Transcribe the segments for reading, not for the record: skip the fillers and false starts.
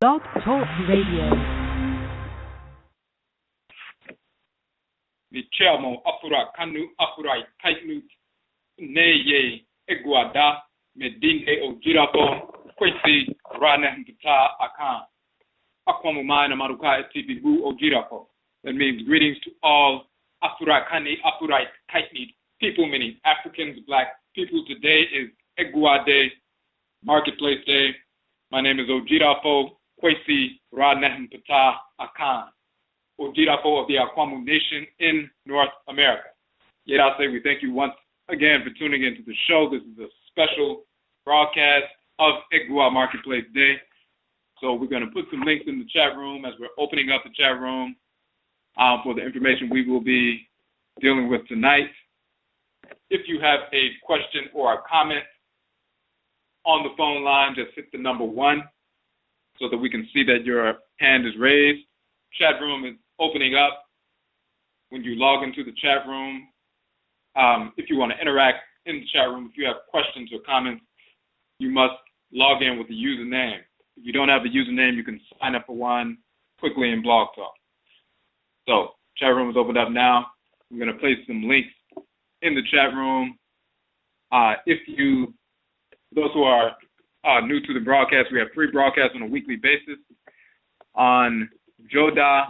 Blog Talk Radio. The chairman apura kanu apurai kaitnu neye EGUA medinde Odwirafo Kwesi Ptah Akhan Akwamuman Amaruka Atifi Odwirafo. That means greetings to all apura kani apurai kaitni people, meaning Africans, Black people. Today is EGUA Day, Marketplace Day. My name is Odwirafo Kwesi Nehem Ptah Akhan, Odwirafo of the Akwamu Nation in North America. Yet I say we thank you once again for tuning into the show. This is a special broadcast of EGUA Marketplace Day. So we're going to put some links in the chat room as we're opening up the chat room for the information we will be dealing with tonight. If you have a question or a comment on the phone line, just hit the number 1 so that we can see that your hand is raised. Chat room is opening up. When you log into the chat room, if you want to interact in the chat room, if you have questions or comments, you must log in with the username. If you don't have the username, you can sign up for one quickly in Blog Talk. So, chat room is opened up now. I'm going to place some links in the chat room. Those who are new to the broadcast, we have 3 broadcasts on a weekly basis. On Joda,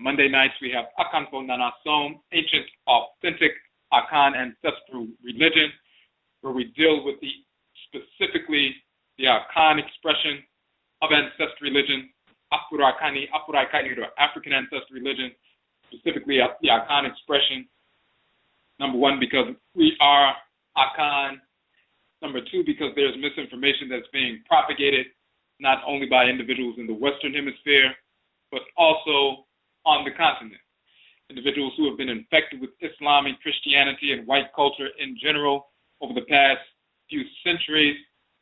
Monday nights, we have Akanfo Nanasom, Ancient Authentic Akan Ancestral Religion, where we deal with specifically the Akan expression of ancestral religion, Apurakani, Apuraikani, or African ancestral religion, specifically the Akan expression. Number 1, because we are Akan. Number 2, because there's misinformation that's being propagated not only by individuals in the Western Hemisphere, but also on the continent. Individuals who have been infected with Islamic Christianity and white culture in general over the past few centuries,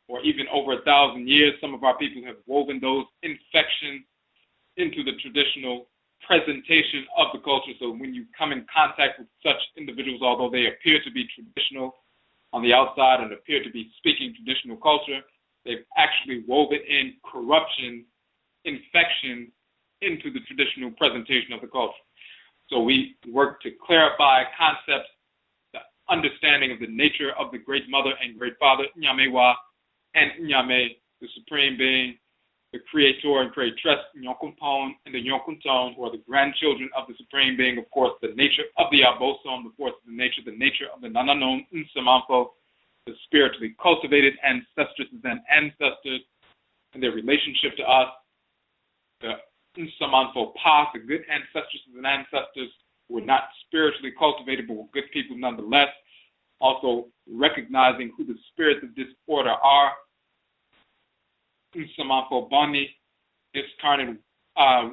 or even over 1,000 years. Some of our people have woven those infections into the traditional presentation of the culture. So when you come in contact with such individuals, although they appear to be traditional on the outside and appear to be speaking traditional culture, they've actually woven in corruption, infection into the traditional presentation of the culture. So we work to clarify concepts, the understanding of the nature of the Great Mother and Great Father, Nyamewa, and Nyame, the Supreme Being, the Creator and Creatress, Nyokumpon, and the Nyokunton, or the grandchildren of the Supreme Being, of course, the nature of the Abosom, the force of the nature of the Nananom, Nsamanfo, the spiritually cultivated ancestresses and ancestors, and their relationship to us, the Nsamanfo Pa, the good ancestresses and ancestors who were not spiritually cultivated but were good people nonetheless, also recognizing who the spirits of this order are, Nsamanfo Bani, discarnate,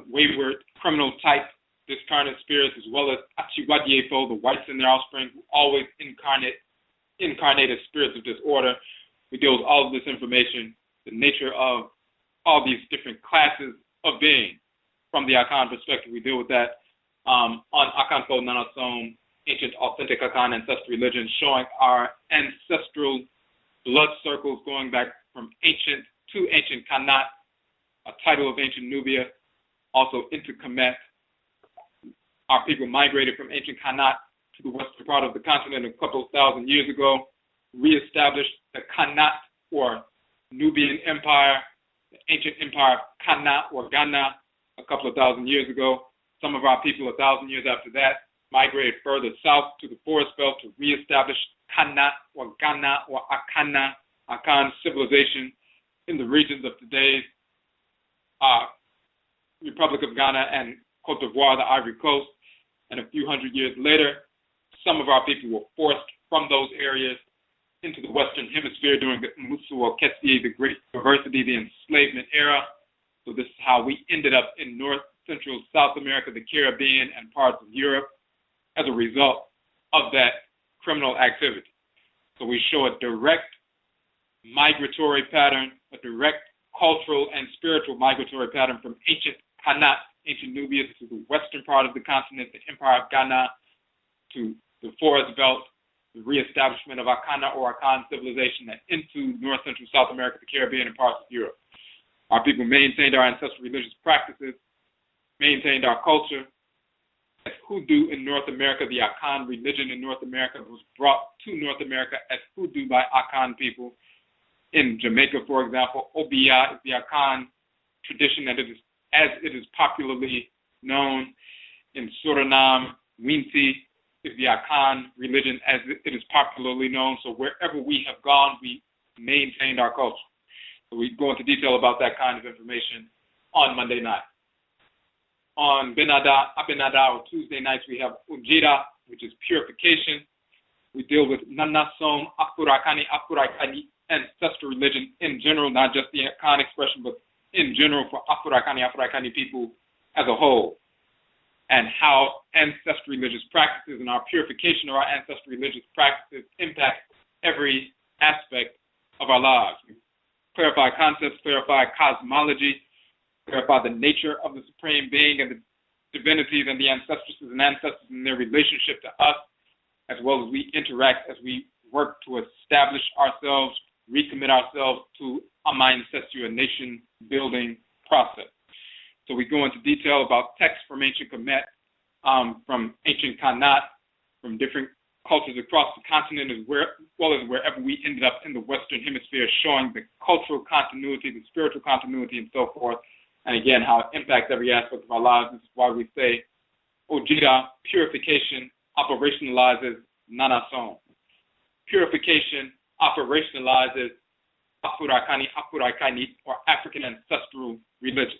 wayward, criminal type, discarnate spirits, as well as Achiwadiefo, the whites and their offspring, who always incarnated spirits of disorder. We deal with all of this information, the nature of all these different classes of being. From the Akan perspective, we deal with that on Akanfo Nanasom, Ancient Authentic Akan Ancestral Religion, showing our ancestral blood circles going back from ancient to ancient Kanat, a title of ancient Nubia, also into Kemet. Our people migrated from ancient Kanat to the western part of the continent a couple of thousand years ago, reestablished the Kanat or Nubian Empire, the ancient empire of Kana or Ghana a couple of thousand years ago. Some of our people 1,000 years after that migrated further south to the forest belt to reestablish Kanat or Ghana or Akana, Akan civilization in the regions of today's Republic of Ghana and Cote d'Ivoire, the Ivory Coast. And a few hundred years later, some of our people were forced from those areas into the Western Hemisphere during the Musuo Kwesi, the Great Diversity, the enslavement era. So this is how we ended up in North, Central, South America, the Caribbean, and parts of Europe as a result of that criminal activity. So we show a direct migratory pattern, a direct cultural and spiritual migratory pattern from ancient Kanat, ancient Nubia, to the western part of the continent, the Empire of Ghana, to the forest belt, the reestablishment of Akana or Akan civilization, and into North, Central, South America, the Caribbean, and parts of Europe. Our people maintained our ancestral religious practices, maintained our culture. As hoodoo in North America, the Akhan religion in North America was brought to North America as hoodoo by Akhan people. In Jamaica, for example, Obia is the Akhan tradition as it is popularly known. In Suriname, Winti is the Akhan religion as it is popularly known. So wherever we have gone, we maintained our culture. So we go into detail about that kind of information on Monday night. On Abinada, or Tuesday nights, we have Ujira, which is purification. We deal with Nanasom, Akuraikani, ancestral religion in general, not just the Akhan expression, but in general for Akuraikani people as a whole, and how ancestral religious practices and our purification of our ancestral religious practices impact every aspect of our lives. We clarify concepts, clarify cosmology, clarify the nature of the Supreme Being and the divinities and the ancestresses and ancestors and their relationship to us, as well as we interact as we work to establish ourselves, recommit ourselves to a nation-building process. So we go into detail about texts from ancient Kemet, from ancient Kanat, from different cultures across the continent, as well as wherever we ended up in the Western Hemisphere, showing the cultural continuity, the spiritual continuity, and so forth. And again, how it impacts every aspect of our lives. This is why we say, Ojira, purification, operationalizes Nanasom. Purification operationalizes Akuraikani, or African ancestral religion,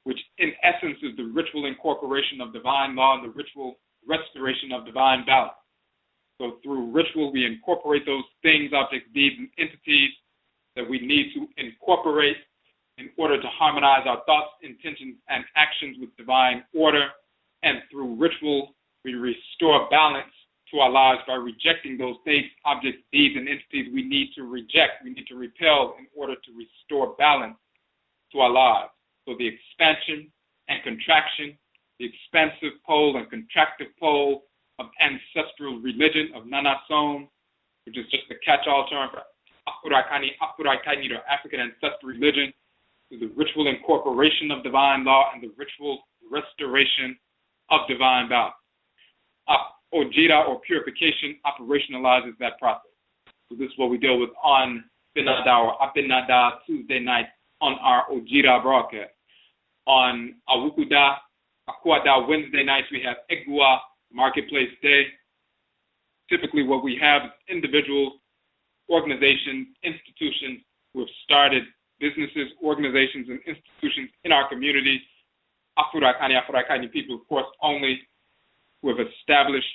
which in essence is the ritual incorporation of divine law and the ritual restoration of divine balance. So through ritual, we incorporate those things, objects, deeds, and entities that we need to incorporate in order to harmonize our thoughts, intentions, and actions with divine order. And through ritual, we restore balance to our lives by rejecting those things, objects, deeds, and entities we need to reject, we need to repel in order to restore balance to our lives. So the expansion and contraction, the expansive pole and contractive pole of ancestral religion, of Nanasom, which is just a catch-all term for Akuraikani, or African ancestral religion, is the ritual incorporation of divine law and the ritual restoration of divine balance. Ojira, or purification, operationalizes that process. So this is what we deal with on Binada or Abinada Tuesday night on our Ojira broadcast. On Awukuda, Akwada Wednesday nights, we have EGUA, Marketplace Day. Typically what we have is individuals, organizations, institutions who have started businesses, organizations, and institutions in our community. Afuraikani people, of course, only, who have established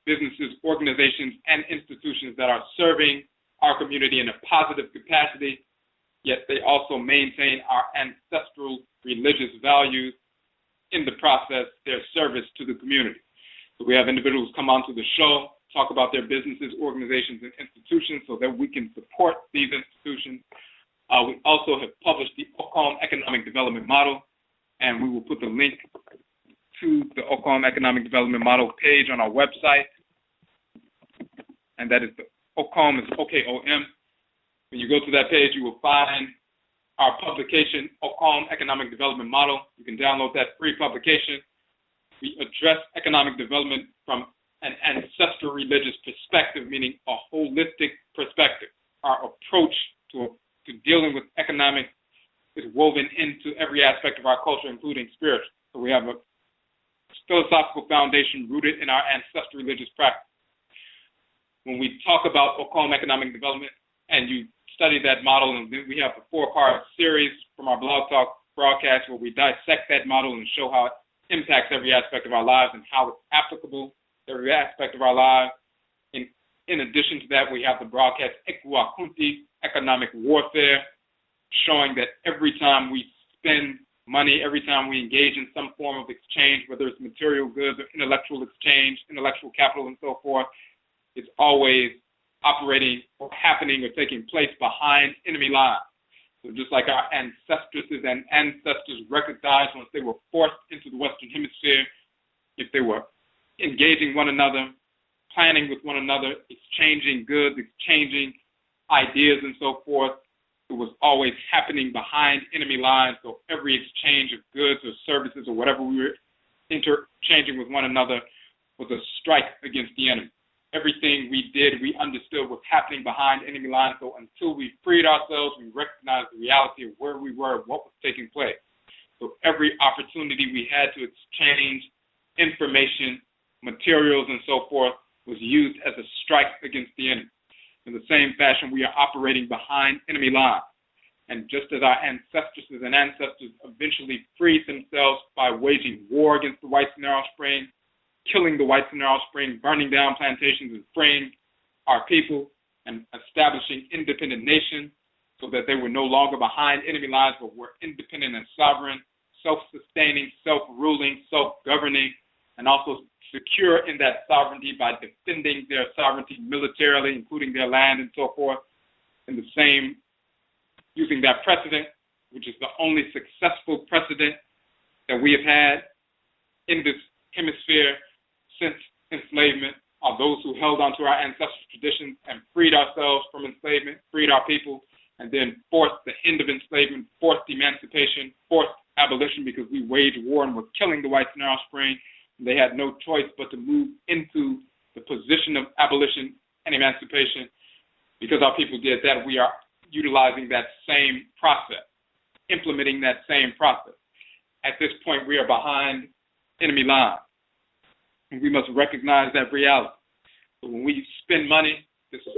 businesses, organizations, and institutions that are serving our community in a positive capacity, yet they also maintain our ancestral religious values in the process, their service to the community. So we have individuals come onto the show, talk about their businesses, organizations, and institutions so that we can support these institutions. We also have published the OKRAA Economic Development Model, and we will put the link to the OKRAA Economic Development Model page on our website, and that is the OKRAA, is OKOM. When you go to that page, you will find our publication, OKRAA Economic Development Model. You can download that free publication. We address economic development from an ancestral religious perspective, meaning a holistic perspective. Our approach to dealing with economics is woven into every aspect of our culture, including spiritual. So we have a philosophical foundation rooted in our ancestral religious practice. When we talk about OKRAA economic development and you study that model, and we have a 4-part series from our blog talk broadcast where we dissect that model and show how it impacts every aspect of our lives and how it's applicable to every aspect of our lives. In addition to that, we have the broadcast EGUA Kunti, economic warfare, showing that every time we spend money, every time we engage in some form of exchange, whether it's material goods or intellectual exchange, intellectual capital and so forth, it's always operating or happening or taking place behind enemy lines. So just like our ancestresses and ancestors recognized once they were forced into the Western Hemisphere, if they were engaging one another, planning with one another, exchanging goods, exchanging ideas and so forth, it was always happening behind enemy lines. So every exchange of goods or services or whatever we were interchanging with one another was a strike against the enemy. Everything we did, we understood was happening behind enemy lines. So until we freed ourselves, we recognized the reality of where we were, what was taking place. So every opportunity we had to exchange information, materials, and so forth was used as a strike against the enemy. In the same fashion, we are operating behind enemy lines. And just as our ancestresses and ancestors eventually freed themselves by waging war against the whites in Narrow Spring, killing the whites in Narrow Spring, burning down plantations and freeing our people, and establishing independent nations so that they were no longer behind enemy lines, but were independent and sovereign, self-sustaining, self-ruling, self-governing, and also secure in that sovereignty by defending their sovereignty militarily, including their land and so forth. In the same, using that precedent, which is the only successful precedent that we have had in this hemisphere since enslavement, are those who held onto our ancestral traditions and freed ourselves from enslavement, freed our people, and then forced the end of enslavement, forced emancipation, forced abolition, because we waged war and were killing the whites in Narrow Spring. They had no choice but to move into the position of abolition and emancipation. Because our people did that, we are utilizing that same process, implementing that same process. At this point, we are behind enemy lines. And we must recognize that reality. So when we spend money, this is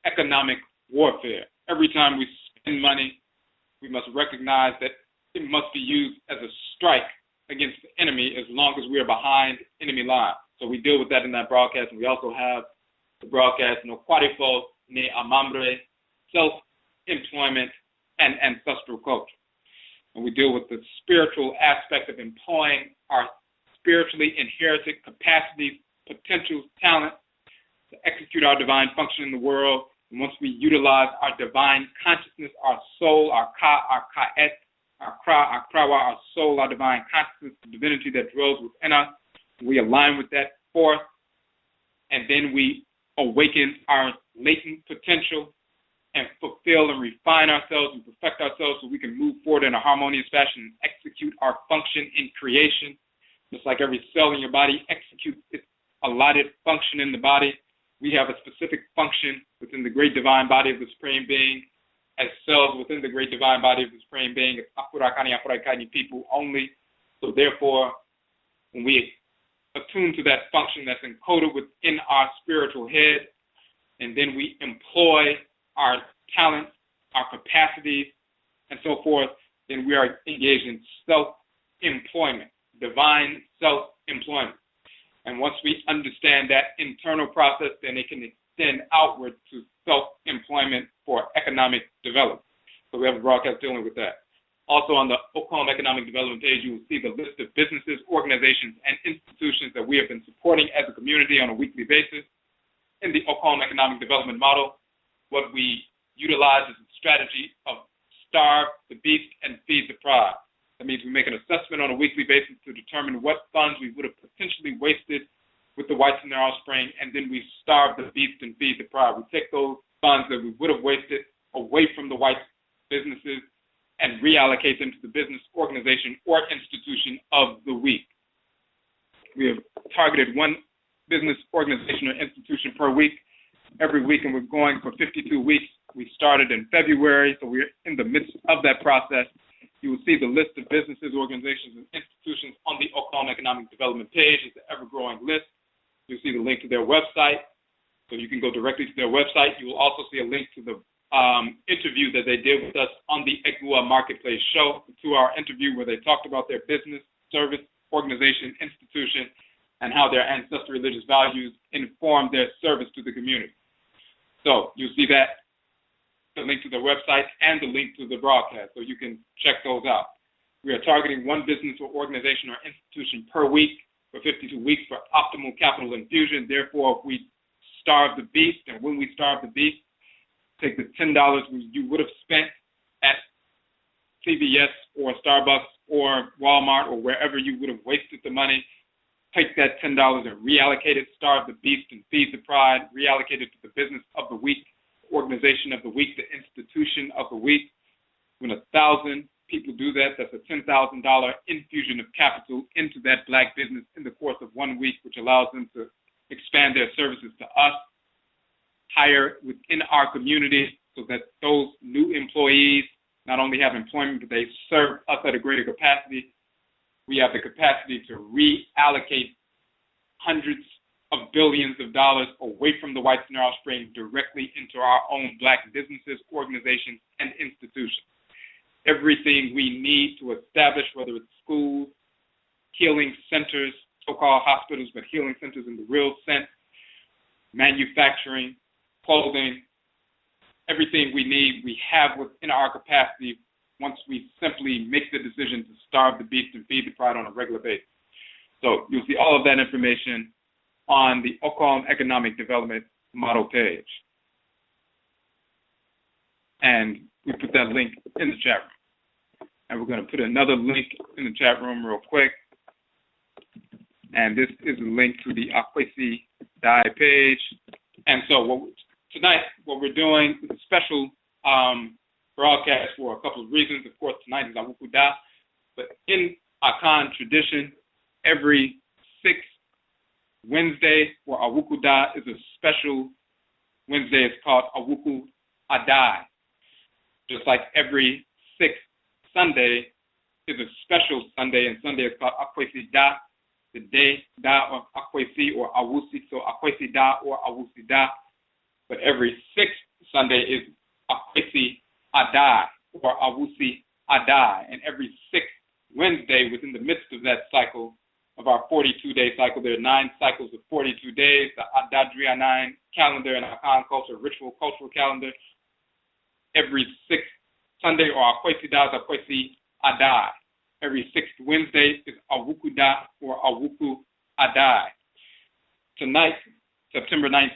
economic warfare. Every time we spend money, we must recognize that it must be used as a strike against the enemy as long as we are behind enemy lines. So we deal with that in that broadcast, and we also have the broadcast, Kwadifo ne Amambre, self-employment, and ancestral culture. And we deal with the spiritual aspect of employing our spiritually inherited capacities, potentials, talents to execute our divine function in the world. And once we utilize our divine consciousness, our soul, our ka, our ka'et, our kra, our krawa, our soul, our divine consciousness, the divinity that dwells within us, we align with that force, and then we awaken our latent potential and fulfill and refine ourselves and perfect ourselves so we can move forward in a harmonious fashion and execute our function in creation. Just like every cell in your body executes its allotted function in the body, we have a specific function within the great divine body of the Supreme Being. As cells within the great divine body of the Supreme Being, it's Akwamu people only. So therefore, when we attune to that function that's encoded within our spiritual head, and then we employ our talents, our capacities, and so forth, then we are engaged in self-employment, divine self-employment. And once we understand that internal process, then it can extend outward to self-employment for economic development. So we have a broadcast dealing with that. Also on the OKRAA Economic Development page, you will see the list of businesses, organizations, and institutions that we have been supporting as a community on a weekly basis. In the OKRAA Economic Development model, what we utilize is a strategy of starve the beast and feed the pride. That means we make an assessment on a weekly basis to determine what funds we would have potentially wasted with the whites in Narrow Spring, and then we starve the beast and feed the pride. We take those funds that we would have wasted away from the white businesses and reallocate them to the business, organization, or institution of the week. We have targeted one business, organization, or institution per week, every week, and we're going for 52 weeks. We started in February, so we're in the midst of that process. You will see the list of businesses, organizations, and institutions on the OKRAA Economic Development page. It's an ever-growing list. You'll see the link to their website, so you can go directly to their website. You will also see a link to the interview that they did with us on the EGUA Marketplace show, a 2-hour interview where they talked about their business, service, organization, institution, and how their ancestral religious values inform their service to the community. So you'll see that, the link to their website, and the link to the broadcast, so you can check those out. We are targeting one business or organization or institution per week for 52 weeks for optimal capital infusion. Therefore, if we starve the beast, and when we starve the beast, take the $10 you would have spent at CVS or Starbucks or Walmart or wherever you would have wasted the money, take that $10 and reallocate it, starve the beast and feed the pride, reallocate it to the business of the week, organization of the week, the institution of the week. When 1,000 people do that, that's a $10,000 infusion of capital into that Black business in the course of 1 week, which allows them to expand their services to us, hire within our community so that those new employees not only have employment, but they serve us at a greater capacity. We have the capacity to reallocate hundreds of billions of dollars away from the white Narrow Spring directly into our own Black businesses, organizations, and institutions. Everything we need to establish, whether it's schools, healing centers, so-called hospitals, but healing centers in the real sense, manufacturing, clothing, everything we need, we have within our capacity once we simply make the decision to starve the beast and feed the pride on a regular basis. So you'll see all of that information on the Oklahoma Economic Development Model page. And we put that link in the chat room. And we're going to put another link in the chat room real quick. And this is a link to the AKWASIDAE page. And so tonight, what we're doing is a special broadcast for a couple of reasons. Of course, tonight is Awukuda. But in Akhan tradition, every 6th Wednesday for Awukuda is a special Wednesday. It's called AWUKUDAE. Just like every 6th Sunday is a special Sunday, and Sunday is called AKWASIDAE, the day da of Akwesi or Awusi, so AKWASIDAE or AWUSIDA. But every 6th Sunday is AKWASIDAE or AWUSIDAE, and every 6th Wednesday within the midst of that cycle, of our 42-day cycle, there are 9 cycles of 42 days, the Adadria 9 calendar and Akhan culture, ritual cultural calendar. Every 6th Sunday or AKWASIDAE is AKWASIDAE. Every 6th Wednesday is Awukuda or AWUKUDAE. Tonight, September 9th,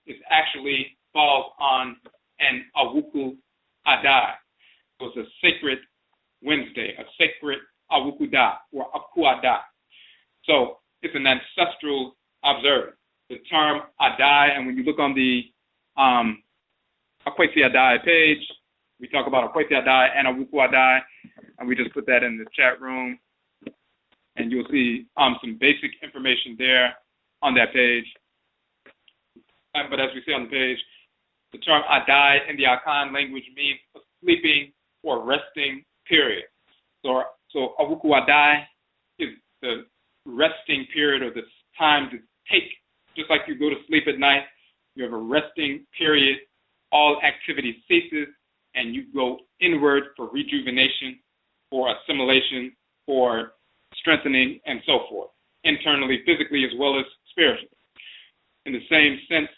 is actually falls on an AWUKUDAE. So it's a sacred Wednesday, a sacred Awukuda or AKWADA. So it's an ancestral observance. The term Adai, and when you look on the AKWASIDAE page, we talk about AKWASIDAE and AWUKUDAE, and we just put that in the chat room. And you'll see some basic information there on that page. But as we see on the page, the term Adai in the Akhan language means a sleeping or resting period. So AWUKUDAE is the resting period or the time to take, just like you go to sleep at night, you have a resting period, all activity ceases, and you go inward for rejuvenation, for assimilation, for strengthening, and so forth, internally, physically, as well as spiritually. In the same sense,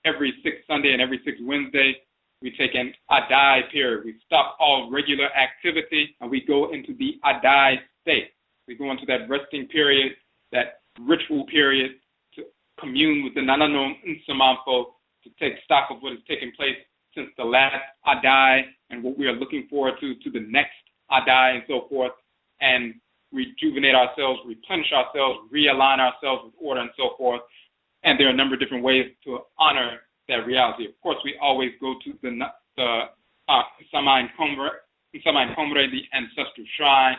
every 6th Sunday and every 6th Wednesday, we take an Adai period. We stop all regular activity and we go into the Adai state. We go into that resting period, that ritual period, to commune with the Nananom Nsamanfo, to take stock of what has taken place since the last Adai and what we are looking forward to the next Adai and so forth, and rejuvenate ourselves, replenish ourselves, realign ourselves with order and so forth. And there are a number of different ways to honor that reality. Of course, we always go to the NKOMMO, the ancestral shrine,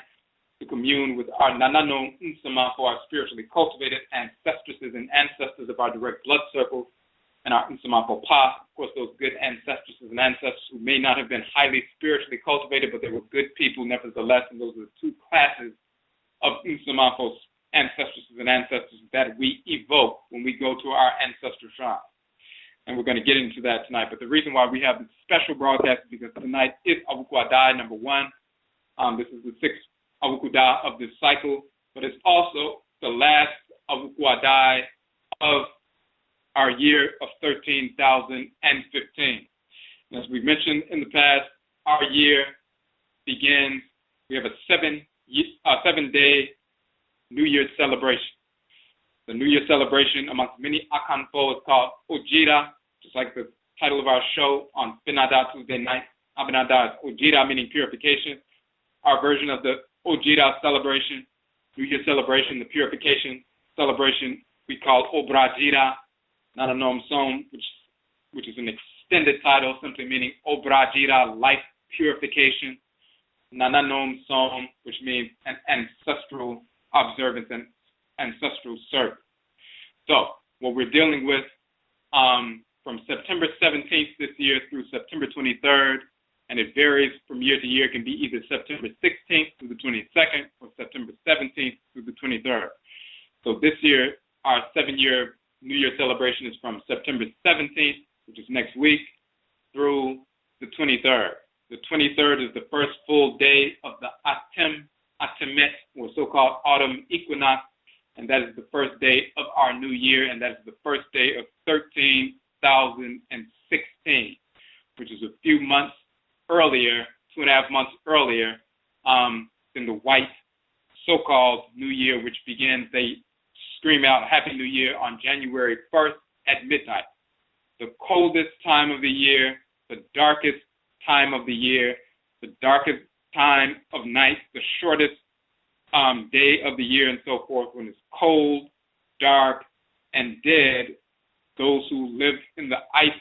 to commune with our Nanano Nsamanfo, our spiritually cultivated ancestresses and ancestors of our direct blood circle, and our Nsamanfo Pa, of course, those good ancestresses and ancestors who may not have been highly spiritually cultivated, but they were good people nevertheless, and those are the 2 classes of Nsamanfo's ancestresses and ancestors that we evoke when we go to our ancestral shrine. And we're going to get into that tonight. But the reason why we have this special broadcast is because tonight is Awukuda number 1. This is the 6th Awukuda of this cycle, but it's also the last Awukuda of our year of 13,015. And as we mentioned in the past, our year begins, we have a 7-day New Year's celebration. The New Year celebration amongst many Akanfo is called Ojira, just like the title of our show on Finada Tuesday night. Abinada is Ojira, meaning purification. Our version of the Ojira celebration, New Year celebration, the purification celebration, we call Obrajira, Nananom Som, which is an extended title, simply meaning Obrajira, life purification, Nananom Som, which means an ancestral observance and ancestral service. So what we're dealing with from September 17th this year through September 23rd, and it varies from year to year. It can be either September 16th through the 22nd or September 17th through the 23rd. So this year, our 7-year New Year celebration is from September 17th, which is next week, through the 23rd. The 23rd is the first full day of the Atemet, or so-called autumn equinox, and that is the first day of our new year, and that is the first day of 13,016, which is a few months earlier, 2.5 months earlier, than the white so-called New Year, which begins, they scream out Happy New Year on January 1st at midnight. The coldest time of the year, the darkest time of the year, the darkest time of night, the shortest day of the year, and so forth. When it's cold, dark, and dead, those who live in the ice,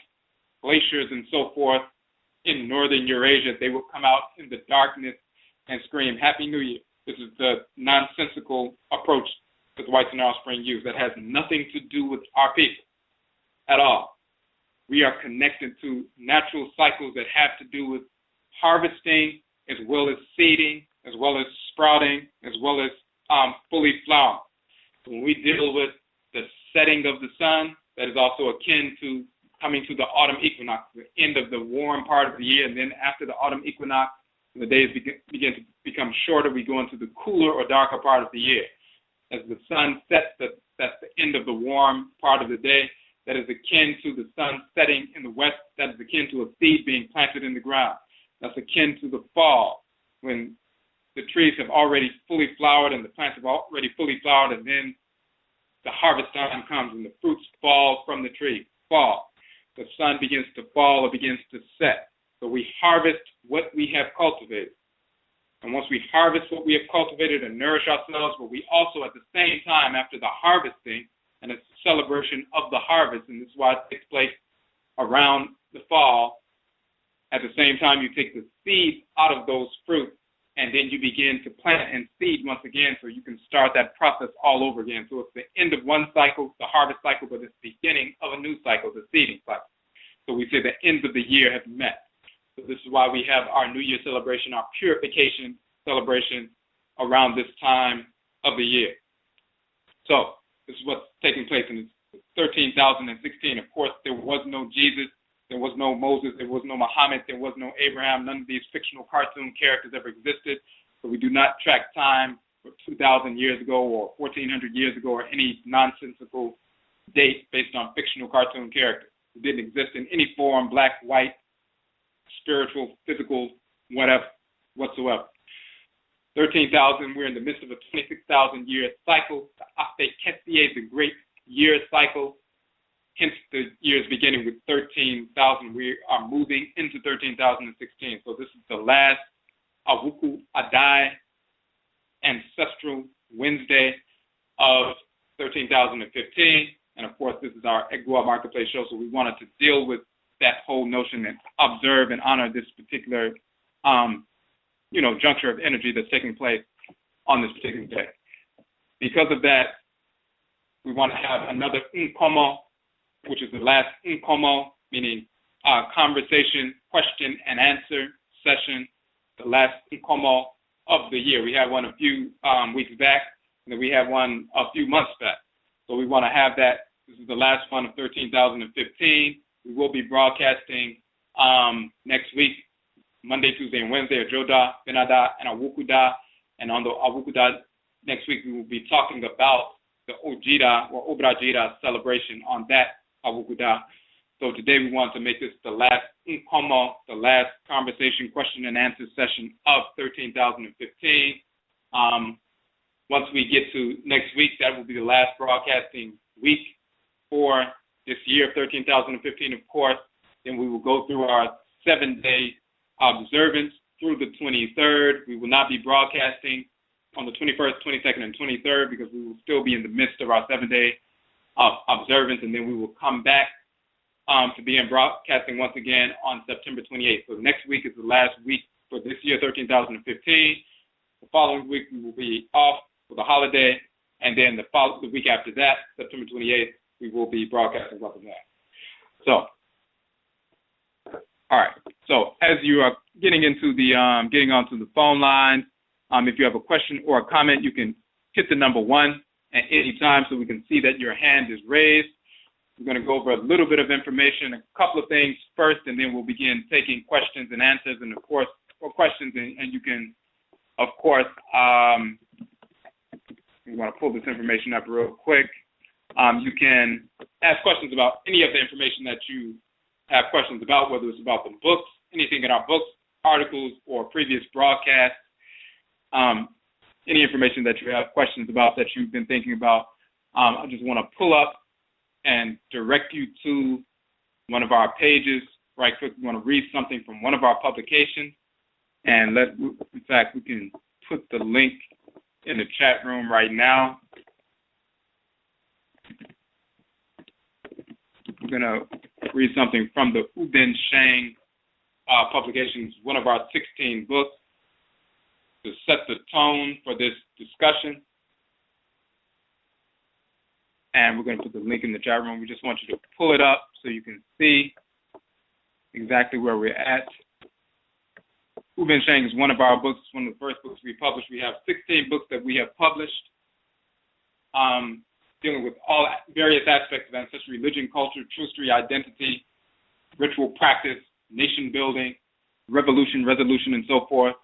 glaciers, and so forth in northern Eurasia, they will come out in the darkness and scream Happy New Year. This is the nonsensical approach that the whites and offspring use that has nothing to do with our people at all. We are connected to natural cycles that have to do with harvesting, as well as seeding, as well as sprouting, as well as fully flowering. So when we deal with the setting of the sun, that is also akin to coming to the autumn equinox, the end of the warm part of the year, and then after the autumn equinox, when the days begin to become shorter, we go into the cooler or darker part of the year. As the sun sets, that's the end of the warm part of the day. That is akin to the sun setting in the west. That is akin to a seed being planted in the ground. That's akin to the fall, when the trees have already fully flowered and the plants have already fully flowered, and then the harvest time comes and the fruits fall from the tree. Fall. The sun begins to fall or begins to set. So we harvest what we have cultivated. And once we harvest what we have cultivated and nourish ourselves, but we also at the same time, after the harvesting, and it's a celebration of the harvest, and this is why it takes place around the fall, at the same time you take the seed out of those fruits, and then you begin to plant and seed once again, so you can start that process all over again. So it's the end of one cycle, the harvest cycle, but it's the beginning of a new cycle, the seeding cycle. So we say the ends of the year have met. So this is why we have our New Year celebration, our purification celebration around this time of the year. So this is what's taking place in 13,016. Of course, there was no Jesus, there was no Moses, there was no Muhammad, there was no Abraham. None of these fictional cartoon characters ever existed. So we do not track time for 2,000 years ago or 1,400 years ago or any nonsensical date based on fictional cartoon characters. It didn't exist in any form, black, white, spiritual, physical, whatever, whatsoever. 13,000, we're in the midst of a 26,000-year cycle. The Kwesi, the great year cycle, hence the years beginning with 13,000. We are moving into 13,016. So this is the last AWUKUDAE Ancestral Wednesday of 13,015. And of course, this is our EGUA Marketplace show, so we wanted to deal with that whole notion and observe and honor this particular juncture of energy that's taking place on this particular day. Because of that, we want to have another NKOMMO, which is the last NKOMMO, meaning conversation, question and answer session, the last NKOMMO of the year. We had one a few weeks back, and then we had one a few months back. So we want to have that. This is the last one of 13,015. We will be broadcasting next week, Monday, Tuesday, and Wednesday, Joda, Benada, and Awukuda. And on the Awukuda next week, we will be talking about the Ojida or Obrajira celebration on that Awukuda. So today we want to make this the last NKOMMO, the last conversation, question and answer session of 13,015. Once we get to next week, that will be the last broadcasting week for this year of 13,015, of course. Then we will go through our 7-day observance through the 23rd. We will not be broadcasting on the 21st, 22nd, and 23rd because we will still be in the midst of our 7-day observance, and then we will come back to begin broadcasting once again on September 28th. So next week is the last week for this year, 2015. The following week we will be off for the holiday, and then the week after that, September 28th, we will be broadcasting once again. So, all right. So as you are getting onto the phone lines, if you have a question or a comment, you can hit the number 1 at any time so we can see that your hand is raised. We're going to go over a little bit of information, a couple of things first, and then we'll begin taking questions and answers, and of course, or questions, and you can, of course, we want to pull this information up real quick. You can ask questions about any of the information that you have questions about, whether it's about the books, anything in our books, articles, or previous broadcasts, any information that you have questions about that you've been thinking about. I just want to pull up and direct you to one of our pages right quick. We want to read something from one of our publications, and in fact, we can put the link in the chat room right now. We're going to read something from the Ubin Shang publications, one of our 16 books, to set the tone for this discussion. And we're going to put the link in the chat room. We just want you to pull it up so you can see exactly where we're at. Ubin Shang is one of our books, one of the first books we published. We have 16 books that we have published, dealing with all various aspects of ancestry, religion, culture, trustery, identity, ritual practice, nation building, revolution, resolution, and so forth.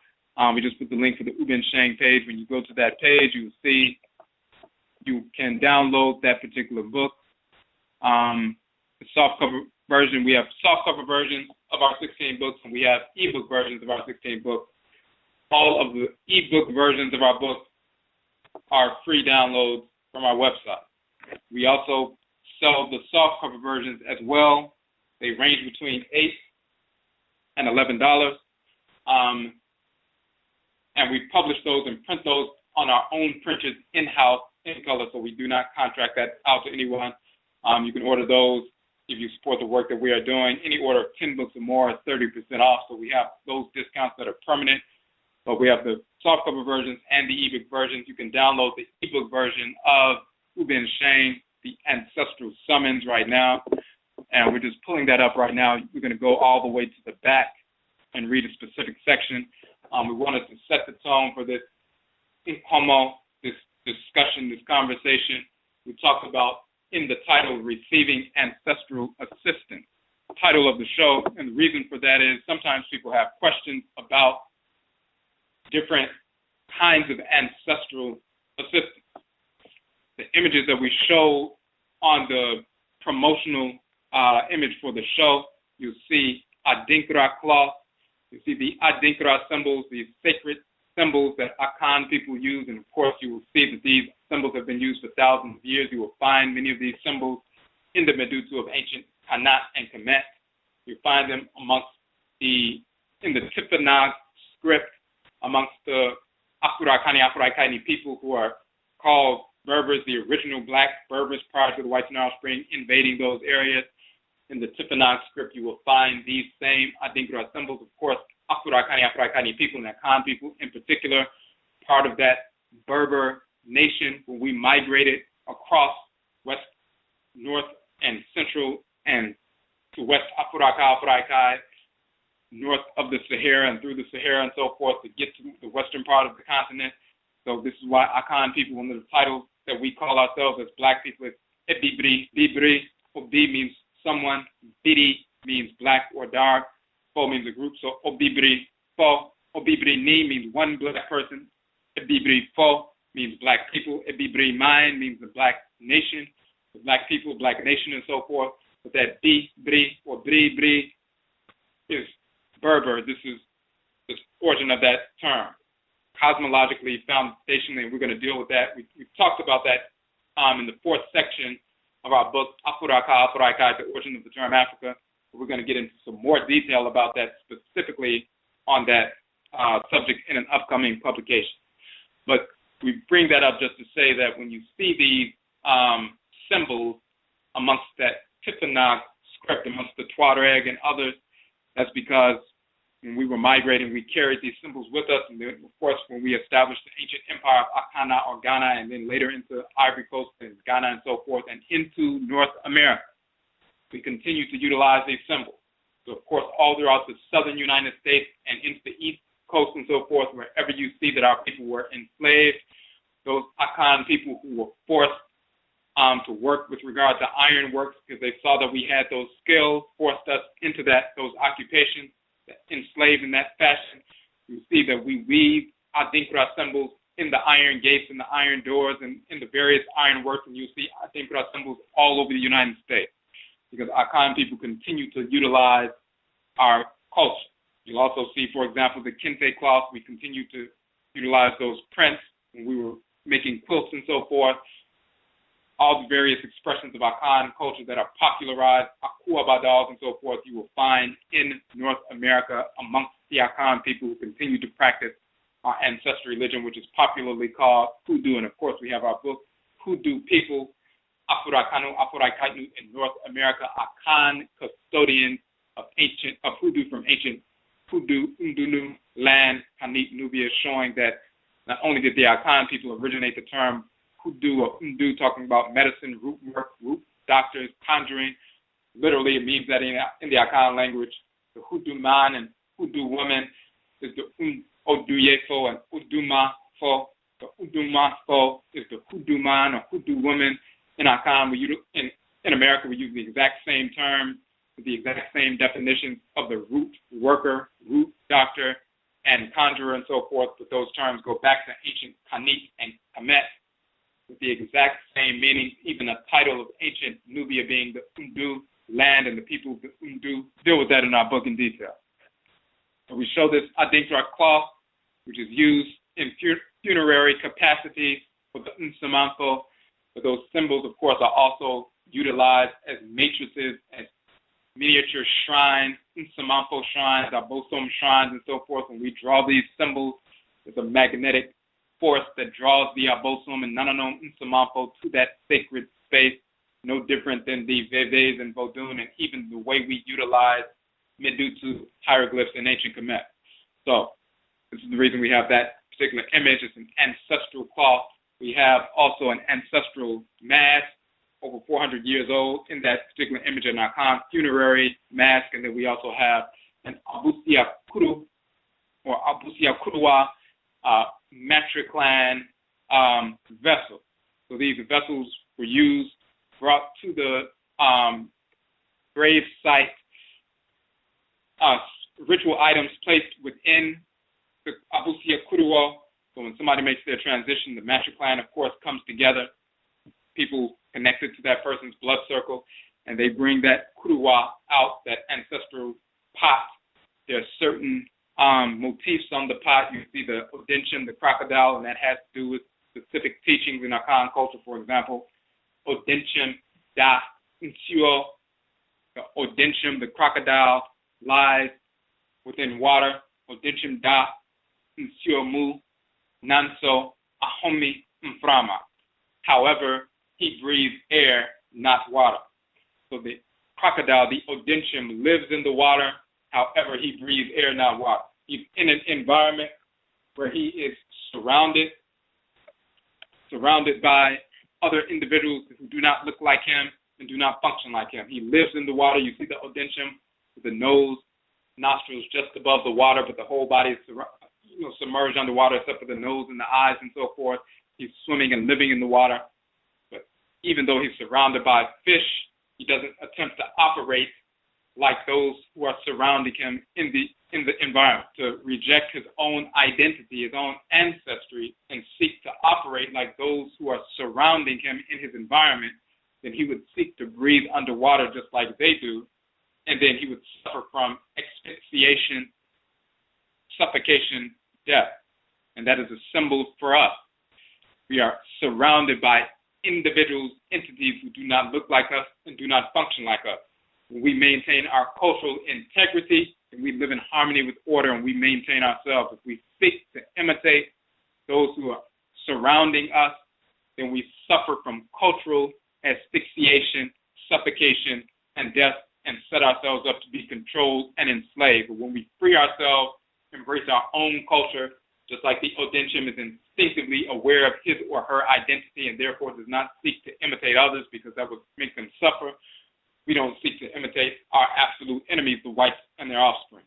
We just put the link for the Ubin Shang page. When you go to that page, you will see you can download that particular book. The softcover version, we have softcover versions of our 16 books, and we have ebook versions of our 16 books. All of the ebook versions of our books are free downloads from our website. We also sell the softcover versions as well. They range between $8 and $11. And we publish those and print those on our own printers in-house in color, so we do not contract that out to anyone. You can order those if you support the work that we are doing. Any order of 10 books or more is 30% off, so we have those discounts that are permanent. But we have the softcover versions and the ebook versions. You can download the ebook version of Ubin Shang, the Ancestral Summons, right now. And we're just pulling that up right now. We're going to go all the way to the back and read a specific section. We wanted to set the tone for this NKOMMO, this discussion, this conversation. We talked about in the title, Receiving Ancestral Assistance, the title of the show. And the reason for that is sometimes people have questions about different kinds of ancestral assistance. The images that we show on the promotional image for the show, you'll see Adinkra cloth. You see the Adinkra symbols, these sacred symbols that Akhan people use, and of course you will see that these symbols have been used for thousands of years. You will find many of these symbols in the Medusa of ancient Kanat and Kemet. You find them in the Tifinagh script amongst the Akhuraakani people who are called Berbers, the original black Berbers prior to the White Nile Spring invading those areas. In the Tifinagh script, you will find these same Adinkra symbols. Of course, Akhuraakani people and Akhan people in particular, part of that Berber nation when we migrated across west, north, and central, and to west Akhuraaka, north of the Sahara and through the Sahara and so forth to get to the western part of the continent. So this is why Akhan people, one of the titles that we call ourselves as black people, is Ebibri. Bibri, Obi means someone, Bidi means black or dark, Fo means a group, so Obibri Fo. Obibri Ni means one black person, Ebibri Fo means black people, Ebibri Mine means the black nation, the black people, black nation, and so forth. But that Bri or Bri is Berber. This is the origin of that term, cosmologically, foundationally, and we're going to deal with that. We've talked about that in the fourth section of our book, Akhuraaka, the origin of the term Africa. We're going to get into some more detail about that specifically on that subject in an upcoming publication. But we bring that up just to say that when you see these symbols amongst that Tifinagh script amongst the Tuareg and others. That's because when we were migrating, we carried these symbols with us. And then, of course, when we established the ancient empire of Akana or Ghana, and then later into Ivory Coast and Ghana and so forth, and into North America, we continue to utilize these symbols. So, of course, all throughout the southern United States and into the East Coast and so forth, wherever you see that our people were enslaved, those Akan people who were forced to work with regard to iron works because they saw that we had those skills, forced us into those occupations, enslaved in that fashion. You see that we weave Adinkra symbols in the iron gates and the iron doors and in the various iron works, and you see Adinkra symbols all over the United States because Akan people continue to utilize our culture. You'll also see, for example, the kente cloth. We continue to utilize those prints when we were making quilts and so forth. All the various expressions of Akan culture that are popularized, Akua dolls and so forth, you will find in North America amongst the Akan people who continue to practice our ancestral religion, which is popularly called Hoodoo. And of course, we have our book, Hoodoo People, Afurakanu, Afurakainu in North America, Akan custodians of Hoodoo from ancient Hoodoo, Undunu land, Kanit, Nubia, showing that not only did the Akan people originate the term Hoodoo or Undu, talking about medicine, root work, root doctors, conjuring. Literally, it means that in the Akan language, the Hoodoo man and Hoodoo woman is the Odwirafo and Udumafo. The Udumafo is the Hoodoo man or Hoodoo woman. In Akan, in America, we use the exact same term, the exact same definitions of the root worker, root doctor, and conjurer and so forth, but those terms go back to ancient Kanit and Kemet, with the exact same meaning, even a title of ancient Nubia being the Undu land, and the people of the Undu deal with that in our book in detail. So we show this Adinkra cloth, which is used in funerary capacities for the Nsamanfo, but those symbols, of course, are also utilized as matrices, as miniature shrines, Nsamanfo shrines, Abosom shrines, and so forth. When we draw these symbols, there's a magnetic force that draws the Abosom and Nananom Nsamanfo to that sacred space, no different than the Veves and Vodun, and even the way we utilize Medutu hieroglyphs in ancient Kemet. So this is the reason we have that particular image. It's an ancestral cloth. We have also an ancestral mask, over 400 years old, in that particular image, an Akan funerary mask, and then we also have an Abusia Kuru or Abusia Kurua matriclan vessel. So these vessels were used, brought to the grave site, ritual items placed within the Abusia Kurua. So when somebody makes their transition, the matriclan, of course, comes together. People connected to that person's blood circle, and they bring that kurua out, that ancestral pot. There are certain motifs on the pot. You see the Odinchum, the crocodile, and that has to do with specific teachings in Akan culture. For example, Odinchum da Nsuo. The Odinchum, the crocodile, lies within water. Odinchum da Nsuo mu Nanso Ahomi Mframa. However, he breathes air, not water. So the crocodile, the Odinchum, lives in the water. However, he breathes air, not water. He's in an environment where he is surrounded by other individuals who do not look like him and do not function like him. He lives in the water. You see the Odinchum with the nose, nostrils just above the water, but the whole body is submerged underwater except for the nose and the eyes and so forth. He's swimming and living in the water. But even though he's surrounded by fish, he doesn't attempt to operate like those who are surrounding him in the environment, to reject his own identity, his own ancestry, and seek to operate like those who are surrounding him in his environment. Then he would seek to breathe underwater just like they do, and then he would suffer from asphyxiation, suffocation, death. And that is a symbol for us. We are surrounded by individuals, entities who do not look like us and do not function like us. We maintain our cultural integrity, and we live in harmony with order, and we maintain ourselves. If we seek to imitate those who are surrounding us, then we suffer from cultural asphyxiation, suffocation, and death and set ourselves up to be controlled and enslaved. But when we free ourselves, embrace our own culture, just like the Odinchim is instinctively aware of his or her identity and therefore does not seek to imitate others because that would make them suffer, we don't seek to imitate our absolute enemies, the whites and their offspring.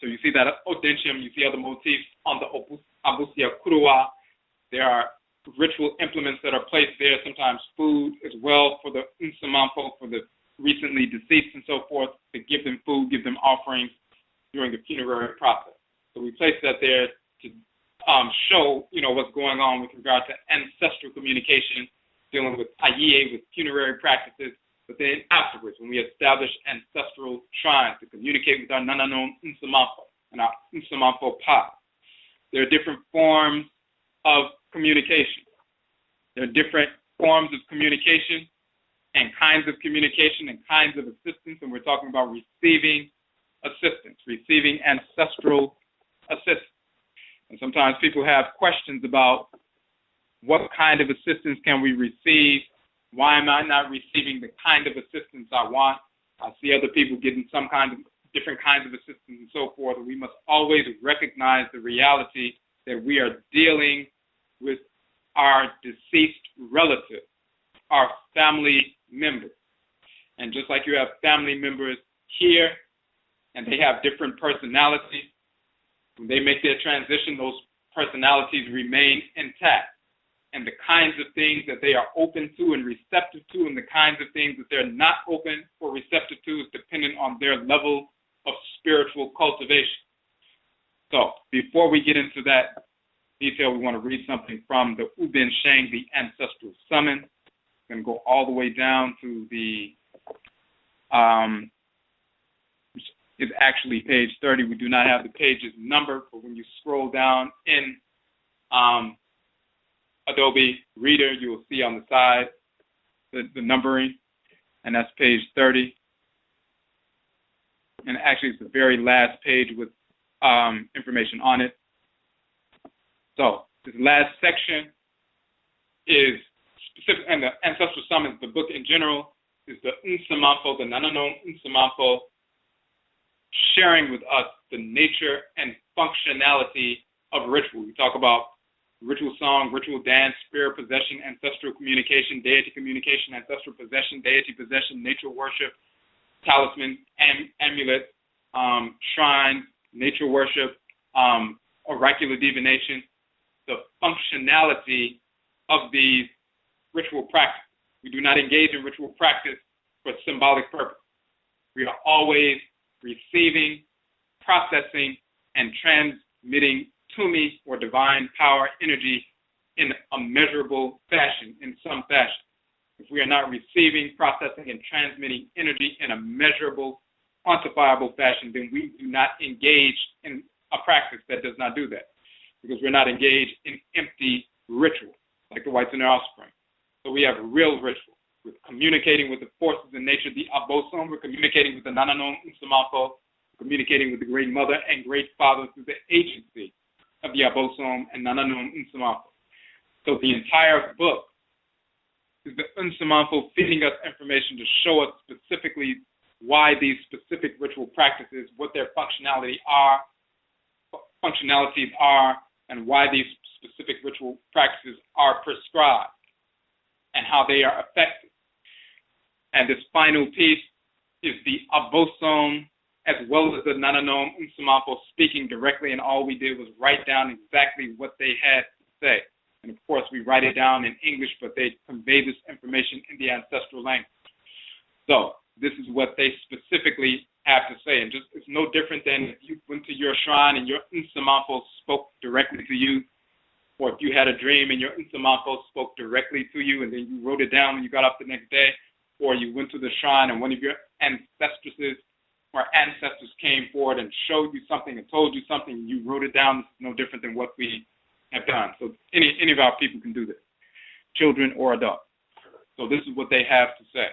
So you see that Odinchim, you see other motifs on the Abusia Kurua. There are ritual implements that are placed there, sometimes food as well for the Nsamampo, for the recently deceased and so forth, to give them food, give them offerings during the funerary process. So we place that there to show, what's going on with regard to ancestral communication, dealing with Aye, with funerary practices. But then afterwards, when we establish ancestral shrines to communicate with our Nananom Nsamampo and our Nsamampo Pa, there are different forms of communication. There are different forms of communication and kinds of communication and kinds of assistance, and we're talking about receiving assistance, receiving ancestral assistance. And sometimes people have questions about what kind of assistance can we receive? Why am I not receiving the kind of assistance I want? I see other people getting some kind of different kinds of assistance and so forth. And we must always recognize the reality that we are dealing with our deceased relatives, our family members. And just like you have family members here, and they have different personalities, when they make their transition, those personalities remain intact. And the kinds of things that they are open to and receptive to, and the kinds of things that they're not open or receptive to, is dependent on their level of spiritual cultivation. So before we get into that detail, we want to read something from the Ubin Sheng, the Ancestral Summon. We're going to go all the way down to the, it's actually page 30. We do not have the pages numbered, but when you scroll down in Adobe Reader, you will see on the side the numbering, and that's page 30. And actually, it's the very last page with information on it. So this last section is specific, and the Ancestral Summons, the book in general, is the Nsamampo, the Nananom Nsamampo, sharing with us the nature and functionality of ritual. We talk about ritual song, ritual dance, spirit possession, ancestral communication, deity communication, ancestral possession, deity possession, nature worship, talisman, amulet, shrine, nature worship, oracular divination, the functionality of these ritual practices. We do not engage in ritual practice for symbolic purpose. We are always receiving, processing, and transmitting Tumi, or divine power energy, in a measurable fashion, in some fashion. If we are not receiving, processing, and transmitting energy in a measurable, quantifiable fashion, then we do not engage in a practice that does not do that, because we're not engaged in empty ritual, like the whites and their offspring. So we have real ritual. We're communicating with the forces in nature, the Abosom. We're communicating with the Nananom Nsamampo, communicating with the Great Mother and Great Father through the agency of the Abosom and Nananom Nsamampo. So the entire book is the Nsamampo feeding us information to show us specifically why these specific ritual practices, what their functionalities are, and why these specific ritual practices are prescribed and how they are effective. And this final piece is the Abosom, as well as the Nananom Nsamampo, speaking directly, and all we did was write down exactly what they had to say. And of course, we write it down in English, but they convey this information in the ancestral language. So this is what they specifically have to say. And just, it's no different than if you went to your shrine and your Nsamampo spoke directly to you, or if you had a dream and your Nsamampo spoke directly to you and then you wrote it down when you got up the next day, or you went to the shrine and one of your ancestresses or ancestors came forward and showed you something and told you something, and you wrote it down. It's no different than what we have done. So any of our people can do this, children or adults. So this is what they have to say.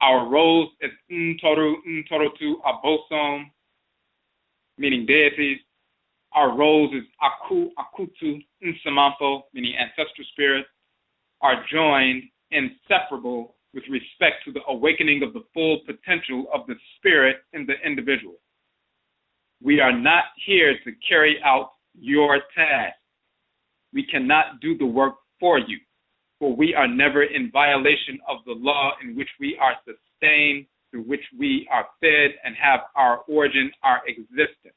Our roles as Ntorotu Abosom, meaning deities. Our roles as Akutu Nsamampo, meaning ancestral spirits, are joined, inseparable with respect to the awakening of the full potential of the spirit in the individual. We are not here to carry out your task. We cannot do the work for you, for we are never in violation of the law in which we are sustained, through which we are fed and have our origin, our existence.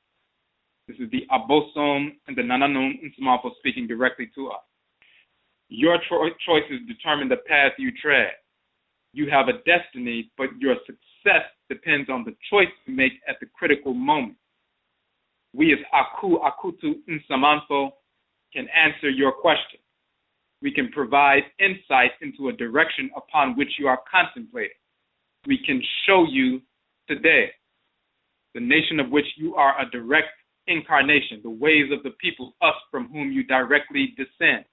This is the Abosom and the Nananom Nsumafo speaking directly to us. Your choices determine the path you tread. You have a destiny, but your success depends on the choice you make at the critical moment. We as Akutu Nsamanfo can answer your question. We can provide insight into a direction upon which you are contemplating. We can show you today the nation of which you are a direct incarnation, the ways of the people, us from whom you directly descend.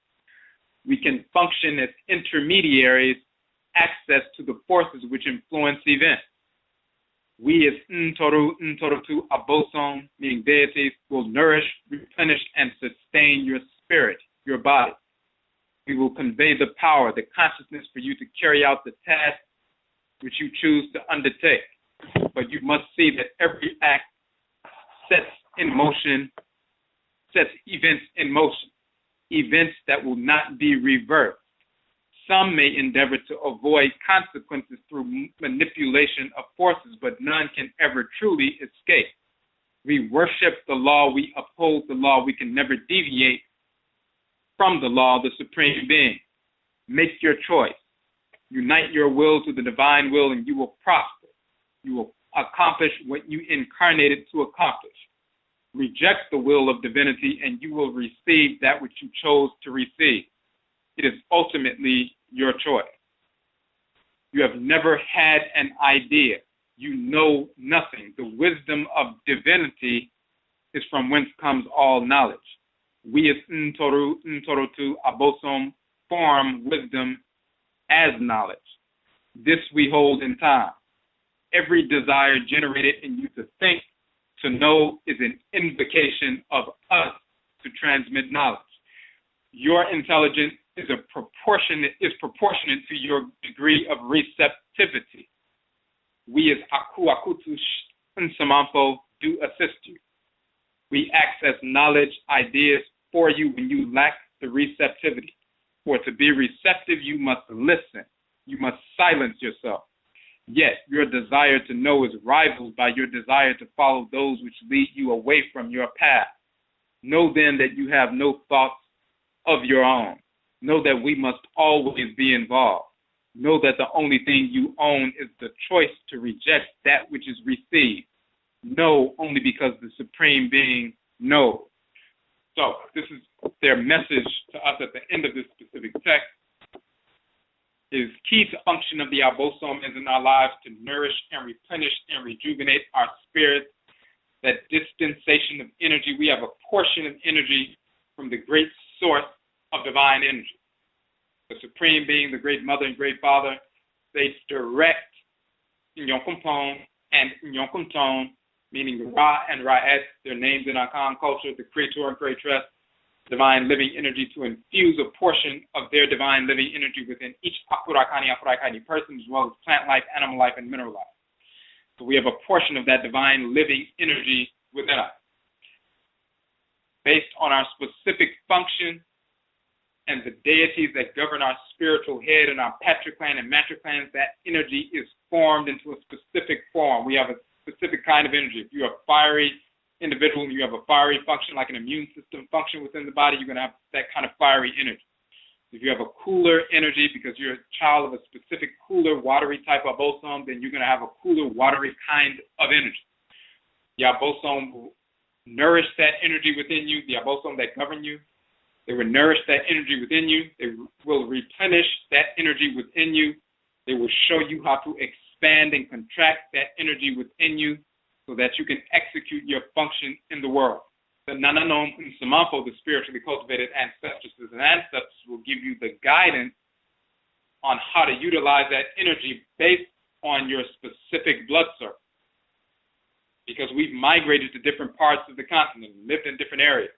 We can function as intermediaries, access to the forces which influence events. We as Ntorotu Abosom, meaning deities, will nourish, replenish, and sustain your spirit, your body. We will convey the power, the consciousness for you to carry out the task which you choose to undertake. But you must see that every act sets events in motion, events that will not be reversed. Some may endeavor to avoid consequences through manipulation of forces, but none can ever truly escape. We worship the law, we uphold the law, we can never deviate from the law, the supreme being. Make your choice. Unite your will to the divine will and you will prosper. You will accomplish what you incarnated to accomplish. Reject the will of divinity and you will receive that which you chose to receive. It is ultimately your choice. You have never had an idea. You know nothing. The wisdom of divinity is from whence comes all knowledge. We as Ntorotu Abosom form wisdom as knowledge. This we hold in time. Every desire generated in you to think, to know, is an invocation of us to transmit knowledge. Your intelligence is proportionate to your degree of receptivity. We as Akutu Nsamanfo do assist you. We access knowledge, ideas for you when you lack the receptivity. For to be receptive, you must listen. You must silence yourself. Yet your desire to know is rivaled by your desire to follow those which lead you away from your path. Know then that you have no thoughts of your own. Know that we must always be involved. Know that the only thing you own is the choice to reject that which is received. Know only because the Supreme Being knows. So this is their message to us at the end of this specific text. It is key to function of the Abosom is in our lives to nourish and replenish and rejuvenate our spirits. That dispensation of energy, we have a portion of energy from the great source of divine energy. The Supreme Being, the Great Mother and Great Father, they direct Nyokumpon and Nyokunton, meaning the Ra and Ra'et, their names in Akhan culture, the Creator and Creatress, divine living energy, to infuse a portion of their divine living energy within each Aakhuamuman person, as well as plant life, animal life, and mineral life. So we have a portion of that divine living energy within us. Based on our specific function and the deities that govern our spiritual head and our patriclan and matriclans, that energy is formed into a specific form. We have a specific kind of energy. If you're a fiery individual and you have a fiery function, like an immune system function within the body, you're going to have that kind of fiery energy. If you have a cooler energy because you're a child of a specific cooler, watery type of bosom, then you're going to have a cooler, watery kind of energy. The abosom will nourish that energy within you, the abosom that govern you. They will nourish that energy within you. They will replenish that energy within you. They will show you how to expand and contract that energy within you so that you can execute your function in the world. The Nananom Nsamanfo, the spiritually cultivated ancestresses and ancestors, will give you the guidance on how to utilize that energy based on your specific blood circle. Because we've migrated to different parts of the continent, lived in different areas,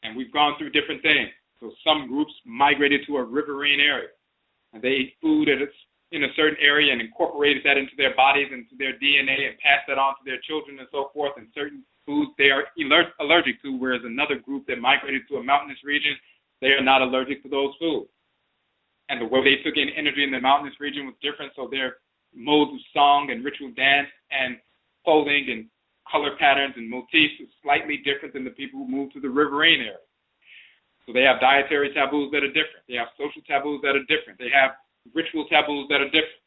and we've gone through different things. So some groups migrated to a riverine area, and they ate food at a in a certain area and incorporated that into their bodies, into their DNA, and passed that on to their children and so forth, and certain foods they are allergic to, whereas another group that migrated to a mountainous region, they are not allergic to those foods. And the way they took in energy in the mountainous region was different, so their modes of song and ritual dance and clothing and color patterns and motifs is slightly different than the people who moved to the riverine area. So they have dietary taboos that are different. They have social taboos that are different. They have ritual taboos that are different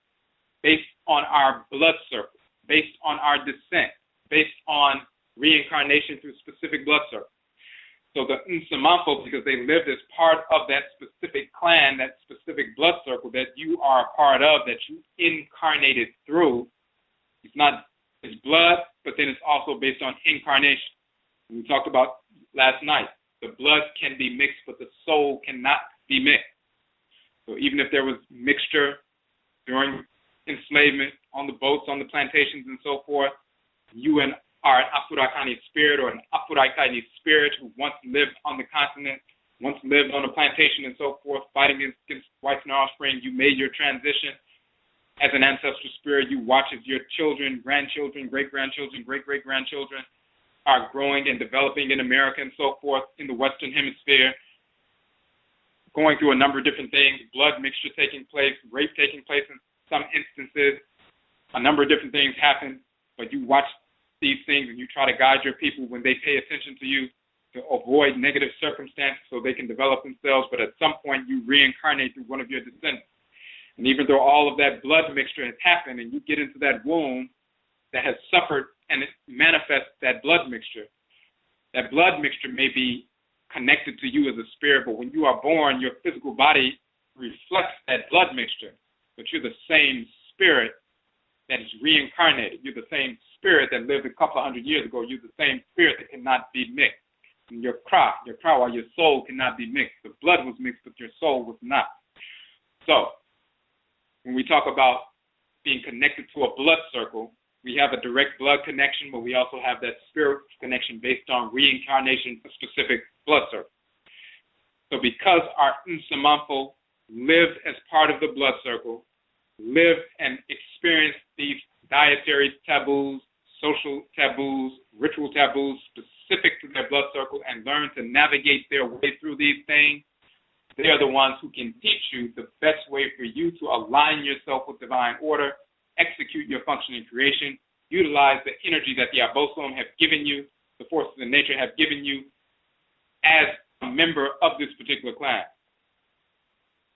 based on our blood circle, based on our descent, based on reincarnation through specific blood circles. So the NKOMMO, because they lived as part of that specific clan, that specific blood circle that you are a part of, that you incarnated through, it's blood, but then it's also based on incarnation. We talked about last night, the blood can be mixed, but the soul cannot be mixed. So even if there was mixture during enslavement on the boats, on the plantations and so forth, you and are an Afurakani spirit or an Afurakani spirit who once lived on the continent, once lived on a plantation and so forth, fighting against whites and offspring, you made your transition. As an ancestral spirit, you watch as your children, grandchildren, great-grandchildren, great-great-grandchildren are growing and developing in America and so forth in the Western Hemisphere, going through a number of different things, blood mixture taking place, rape taking place in some instances, a number of different things happen, but you watch these things and you try to guide your people when they pay attention to you to avoid negative circumstances so they can develop themselves, but at some point you reincarnate through one of your descendants. And even though all of that blood mixture has happened and you get into that womb that has suffered and it manifests that blood mixture may be connected to you as a spirit, but when you are born, your physical body reflects that blood mixture, but you're the same spirit that is reincarnated. You're the same spirit that lived a couple of hundred years ago. You're the same spirit that cannot be mixed. And your krawa, your soul cannot be mixed. The blood was mixed, but your soul was not. So, when we talk about being connected to a blood circle, we have a direct blood connection, but we also have that spiritual connection based on reincarnation of specific blood circle. So because our NKOMMO lived as part of the blood circle, lived and experienced these dietary taboos, social taboos, ritual taboos specific to their blood circle, and learned to navigate their way through these things, they are the ones who can teach you the best way for you to align yourself with divine order, execute your function in creation, utilize the energy that the Abosom have given you, the forces of nature have given you as a member of this particular class.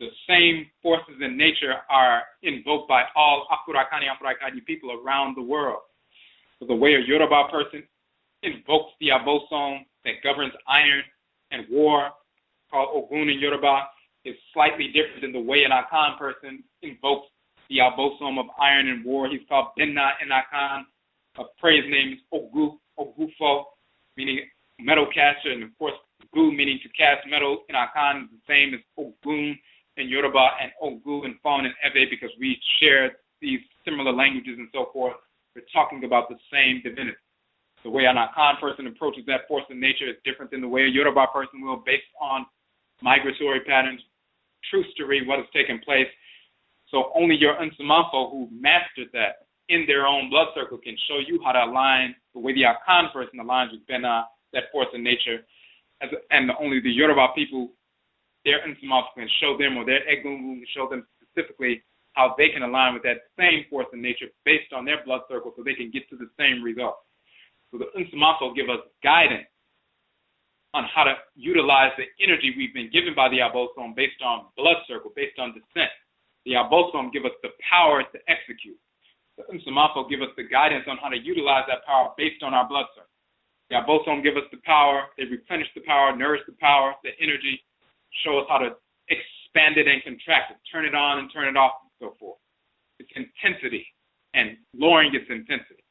The same forces in nature are invoked by all Afurakani people around the world. So the way a Yoruba person invokes the Abosom that governs iron and war, called Ogun in Yoruba, is slightly different than the way an Akhan person invokes the Abosom of iron and war. He's called Benna in Akhan. A praise name is Ogufo, meaning metal caster, and of course, Gu, meaning to cast metal in Akhan, is the same as Ogun in Yoruba and Ogu in Fon and Ebe, because we share these similar languages and so forth. We're talking about the same divinity. The way an Akhan person approaches that force in nature is different than the way a Yoruba person will, based on migratory patterns, true story, what has taken place. So only your NKOMMO who mastered that in their own blood circle can show you how to align the way the Akhan person aligns with Benna, that force in nature, and only the Yoruba people, their NKOMMO can show them, or their Egungun can show them specifically how they can align with that same force in nature based on their blood circle so they can get to the same result. So the NKOMMO give us guidance on how to utilize the energy we've been given by the Abosom based on blood circle, based on descent. The Abosom give us the power to execute. The NKOMMO give us the guidance on how to utilize that power based on our blood circle. The Abosom give us the power, they replenish the power, nourish the power, the energy, show us how to expand it and contract it, turn it on and turn it off, and so forth. Its intensity and lowering its intensity.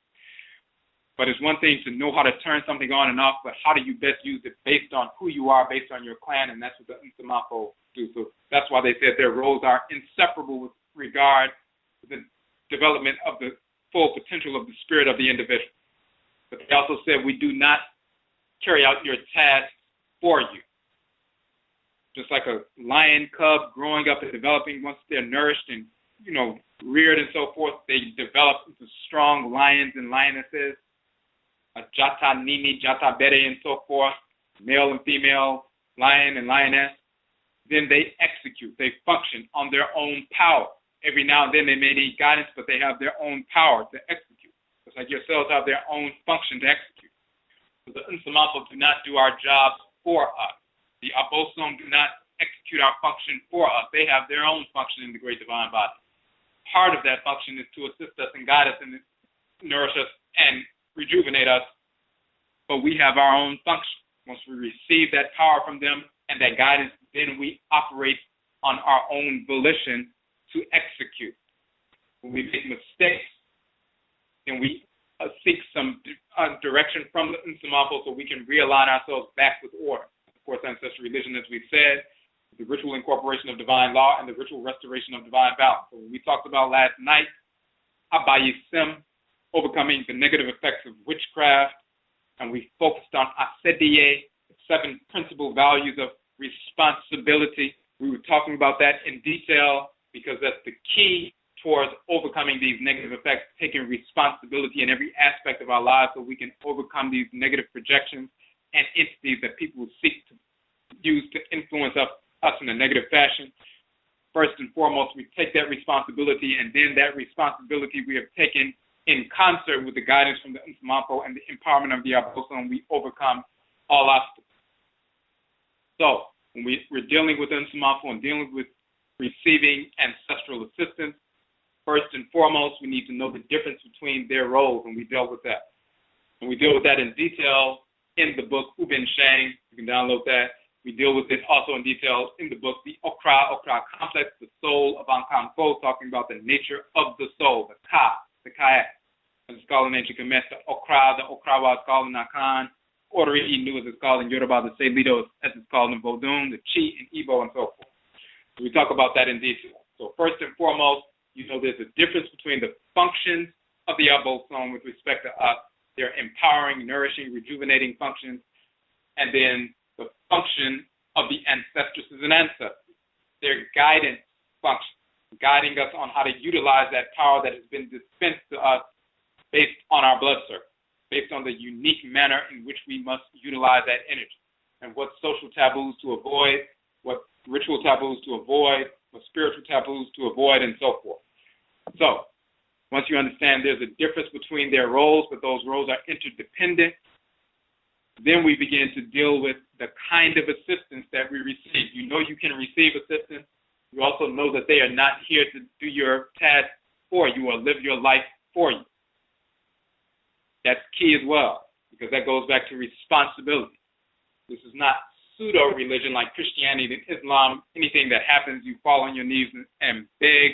But it's one thing to know how to turn something on and off, but how do you best use it based on who you are, based on your clan, and that's what the NKOMMO do. So that's why they said their roles are inseparable with regard to the development of the full potential of the spirit of the individual. But they also said we do not carry out your tasks for you. Just like a lion cub growing up and developing, once they're nourished and reared and so forth, they develop into strong lions and lionesses, a jata nini, jata bere and so forth, male and female, lion and lioness. Then they execute, they function on their own power. Every now and then they may need guidance, but they have their own power to execute. Just like your cells have their own function to execute. So the Nsamapo do not do our jobs for us. The Abosom do not execute our function for us. They have their own function in the great divine body. Part of that function is to assist us and guide us and nourish us and rejuvenate us, but we have our own function. Once we receive that power from them and that guidance, then we operate on our own volition to execute. When we make mistakes, then we seek some direction from the Nsamapo so we can realign ourselves back with order. Of course, ancestral religion, as we said, the ritual incorporation of divine law and the ritual restoration of divine balance. So when we talked about last night, Abayisim, overcoming the negative effects of witchcraft, and we focused on AKWASIDAE, the 7 principal values of responsibility. We were talking about that in detail because that's the key towards overcoming these negative effects, taking responsibility in every aspect of our lives so we can overcome these negative projections and entities that people will seek to use to influence us in a negative fashion. First and foremost, we take that responsibility, and then that responsibility we have taken in concert with the guidance from the Nsamapo and the empowerment of the Abosom, we overcome all obstacles. So when we're dealing with Nsamapo and dealing with receiving ancestral assistance, first and foremost, we need to know the difference between their roles, and we dealt with that. And we deal with that in detail in the book Ubin Shang. You can download that. We deal with it also in detail in the book, the OKRA complex, the soul of Akanfo, talking about the nature of the soul, the kayak, as it's called in ancient Kemet, the OKRAA is called in Akhan, Odwirafo as it's called in Yoruba, the Selido as it's called in Vodun, the Chi and Igbo, and so forth. So we talk about that in detail. So first and foremost, there's a difference between the functions of the Abosom with respect to us, their empowering, nourishing, rejuvenating functions, and then the function of the ancestresses and ancestors, their guidance function, guiding us on how to utilize that power that has been dispensed to us based on our blood circle, based on the unique manner in which we must utilize that energy, and what social taboos to avoid, what ritual taboos to avoid, what spiritual taboos to avoid, and so forth. So, once you understand there's a difference between their roles, but those roles are interdependent, then we begin to deal with the kind of assistance that we receive. You can receive assistance. You also know that they are not here to do your task for you or live your life for you. That's key as well, because that goes back to responsibility. This is not pseudo-religion like Christianity and Islam. Anything that happens, you fall on your knees and beg,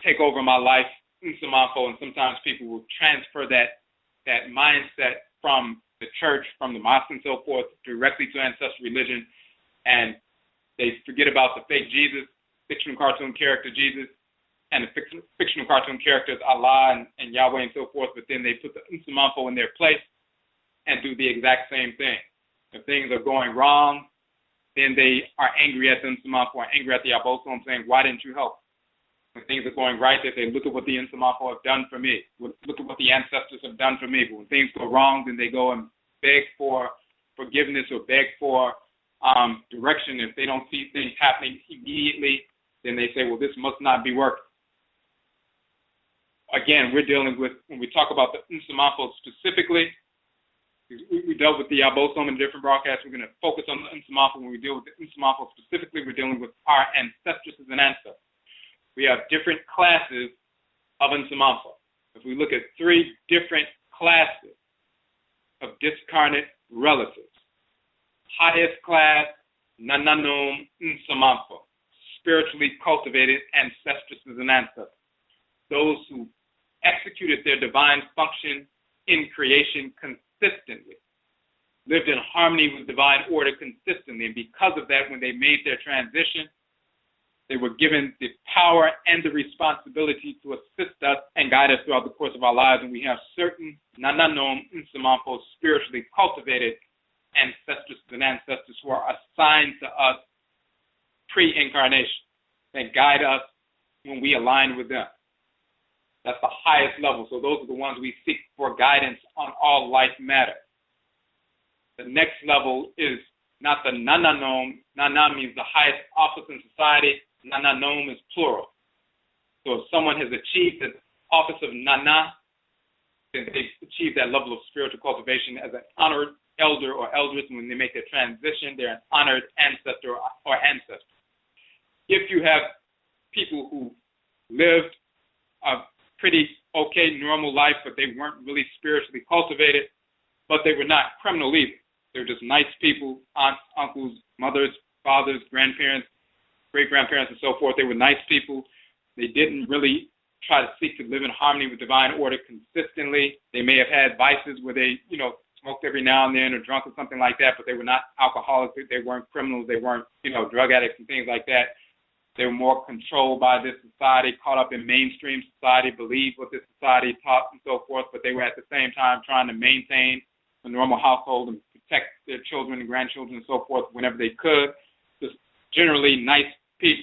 take over my life, and sometimes people will transfer that mindset from the church, from the mosque and so forth, directly to ancestral religion, and they forget about the fake Jesus, fictional cartoon character Jesus, and the fictional cartoon characters Allah and Yahweh and so forth, but then they put the Nsamapo in their place and do the exact same thing. If things are going wrong, then they are angry at the Nsamapo or angry at the Abosom, saying, why didn't you help? When things are going right, they say, look at what the Nsamapo have done for me. Look at what the ancestors have done for me. But when things go wrong, then they go and beg for forgiveness or beg for direction. If they don't see things happening immediately, then they say, well, this must not be working. Again, we're dealing with, when we talk about the Nsamapo specifically, we dealt with the Abosom in different broadcasts. We're going to focus on the Nsamapo. When we deal with the Nsamapo specifically, we're dealing with our ancestresses and ancestors. We have different classes of Nsamapo. If we look at 3 different classes of discarnate relatives, highest class, Nananum Nsamapo, spiritually cultivated ancestresses and ancestors, those who executed their divine function in creation consistently, lived in harmony with divine order consistently, and because of that, when they made their transition, they were given the power and the responsibility to assist us and guide us throughout the course of our lives. And we have certain Nananom Nsamapo spiritually cultivated ancestors and ancestors who are assigned to us pre-incarnation. They guide us when we align with them. That's the highest level. So those are the ones we seek for guidance on all life matters. The next level is not the Nana Nom. Nana means the highest office in society. Nana Nom is plural. So if someone has achieved the office of Nana, then they've achieved that level of spiritual cultivation as an honored elder or elders. When they make their transition, they're an honored ancestor or ancestor. If you have people who lived a pretty okay, normal life, but they weren't really spiritually cultivated, but they were not criminal either. They were just nice people, aunts, uncles, mothers, fathers, grandparents, great-grandparents, and so forth. They were nice people. They didn't really try to seek to live in harmony with divine order consistently. They may have had vices where they, smoked every now and then or drunk or something like that, but they were not alcoholics. They weren't criminals. They weren't, drug addicts and things like that. They were more controlled by this society, caught up in mainstream society, believed what this society taught and so forth, but they were at the same time trying to maintain a normal household and protect their children and grandchildren and so forth whenever they could. Just generally nice people.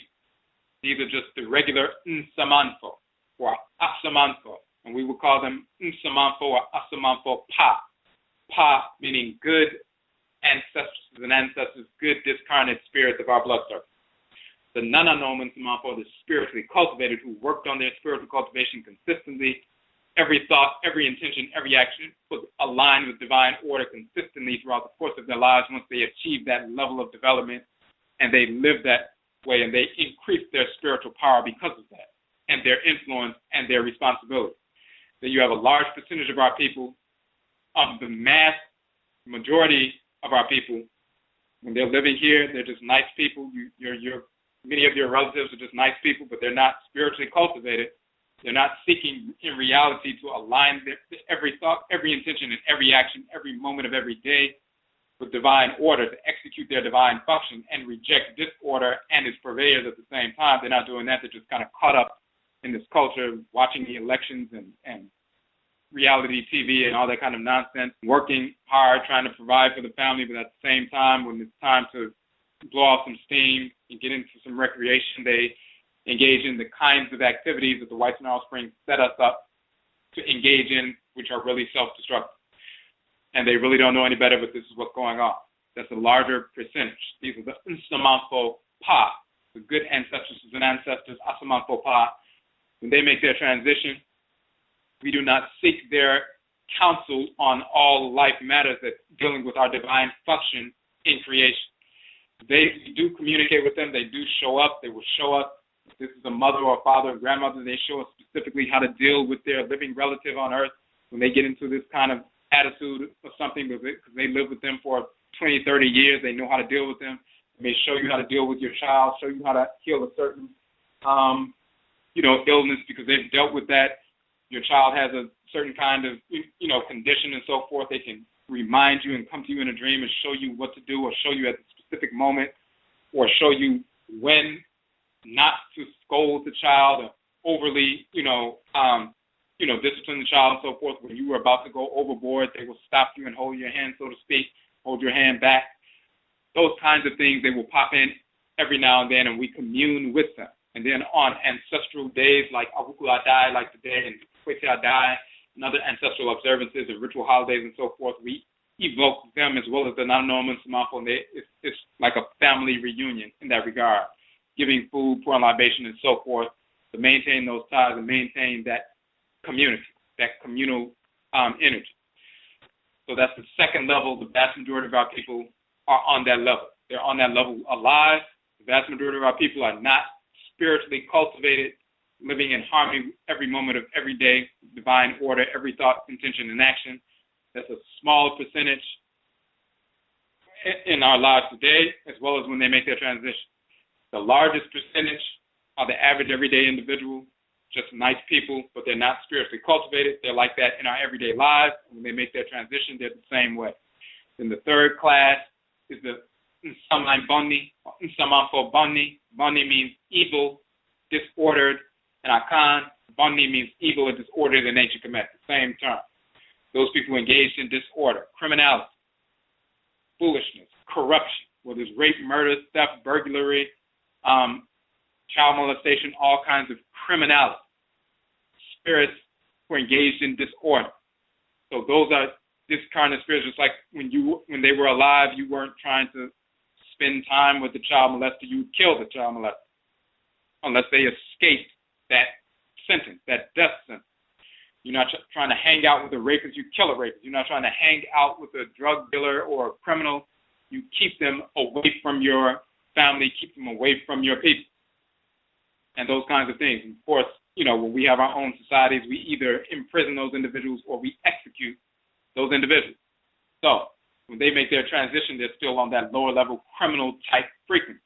These are just the regular Nsamanfo or Asamanfo, and we would call them Nsamanfo or Asamanfo Pa. Pa meaning good ancestors and ancestors, good discarnate spirits of our blood circle. The Nana Nom and Nsamanfo, the spiritually cultivated who worked on their spiritual cultivation consistently. Every thought, every intention, every action was aligned with divine order consistently throughout the course of their lives once they achieved that level of development, and they lived that way, and they increased their spiritual power because of that, and their influence and their responsibility. That you have a large percentage of our people, of the mass majority of our people, when they're living here, they're just nice people. Many of your relatives are just nice people, but they're not spiritually cultivated. They're not seeking in reality to align every thought, every intention, and every action, every moment of every day with divine order to execute their divine function and reject disorder and its purveyors at the same time. They're not doing that. They're just kind of caught up in this culture, watching the elections and reality TV and all that kind of nonsense, working hard, trying to provide for the family, but at the same time, when it's time to blow off some steam and get into some recreation, they engage in the kinds of activities that the whites and offspring set us up to engage in, which are really self-destructive. And they really don't know any better, but this is what's going on. That's a larger percentage. These are the Nsamanfo Pa, the good ancestors and ancestors, Asamanfo Pa. When they make their transition, we do not seek their counsel on all life matters that dealing with our divine function in creation. They do communicate with them. They do show up. They will show up. If this is a mother or a father or grandmother, they show us specifically how to deal with their living relative on earth when they get into this kind of attitude of something, because they live with them for 20, 30 years. They know how to deal with them. They may show you how to deal with your child, show you how to heal a certain, illness because they've dealt with that. Your child has a certain kind of, condition and so forth. They can remind you and come to you in a dream and show you what to do or show you at the specific moment or show you when not to scold the child or overly, discipline the child and so forth. When you were about to go overboard, they will stop you and hold your hand, so to speak, hold your hand back. Those kinds of things, they will pop in every now and then, and we commune with them. And then on ancestral days like Awukuda, like today, and Kwesi and other ancestral observances and ritual holidays and so forth, we evoke them as well as the non-normal and Samanfo. It's like a family reunion in that regard, giving food, pouring libation, and so forth to maintain those ties and maintain that community, that communal energy. So that's the second level. The vast majority of our people are on that level. They're on that level alive. The vast majority of our people are not spiritually cultivated, living in harmony every moment of every day, divine order, every thought, intention, and action. That's a small percentage in our lives today, as well as when they make their transition. The largest percentage are the average everyday individual, just nice people, but they're not spiritually cultivated. They're like that in our everyday lives. When they make their transition, they're the same way. Then the third class is the Nsaman Boni, or Nsamanfo Boni. Boni means evil, disordered, and Akhan, Boni means evil or disordered in ancient Kemet, the same term. Those people engaged in disorder, criminality, foolishness, corruption, whether it's rape, murder, theft, burglary, child molestation, all kinds of criminality, spirits who are engaged in disorder. So those are discarnate spirits, just like when they were alive, you weren't trying to spend time with the child molester, you would kill the child molester unless they escaped that sentence, that death sentence. You're not trying to hang out with a rapist, you kill a rapist. You're not trying to hang out with a drug dealer or a criminal. You keep them away from your family, keep them away from your people, and those kinds of things. And of course, when we have our own societies, we either imprison those individuals or we execute those individuals. So when they make their transition, they're still on that lower level criminal type frequency,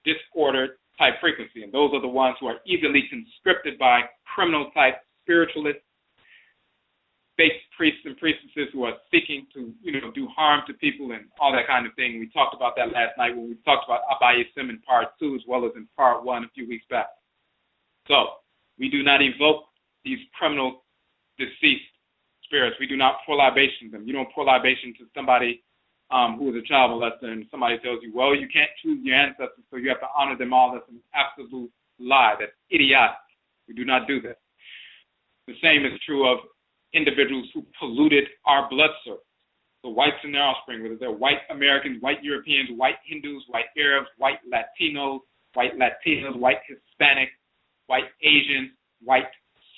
disorder type frequency. And those are the ones who are easily conscripted by criminal type spiritualists, fake priests and priestesses who are seeking to, do harm to people and all that kind of thing. We talked about that last night when we talked about AKWASIDAE in part 2 as well as in part 1 a few weeks back. So we do not evoke these criminal deceased spirits. We do not pour libation to them. You don't pour libation to somebody who is a child molester and somebody tells you, well, you can't choose your ancestors, so you have to honor them all. That's an absolute lie. That's idiotic. We do not do that. The same is true of individuals who polluted our blood circle. The whites and their offspring, whether they're white Americans, white Europeans, white Hindus, white Arabs, white Latinos, white Hispanic, white Asians, white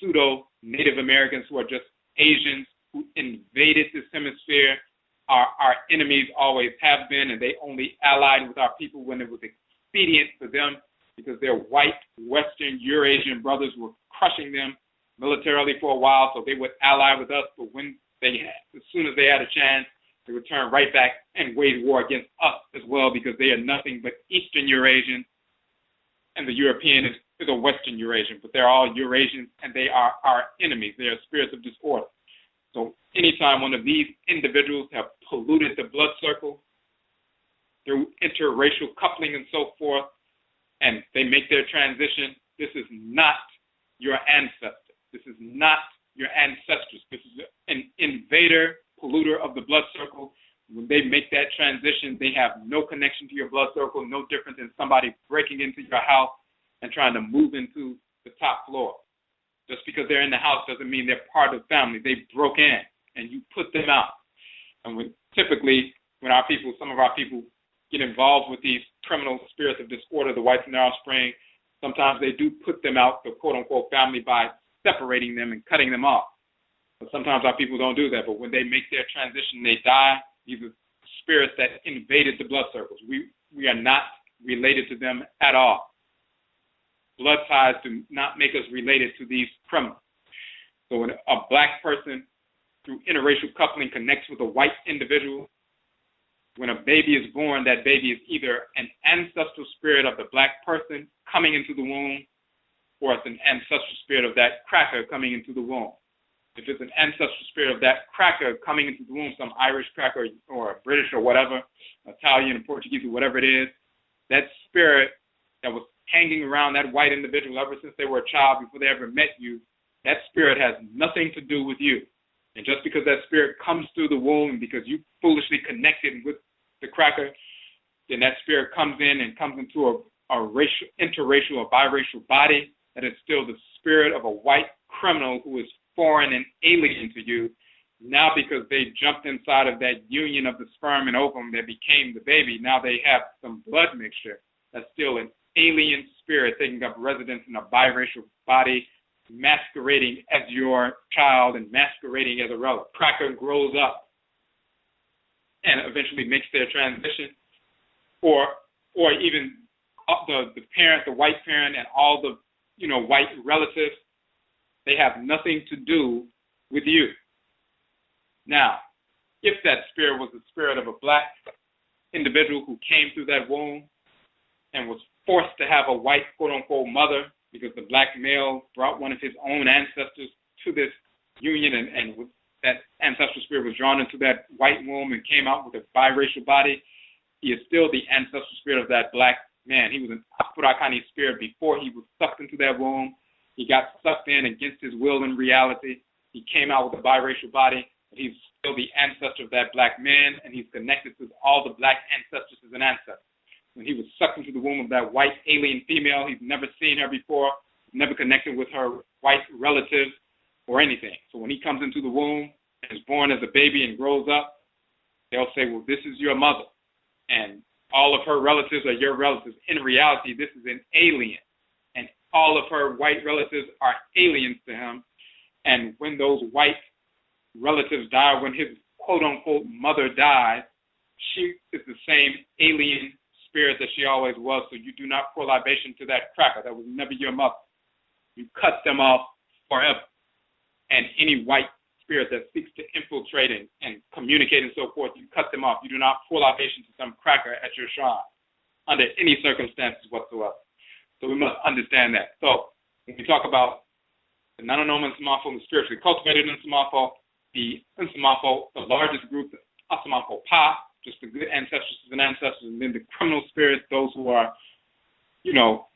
pseudo-Native Americans who are just Asians who invaded this hemisphere. Our enemies always have been, and they only allied with our people when it was expedient for them because their white Western Eurasian brothers were crushing them militarily for a while, so they would ally with us, but as soon as they had a chance, they would turn right back and wage war against us as well because they are nothing but Eastern Eurasian, and the European is a Western Eurasian, but they're all Eurasians, and they are our enemies. They are spirits of disorder. So anytime one of these individuals have polluted the blood circle through interracial coupling and so forth, and they make their transition, this is not your ancestor. This is not your ancestors. This is an invader, polluter of the blood circle. When they make that transition, they have no connection to your blood circle, no different than somebody breaking into your house and trying to move into the top floor. Just because they're in the house doesn't mean they're part of the family. They broke in, and you put them out. And typically, when some of our people get involved with these criminal spirits of disorder, the whites and their offspring, sometimes they do put them out, the quote-unquote family, by separating them and cutting them off. But sometimes our people don't do that. But when they make their transition, they die. These are spirits that invaded the blood circles. We are not related to them at all. Blood ties do not make us related to these criminals. So when a black person through interracial coupling connects with a white individual, when a baby is born, that baby is either an ancestral spirit of the black person coming into the womb, or it's an ancestral spirit of that cracker coming into the womb. If it's an ancestral spirit of that cracker coming into the womb, some Irish cracker or British or whatever, Italian or Portuguese or whatever it is, that spirit that was hanging around that white individual ever since they were a child, before they ever met you, that spirit has nothing to do with you. And just because that spirit comes through the womb, because you foolishly connected with the cracker, then that spirit comes in and comes into a racial, interracial or biracial body, that is still the spirit of a white criminal who is foreign and alien to you. Now because they jumped inside of that union of the sperm and ovum that became the baby, now they have some blood mixture. That's still an alien spirit taking up residence in a biracial body, masquerading as your child and masquerading as a relative. Cracker grows up and eventually makes their transition, or even the parent, the white parent, and all the white relatives, they have nothing to do with you. Now, if that spirit was the spirit of a black individual who came through that womb and was forced to have a white quote-unquote mother because the black male brought one of his own ancestors to this union, and that ancestral spirit was drawn into that white womb and came out with a biracial body, he is still the ancestral spirit of that black man. He was an Akan spirit before he was sucked into that womb. He got sucked in against his will in reality. He came out with a biracial body, but he's still the ancestor of that black man, and he's connected to all the black ancestors as an ancestor. When he was sucked into the womb of that white alien female, he's never seen her before. never connected with her white relatives or anything. So when he comes into the womb and is born as a baby and grows up, they'll say, well, this is your mother, and all of her relatives are your relatives. In reality, this is an alien, and all of her white relatives are aliens to him. And when those white relatives die, when his quote-unquote mother dies, she is the same alien spirit that she always was, so you do not pour libation to that cracker. That was never your mother. You cut them off forever. And any white spirit that seeks to infiltrate and communicate and so forth, you cut them off. You do not pour libation to some cracker at your shrine under any circumstances whatsoever. So we must understand that. So when we talk about the non-NKOMMO Nsamafo, the spiritually cultivated Nsamafo, the Nsamafo, the largest group, the Asamafo Pa, just the good ancestresses and ancestors, and then the criminal spirits, those who are,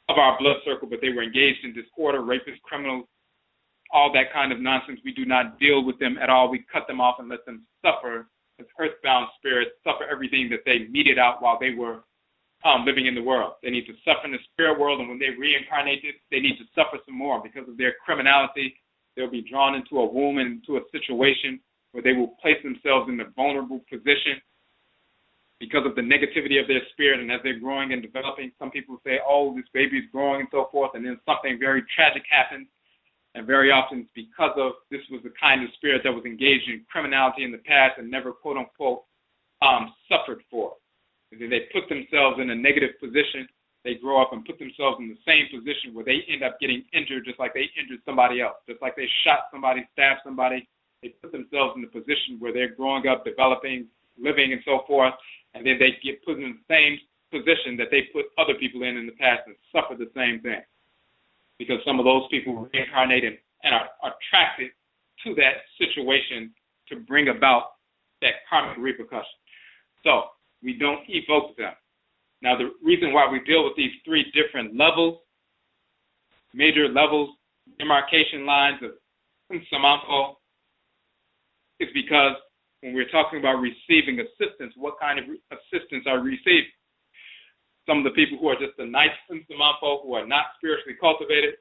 of our blood circle, but they were engaged in disorder, rapists, criminals, all that kind of nonsense. We do not deal with them at all. We cut them off and let them suffer as earthbound spirits, suffer everything that they meted out while they were living in the world. They need to suffer in the spirit world, and when they reincarnated, they need to suffer some more because of their criminality. They'll be drawn into a womb and into a situation where they will place themselves in a vulnerable position because of the negativity of their spirit. And as they're growing and developing, some people say, oh, this baby is growing and so forth, and then something very tragic happens. And very often it's because of this was the kind of spirit that was engaged in criminality in the past and never, quote unquote, suffered for. And then they put themselves in a negative position. They grow up and put themselves in the same position where they end up getting injured just like they injured somebody else. Just like they shot somebody, stabbed somebody. They put themselves in the position where they're growing up, developing, living, and so forth. And then they get put in the same position that they put other people in the past and suffer the same thing. Because some of those people reincarnate and are attracted to that situation to bring about that karmic repercussion. So we don't evoke them. Now, the reason why we deal with these three different levels, major levels, demarcation lines of Nsamafo, is because when we're talking about receiving assistance, what kind of assistance are we receiving? Some of the people who are just the nice Nsamafo, who are not spiritually cultivated,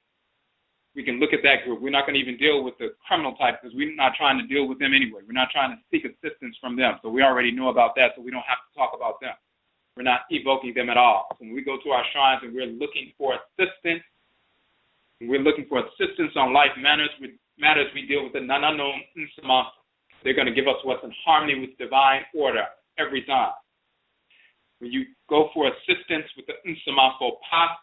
we can look at that group. We're not going to even deal with the criminal type because we're not trying to deal with them anyway. We're not trying to seek assistance from them. So we already know about that, so we don't have to talk about them. We're not evoking them at all. So when we go to our shrines and we're looking for assistance, on life matters, we deal with the non-unknown Nsamafo. They're going to give us what's in harmony with divine order every time. When you go for assistance with the Nsamafo Pa,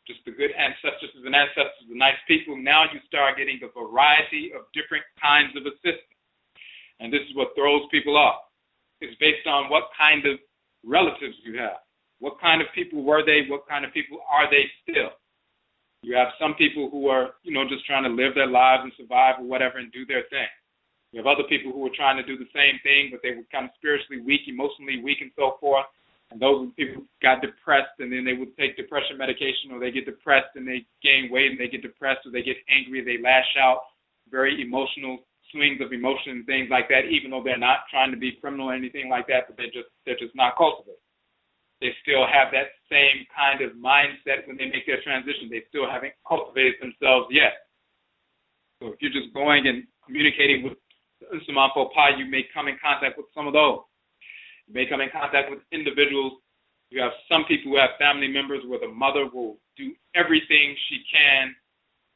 just the good ancestresses and ancestors, the nice people, now you start getting a variety of different kinds of assistance. And this is what throws people off. It's based on what kind of relatives you have. What kind of people were they? What kind of people are they still? You have some people who are, just trying to live their lives and survive or whatever and do their thing. You have other people who were trying to do the same thing, but they were kind of spiritually weak, emotionally weak, and so forth. And those people got depressed, and then they would take depression medication, or they get depressed and they gain weight, and they get depressed, or they get angry, they lash out, very emotional swings of emotion and things like that, even though they're not trying to be criminal or anything like that, but they're just not cultivated. They still have that same kind of mindset when they make their transition. They still haven't cultivated themselves yet. So if you're just going and communicating with Nsamafo Pa, you may come in contact with some of those. You may come in contact with individuals. You have some people who have family members where the mother will do everything she can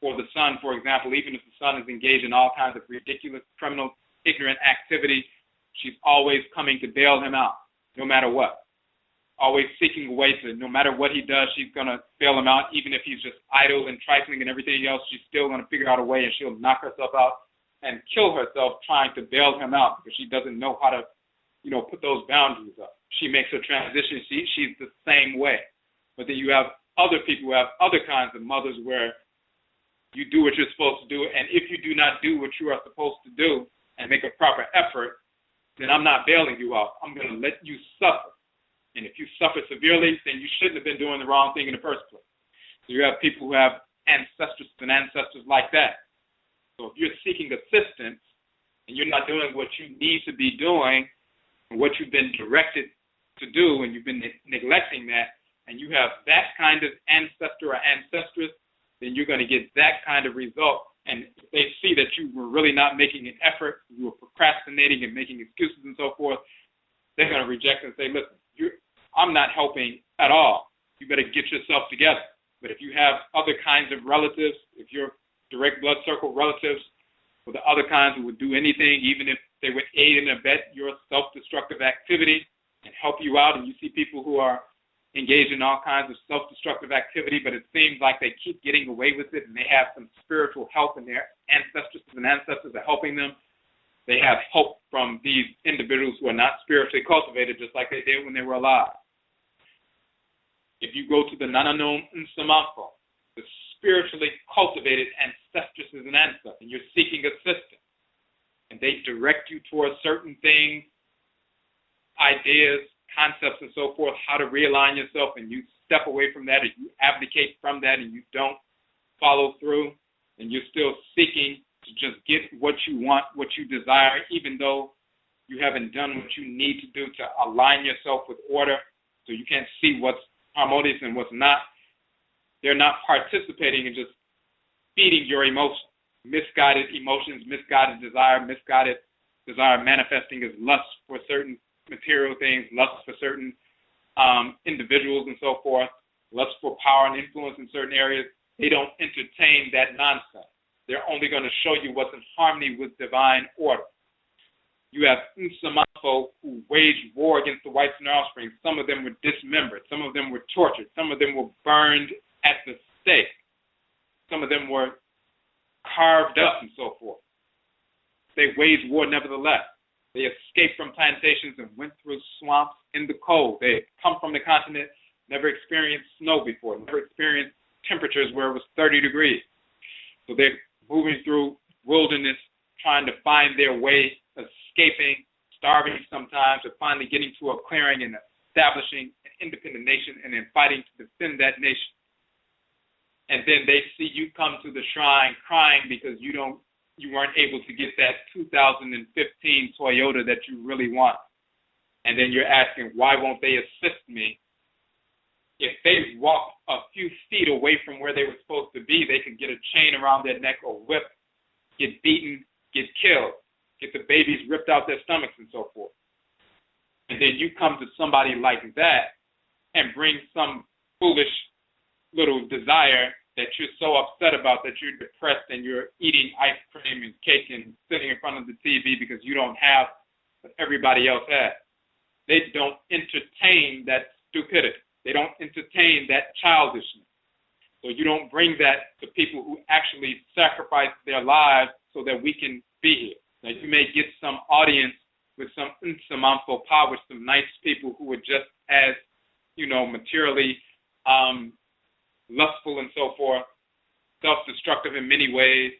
for the son, for example, even if the son is engaged in all kinds of ridiculous, criminal, ignorant activity, she's always coming to bail him out, no matter what. Always seeking a way to, no matter what he does, she's going to bail him out. Even if he's just idle and trifling and everything else, she's still going to figure out a way, and she'll knock herself out and kill herself trying to bail him out because she doesn't know how to put those boundaries up. She makes her transition. She's the same way. But then you have other people who have other kinds of mothers where you do what you're supposed to do, and if you do not do what you are supposed to do and make a proper effort, then I'm not bailing you out. I'm going to let you suffer. And if you suffer severely, then you shouldn't have been doing the wrong thing in the first place. So you have people who have ancestors and ancestors like that. So if you're seeking assistance and you're not doing what you need to be doing, what you've been directed to do, and you've been neglecting that, and you have that kind of ancestor or ancestress, then you're going to get that kind of result. And if they see that you were really not making an effort, you were procrastinating and making excuses and so forth, they're going to reject and say, listen, I'm not helping at all. You better get yourself together. But if you have other kinds of relatives, if you're direct blood circle relatives, or the other kinds who would do anything, even if they would aid and abet your self-destructive activity and help you out, and you see people who are engaged in all kinds of self-destructive activity, but it seems like they keep getting away with it, and they have some spiritual help, and their ancestors and ancestors are helping them. They have help from these individuals who are not spiritually cultivated, just like they did when they were alive. If you go to the NKOMMO, the spiritually cultivated ancestresses and ancestors, and you're seeking assistance, and they direct you towards certain things, ideas, concepts, and so forth, how to realign yourself, and you step away from that, or you abdicate from that, and you don't follow through, and you're still seeking to just get what you want, what you desire, even though you haven't done what you need to do to align yourself with order, so you can't see what's harmonious and what's not. They're not participating in just feeding your emotions, misguided emotions, misguided desire manifesting as lust for certain material things, lust for certain individuals and so forth, lust for power and influence in certain areas. They don't entertain that nonsense. They're only going to show you what's in harmony with divine order. You have NKOMMO who waged war against the whites and their offspring. Some of them were dismembered. Some of them were tortured. Some of them were burned at the stake. Some of them were carved up and so forth. They waged war nevertheless. They escaped from plantations and went through swamps in the cold. They had come from the continent, never experienced snow before, never experienced temperatures where it was 30 degrees. So they're moving through wilderness, trying to find their way, escaping, starving sometimes, or finally getting to a clearing and establishing an independent nation and then fighting to defend that nation. And then they see you come to the shrine crying because you weren't able to get that 2015 Toyota that you really want. And then you're asking, why won't they assist me? If they walk a few feet away from where they were supposed to be, they could get a chain around their neck or whip, get beaten, get killed, get the babies ripped out their stomachs and so forth. And then you come to somebody like that and bring some foolish little desire that you're so upset about that you're depressed and you're eating ice cream and cake and sitting in front of the TV because you don't have what everybody else has. They don't entertain that stupidity. They don't entertain that childishness. So you don't bring that to people who actually sacrifice their lives so that we can be here. Now, you may get some audience with some NKOMMO power, with some nice people who are just as, materially lustful and so forth, self-destructive in many ways.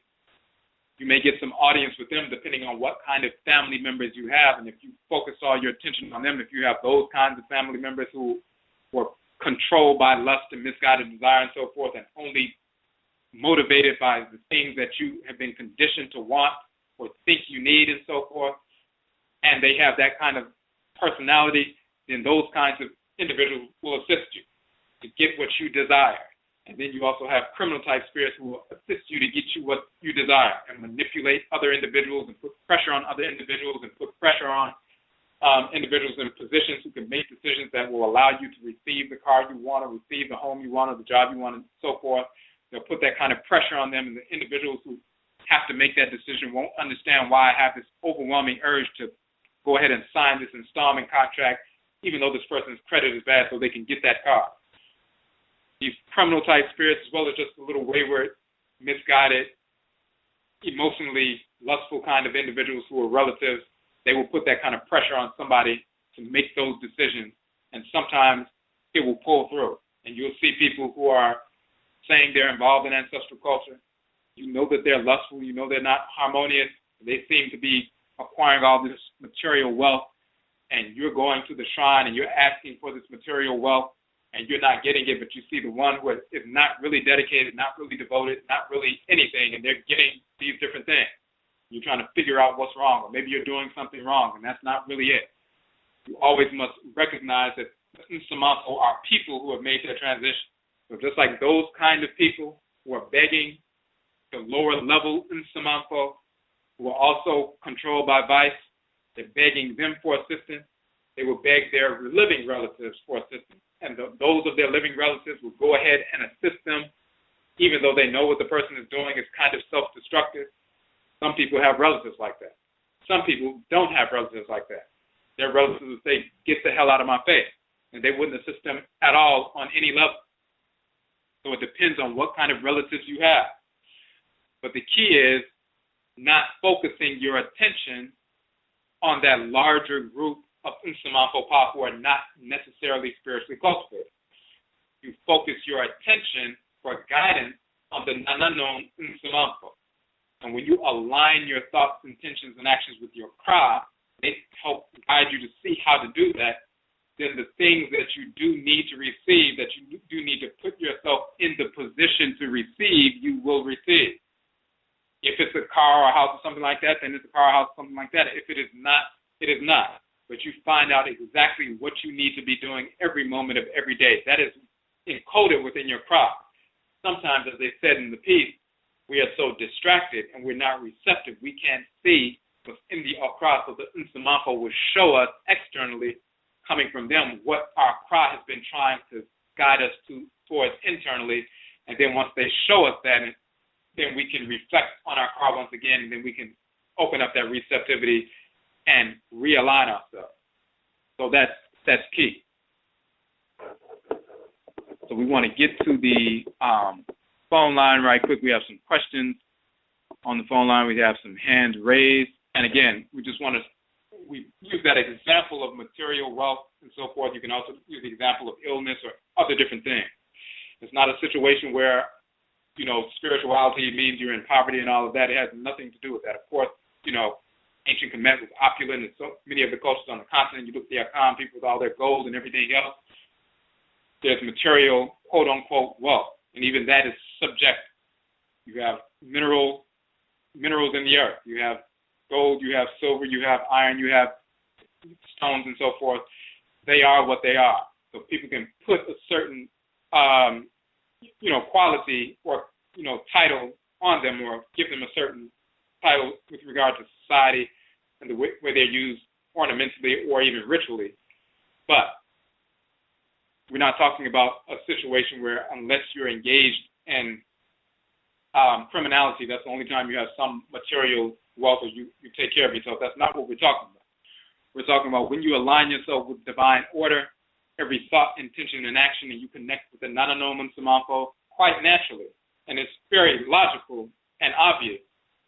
You may get some audience with them depending on what kind of family members you have. And if you focus all your attention on them, if you have those kinds of family members who were controlled by lust and misguided desire and so forth and only motivated by the things that you have been conditioned to want or think you need and so forth, and they have that kind of personality, then those kinds of individuals will assist you to get what you desire. And then you also have criminal-type spirits who will assist you to get you what you desire and manipulate other individuals and put pressure on other individuals and put pressure on individuals in positions who can make decisions that will allow you to receive the car you want or receive the home you want or the job you want and so forth. They'll put that kind of pressure on them, and the individuals who have to make that decision won't understand why I have this overwhelming urge to go ahead and sign this installment contract, even though this person's credit is bad, so they can get that car. These criminal-type spirits, as well as just a little wayward, misguided, emotionally lustful kind of individuals who are relatives, they will put that kind of pressure on somebody to make those decisions, and sometimes it will pull through. And you'll see people who are saying they're involved in ancestral culture. You know that they're lustful. You know they're not harmonious. They seem to be acquiring all this material wealth, and you're going to the shrine and you're asking for this material wealth, and you're not getting it, but you see the one who is not really dedicated, not really devoted, not really anything, and they're getting these different things. You're trying to figure out what's wrong, or maybe you're doing something wrong, and that's not really it. You always must recognize that NKOMMO are people who have made their transition. So just like those kind of people who are begging, the lower level Nsamanfo, who are also controlled by vice. They're begging them for assistance. They will beg their living relatives for assistance. And those of their living relatives will go ahead and assist them, even though they know what the person is doing is kind of self-destructive. Some people have relatives like that. Some people don't have relatives like that. Their relatives would say, get the hell out of my face. And they wouldn't assist them at all on any level. So it depends on what kind of relatives you have. But the key is not focusing your attention on that larger group of Nsamanfo Pa who are not necessarily spiritually cultivated. You focus your attention for guidance on the Nananom Nsamanfo. And when you align your thoughts, intentions, and actions with your cry, they help guide you to see how to do that. Then the things that you do need to receive, that you do need to put yourself in the position to receive, you will receive. If it's a car or a house or something like that, then it's a car or house or something like that. If it is not, it is not. But you find out exactly what you need to be doing every moment of every day. That is encoded within your crop. Sometimes, as they said in the piece, we are so distracted and we're not receptive. We can't see what's in the OKRA, so the Nsamanfo will show us externally, coming from them, what our cry has been trying to guide us towards internally. And then once they show us that, then we can reflect on our cry once again, and then we can open up that receptivity and realign ourselves. So that's key. So we want to get to the phone line right quick. We have some questions on the phone line. We have some hands raised. And again, we use that example of material wealth and so forth. You can also use the example of illness or other different things. It's not a situation where, spirituality means you're in poverty and all of that. It has nothing to do with that. Of course, ancient Kemet was opulent, and so many of the cultures on the continent, you look at the Akhan people with all their gold and everything else, there's material, quote-unquote, wealth, and even that is subjective. You have minerals in the earth. You have gold, you have silver, you have iron, you have stones and so forth. They are what they are. So people can put a certain, quality or, title on them or give them a certain title with regard to society and the way they're used ornamentally or even ritually. But we're not talking about a situation where unless you're engaged in criminality, that's the only time you have some material wealth or you take care of yourself. That's not what we're talking about. We're talking about when you align yourself with divine order, every thought, intention, and action, and you connect with the Nananom Nsamanfo quite naturally. And it's very logical and obvious.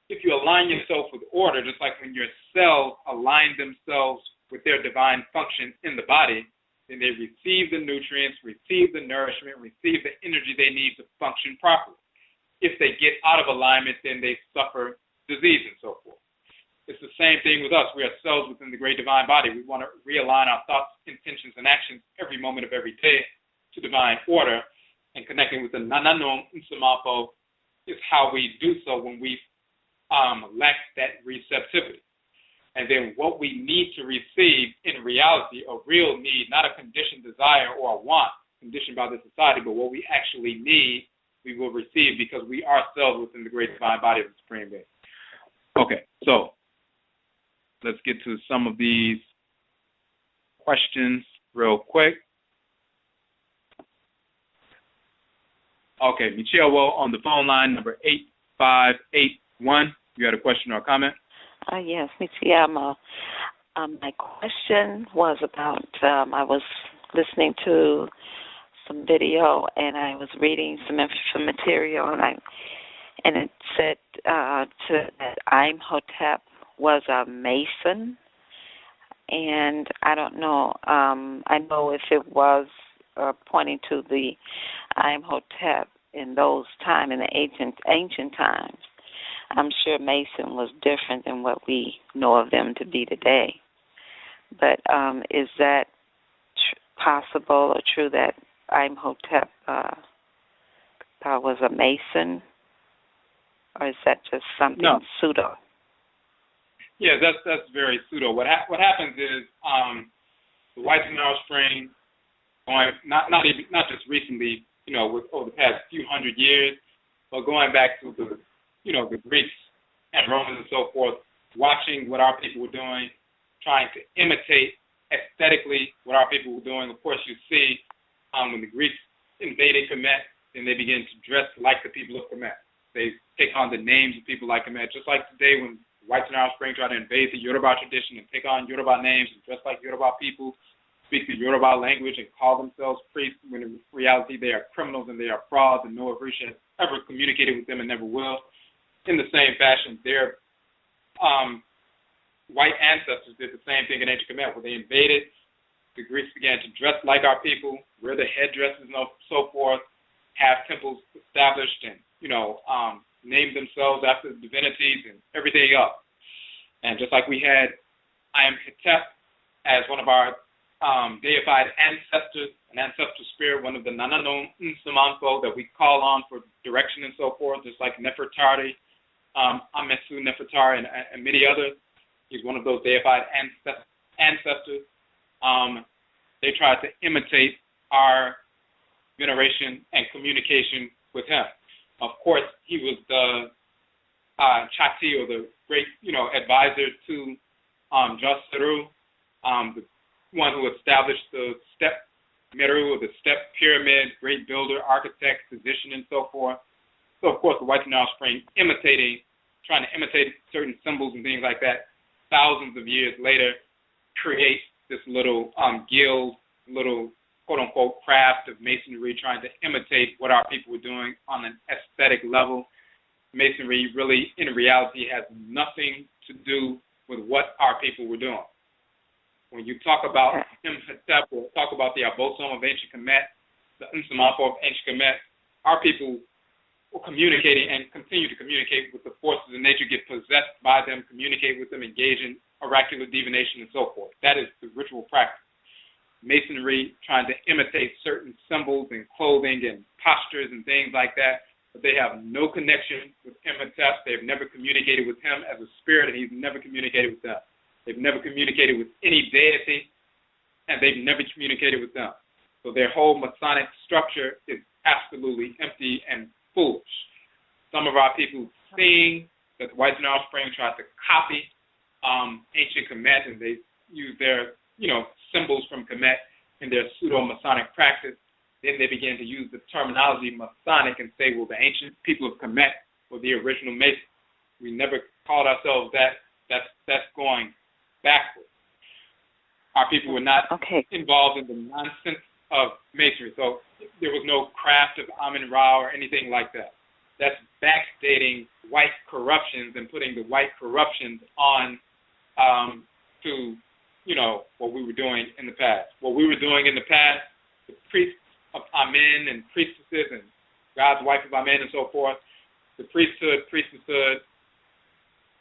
If you align yourself with order, just like when your cells align themselves with their divine function in the body, then they receive the nutrients, receive the nourishment, receive the energy they need to function properly. If they get out of alignment, then they suffer disease and so forth. It's the same thing with us. We are cells within the great divine body. We want to realign our thoughts, intentions, and actions every moment of every day to divine order, and connecting with the Nananom Nsamanfo is how we do so when we lack that receptivity. And then what we need to receive in reality, a real need, not a conditioned desire or a want conditioned by the society, but what we actually need, we will receive because we are cells within the great divine body of the Supreme Being. Okay, so let's get to some of these questions real quick. Okay, Michelle on the phone line, number 8581. You had a question or a comment? Yes, Michelle. My question was about, I was listening to some video and I was reading some material and it said that Imhotep was a Mason, and I don't know. I know if it was pointing to the Imhotep in those times, in the ancient times. I'm sure Mason was different than what we know of them to be today. But is that possible or true that Imhotep was a Mason, or is that just something pseudo? Yeah, that's very pseudo. What happens is the White Nile Spring, not just recently, over the past few hundred years, But going back to the, the Greeks and Romans and so forth, watching what our people were doing, trying to imitate aesthetically what our people were doing. Of course, you see when the Greeks invaded Kemet, then they began to dress like the people of Kemet. They take on the names of people like Kemet, just like today when whites in our spring try to invade the Yoruba tradition and take on Yoruba names and dress like Yoruba people, speak the Yoruba language and call themselves priests, when in reality they are criminals and they are frauds, and no Orisha has ever communicated with them and never will. In the same fashion, their white ancestors did the same thing in ancient Kemet, where they invaded. The Greeks began to dress like our people, wear the headdresses and so forth, have temples established, and name themselves after divinities and everything else. And just like we had Amhotep as one of our deified ancestors, an ancestral spirit, one of the NKOMMO that we call on for direction and so forth, just like Nefertari, Amesu Nefertari, and many others. He's one of those deified ancestors. They tried to imitate our veneration and communication with him. Of course, he was the Chati, or the great, advisor to Joseru, the one who established the step Meru, or the step pyramid, great builder, architect, physician, and so forth. So, of course, the whites in our spring trying to imitate certain symbols and things like that, thousands of years later, create this little guild, little quote-unquote craft of masonry, trying to imitate what our people were doing on an aesthetic level. Masonry really, in reality, has nothing to do with what our people were doing. When you talk about Imhotep, or talk about the Abosom of ancient Kemet, the Nsamampo of ancient Kemet, our people were communicating and continue to communicate with the forces of nature, get possessed by them, communicate with them, engage in oracular divination and so forth. That is the ritual practice. Masonry trying to imitate certain symbols and clothing and postures and things like that, but they have no connection with Imhotep. They've never communicated with him as a spirit, and he's never communicated with them. They've never communicated with any deity, and they've never communicated with them. So their whole Masonic structure is absolutely empty and foolish. Some of our people think that the whites in our spring tried to copy ancient Kemet, and they use their symbols from Kemet in their pseudo-Masonic practice. Then they began to use the terminology Masonic and say, well, the ancient people of Kemet were the original Masons. We never called ourselves that. That's going backwards. Our people were not involved in the nonsense of Masonry. So there was no craft of Amun-Ra or anything like that. That's backdating white corruptions and putting the white corruptions on to what we were doing in the past. What we were doing in the past, the priests of Amen and priestesses and God's wife of Amen and so forth, the priestesshood,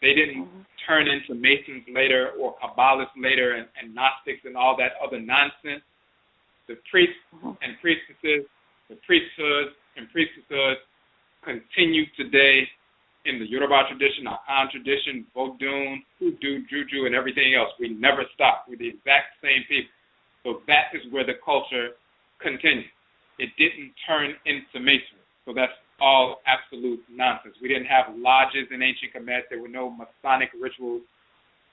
they didn't turn into Masons later or Kabbalists later and Gnostics and all that other nonsense. The priests and priestesses, the priesthoods and priestesses continue today in the Yoruba tradition, Akhan tradition, Vodun, Hoodoo, Juju, and everything else. We never stopped. We're the exact same people. So that is where the culture continued. It didn't turn into Masonry. So that's all absolute nonsense. We didn't have lodges in ancient Kemet. There were no Masonic rituals.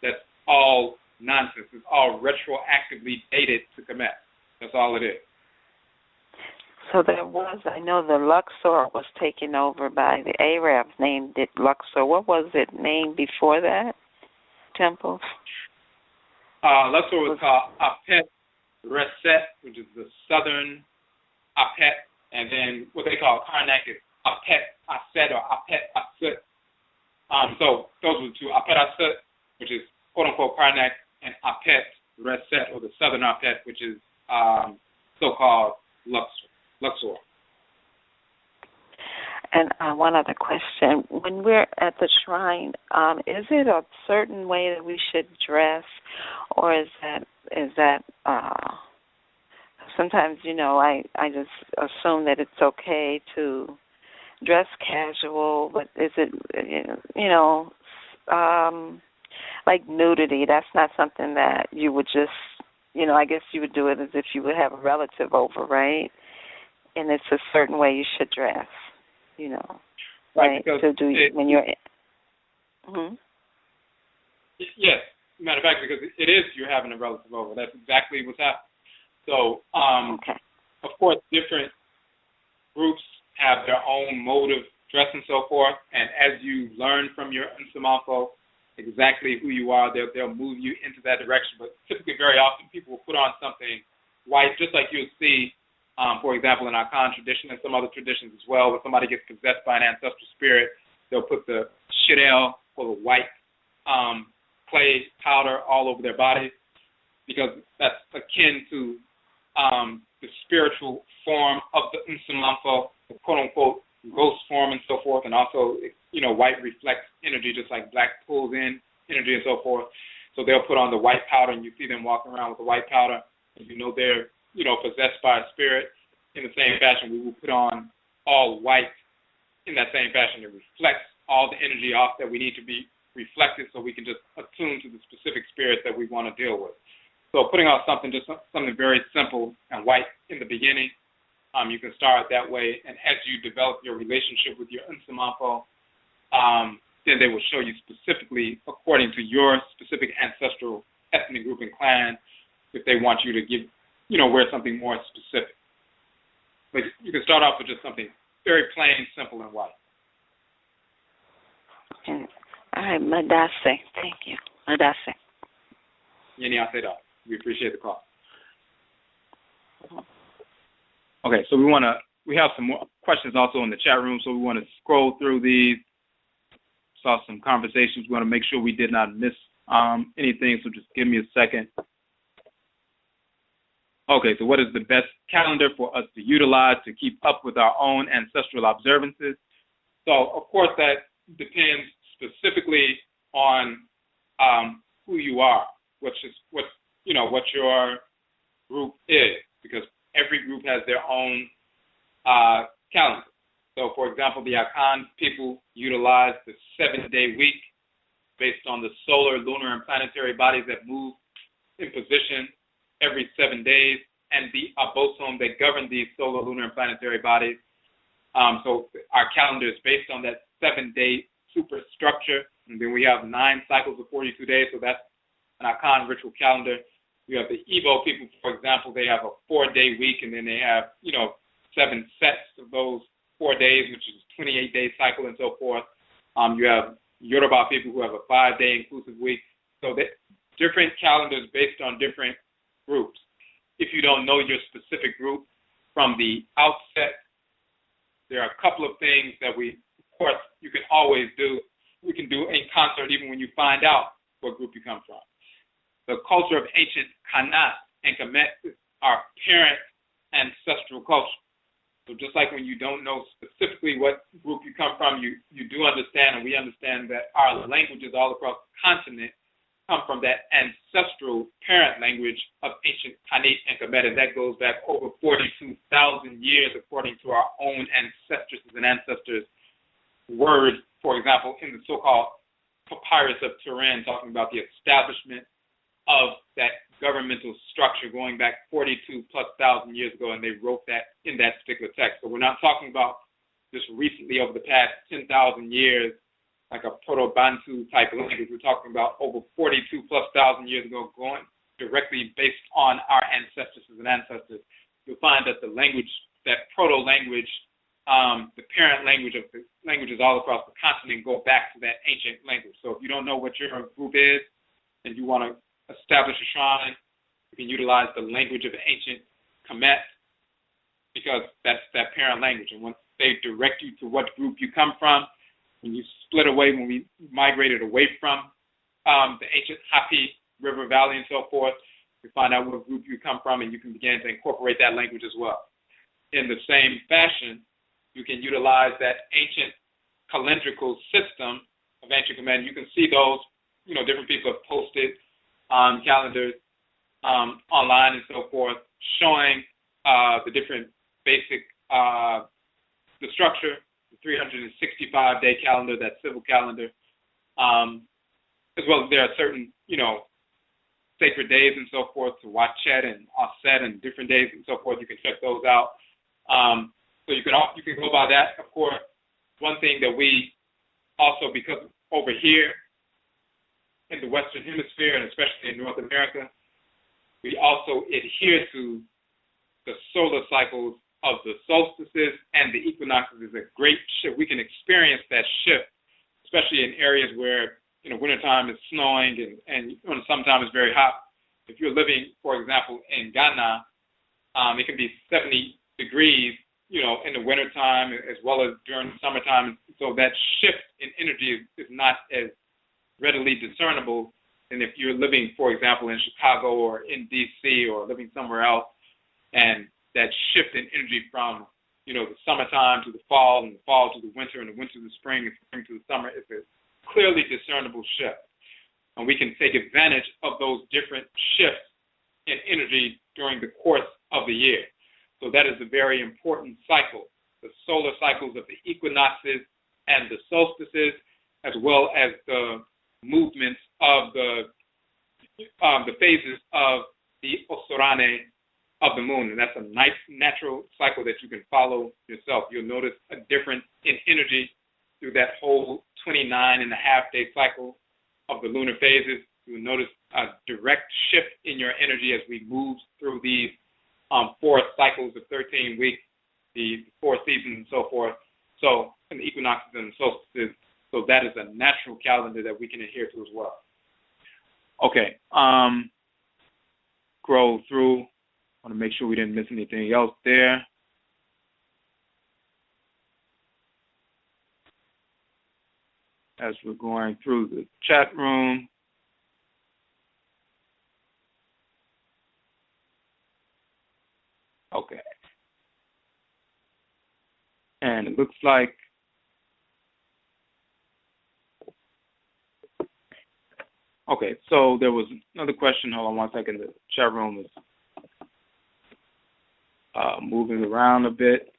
That's all nonsense. It's all retroactively dated to Kemet. That's all it is. So there was, I know the Luxor was taken over by the Arabs, named it Luxor. What was it named before that temple? Luxor was called Apet Reset, which is the southern Apet, and then what they call Karnak is Apet Aset or Apet Asut. So those were the two, Apet Asut, which is quote-unquote Karnak, and Apet Reset, or the southern Apet, which is so-called Luxor. And one other question. When we're at the shrine, is it a certain way that we should dress, or is that sometimes, I just assume that it's okay to dress casual, but is it, like nudity, that's not something that you would just, I guess you would do it as if you would have a relative over, right? And it's a certain way you should dress, Right. Because So when you're. Mm-hmm. Yes. Matter of fact, because it is you're having a relative over. That's exactly what's happening. So, of course, different groups have their own mode of dress and so forth. And as you learn from your NKOMMO exactly who you are, they'll move you into that direction. But typically, very often, people will put on something white, just like you'll see, for example, in our Akhan tradition and some other traditions as well, where somebody gets possessed by an ancestral spirit, they'll put the shidel or the white clay powder all over their body, because that's akin to the spiritual form of the NKOMMO, the quote-unquote ghost form and so forth, and also, white reflects energy just like black pulls in energy and so forth. So they'll put on the white powder, and you see them walking around with the white powder, and they're, possessed by a spirit. In the same fashion, we will put on all white in that same fashion. It reflects all the energy off that we need to be reflected, so we can just attune to the specific spirits that we want to deal with. So putting out something very simple and white in the beginning, you can start that way, and as you develop your relationship with your NKOMMO, then they will show you specifically according to your specific ancestral ethnic group and clan if they want you to give, wear something more specific. But you can start off with just something very plain, simple, and white. Okay. All right, Madase. Thank you. Madase. We appreciate the call. Okay, so we have some more questions also in the chat room, so we want to scroll through these. Saw some conversations. We want to make sure we did not miss anything, so just give me a second. Okay, so what is the best calendar for us to utilize to keep up with our own ancestral observances? So, of course, that depends specifically on who you are, what your group is, because every group has their own calendar. So, for example, the Akhan people utilize the 7-day week based on the solar, lunar, and planetary bodies that move in position every 7 days, and the abosom that govern these solar, lunar, and planetary bodies. So our calendar is based on that 7-day superstructure, and then we have 9 cycles of 42 days, so that's an Akhan ritual calendar. You have the Igbo people, for example, they have a 4-day week, and then they have, 7 sets of those 4 days, which is a 28-day cycle and so forth. You have Yoruba people who have a 5-day inclusive week. So different calendars based on different groups. If you don't know your specific group from the outset, there are a couple of things that of course, you can always do. We can do in concert even when you find out what group you come from. The culture of ancient Kanat and Kemet is our parent ancestral culture. So just like when you don't know specifically what group you come from, you do understand, and we understand that our languages all across the continent come from that ancestral parent language of ancient Kanat and Kemet, and that goes back over 42,000 years according to our own ancestresses and ancestors' words. For example, in the so-called Papyrus of Turin, talking about the establishment of that governmental structure going back 42,000+ years ago, and they wrote that in that particular text. So we're not talking about just recently over the past 10,000 years, like a Proto-Bantu type of language. We're talking about over 42,000+ years ago, going directly based on our ancestresses and ancestors. You'll find that the language, that proto-language, the parent language of the languages all across the continent go back to that ancient language. So if you don't know what your group is and you want to establish a shrine, you can utilize the language of ancient Kemet, because that's that parent language. And once they direct you to what group you come from, when you split away, when we migrated away from the ancient Hapi River Valley and so forth, you find out what group you come from, and you can begin to incorporate that language as well. In the same fashion, you can utilize that ancient calendrical system of ancient Kemet. You can see those, different people have posted calendars online and so forth, showing the different basic, the structure, the 365-day calendar, that civil calendar, as well as there are certain, sacred days and so forth, to Wachet and Offset and different days and so forth. You can check those out. So you can go by that, of course. one thing that we also, because over here in the Western Hemisphere, and especially in North America, we also adhere to the solar cycles of the solstices and the equinoxes. Is a great shift. We can experience that shift, especially in areas where, wintertime is snowing and sometimes it's very hot. If you're living, for example, in Ghana, it can be 70 degrees, in the wintertime as well as during the summertime. So that shift in energy is not as readily discernible than if you're living, for example, in Chicago or in D.C. or living somewhere else. And that shift in energy from, the summertime to the fall, and the fall to the winter, and the winter to the spring, and spring to the summer, is a clearly discernible shift. And we can take advantage of those different shifts in energy during the course of the year. So that is a very important cycle, the solar cycles of the equinoxes and the solstices, as well as the movements of the phases of the osorane of the moon. And that's a nice natural cycle that you can follow yourself. You'll notice a difference in energy through that whole 29.5-day cycle of the lunar phases. You'll notice a direct shift in your energy as we move through these 4 cycles of 13 weeks, the 4 seasons and so forth. So, and the equinoxes and the solstices. So that is a natural calendar that we can adhere to as well. Okay. Scroll through. I want to make sure we didn't miss anything else there. As we're going through the chat room. Okay. And it looks like okay, so there was another question. Hold on one second. The chat room is moving around a bit.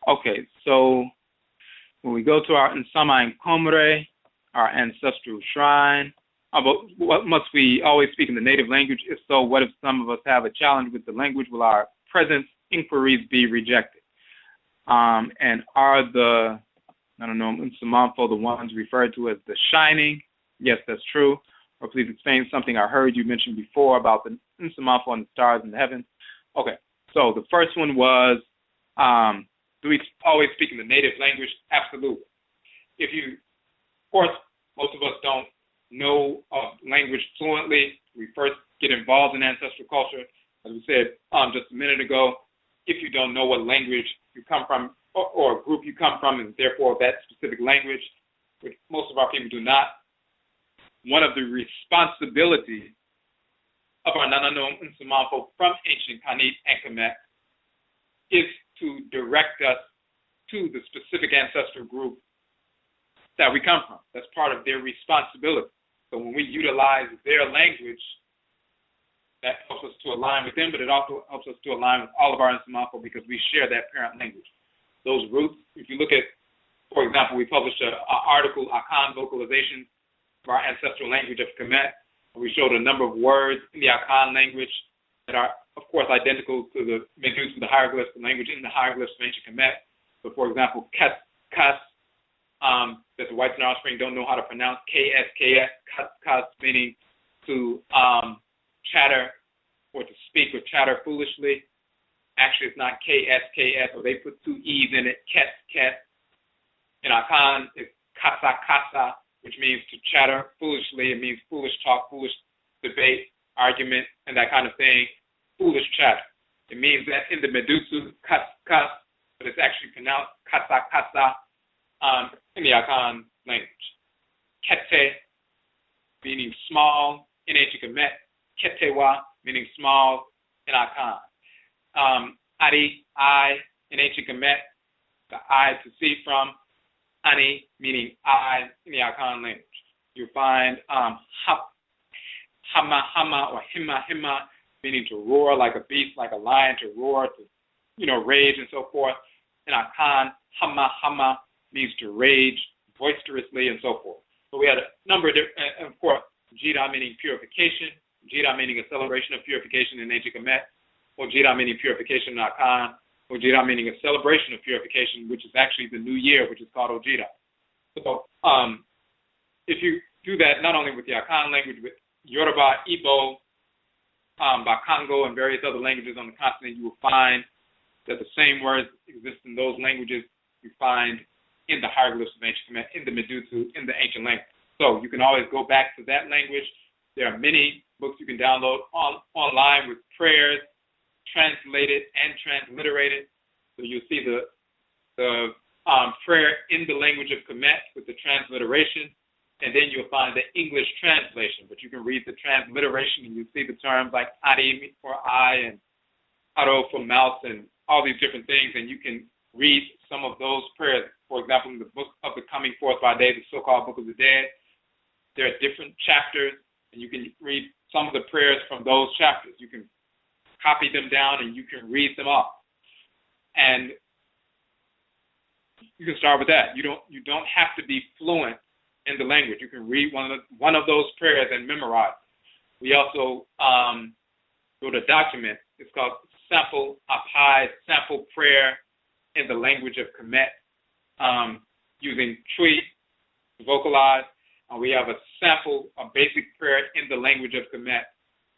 Okay, so when we go to our NKOMMO, our ancestral shrine, what must we always speak in the native language? If so, what if some of us have a challenge with the language? Will our present inquiries be rejected? And are the, NKOMMO, the ones referred to as the shining? Yes, that's true. Or please explain something I heard you mention before about the NKOMMO and the stars in the heavens. Okay, so the first one was, do we always speak in the native language? Absolutely. Of course, most of us don't know language fluently. We first get involved in ancestral culture. As we said just a minute ago, if you don't know what language you come from or group you come from, and therefore that specific language, which most of our people do not, one of the responsibilities of our NKOMMO from ancient Kanit and Kemet is to direct us to the specific ancestral group that we come from. That's part of their responsibility. So when we utilize their language, that helps us to align with them, but it also helps us to align with all of our NKOMMO because we share that parent language. Those roots, if you look at, for example, we published an article, Akhan vocalization of our ancestral language of Kemet, where we showed a number of words in the Akhan language that are, of course, identical to the Medusa, the hieroglyphs, the language in the hieroglyphs of ancient Kemet. So, for example, kas, that the whites and offspring don't know how to pronounce, KS, kas, meaning to chatter or to speak or chatter foolishly. Actually, it's not KS, or they put 2 E's in it, ket. In Akhan, it's kasa, which means to chatter foolishly. It means foolish talk, foolish debate, argument, and that kind of thing. Foolish chatter. It means that in the Medusa, kas, but it's actually pronounced kasa, in the Akhan language. Kete, meaning small, in ancient Kemet. Ketewa, meaning small, in Akhan. Ari, I, in ancient Kemet, the eye to see from. Ani, meaning I, in the Akhan language. You'll find hama, or hima, meaning to roar like a beast, like a lion, to roar, to, rage and so forth. In Akhan, hama, means to rage boisterously and so forth. So we had a number of different, and of course, Jida meaning purification, Ojira meaning a celebration of purification in ancient Kemet, Ojira meaning purification in Akhan, Ojira meaning a celebration of purification, which is actually the new year, which is called Ojira. So if you do that not only with the Akhan language, but Yoruba, Igbo, Bakongo, and various other languages on the continent, you will find that the same words exist in those languages you find in the hieroglyphs of ancient Kemet, in the Medutu, in the ancient language. So you can always go back to that language. There are many books you can download online with prayers translated and transliterated. So you'll see the prayer in the language of Kemet with the transliteration, and then you'll find the English translation. But you can read the transliteration and you'll see the terms like Adi for eye and Aro for mouth and all these different things, and you can read some of those prayers. For example, in the book of the Coming Forth by Day, the so-called Book of the Dead, there are different chapters, and you can read some of the prayers from those chapters. You can copy them down and you can read them off. And you can start with that. You don't have to be fluent in the language. You can read one of those prayers and memorize. We also wrote a document. It's called Sample Apai Sample Prayer in the language of Kemet, using Tree to vocalize. We have a sample, a basic prayer in the language of Kemet,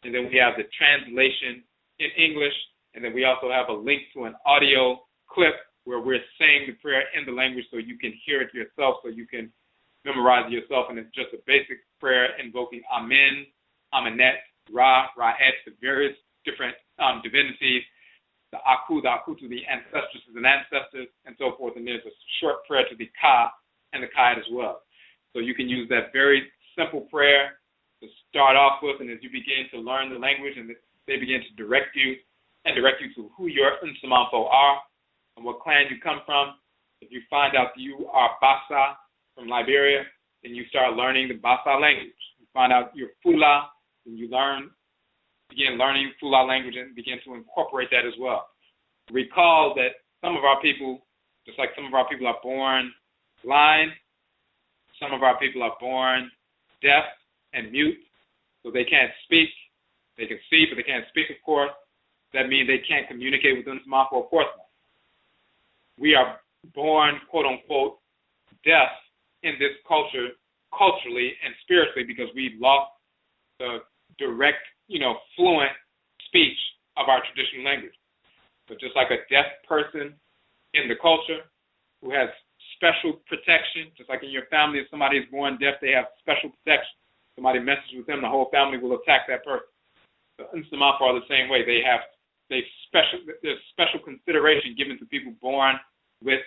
and then we have the translation in English, and then we also have a link to an audio clip where we're saying the prayer in the language so you can hear it yourself, so you can memorize it yourself. And it's just a basic prayer invoking Amen, Amenet, Ra, Ra'et, the various different divinities, the Aku, the Akutu, the ancestresses and ancestors, and so forth. And there's a short prayer to the Ka and the Kayat as well. So you can use that very simple prayer to start off with, and as you begin to learn the language and they begin to direct you to who your Nsamanfo are and what clan you come from. If you find out that you are Basa from Liberia, then you start learning the Basa language. You find out you're Fula, then you begin learning Fula language and begin to incorporate that as well. Recall that some of our people, just like some of our people are born blind, some of our people are born deaf and mute, so they can't speak. They can see, but they can't speak, of course. That means they can't communicate with Nsamanfo, of course not. We are born, quote unquote, deaf in this culture, culturally and spiritually, because we've lost the direct, fluent speech of our traditional language. So just like a deaf person in the culture who has special protection, just like in your family, if somebody is born deaf, they have special protection. Somebody messes with them, the whole family will attack that person. The Nsamanfo are the same way. There's special consideration given to people born with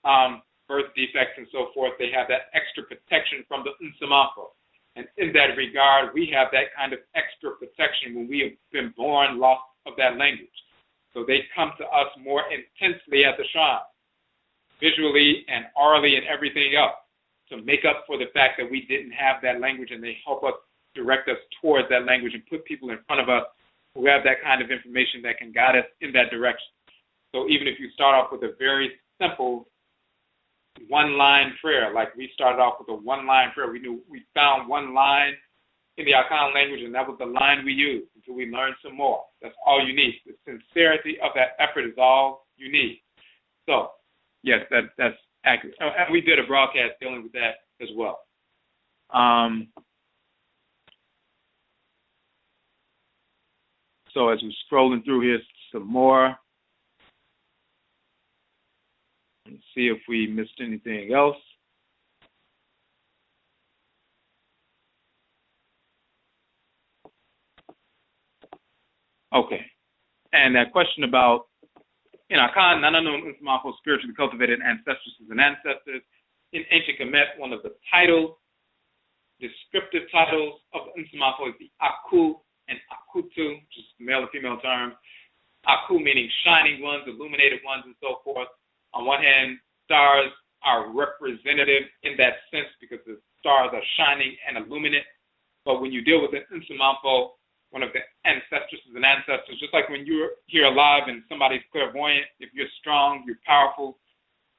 birth defects and so forth. They have that extra protection from the Nsamanfo. And in that regard, we have that kind of extra protection when we have been born lost of that language. So they come to us more intensely at the shrine, visually and orally and everything else, to make up for the fact that we didn't have that language, and they help us direct us towards that language and put people in front of us who have that kind of information that can guide us in that direction. So even if you start off with a very simple one-line prayer, like we started off with a one-line prayer, we found one line in the Akhan language, and that was the line we used until we learned some more. That's all you need. The sincerity of that effort is all you need. So, yes, that's accurate. And we did a broadcast dealing with that as well. So as we're scrolling through here some more, let's see if we missed anything else. Okay. And that question about, in Akhan, Nananum Nsamanfo, spiritually cultivated ancestresses and ancestors. In ancient Kemet, one of the titles, descriptive titles of Nsamanfo is the Aku and Akutu, which is male and female term. Aku meaning shining ones, illuminated ones, and so forth. On one hand, stars are representative in that sense because the stars are shining and illuminate. But when you deal with an Nsamanfo, one of the ancestresses and ancestors, just like when you're here alive and somebody's clairvoyant, if you're strong, you're powerful,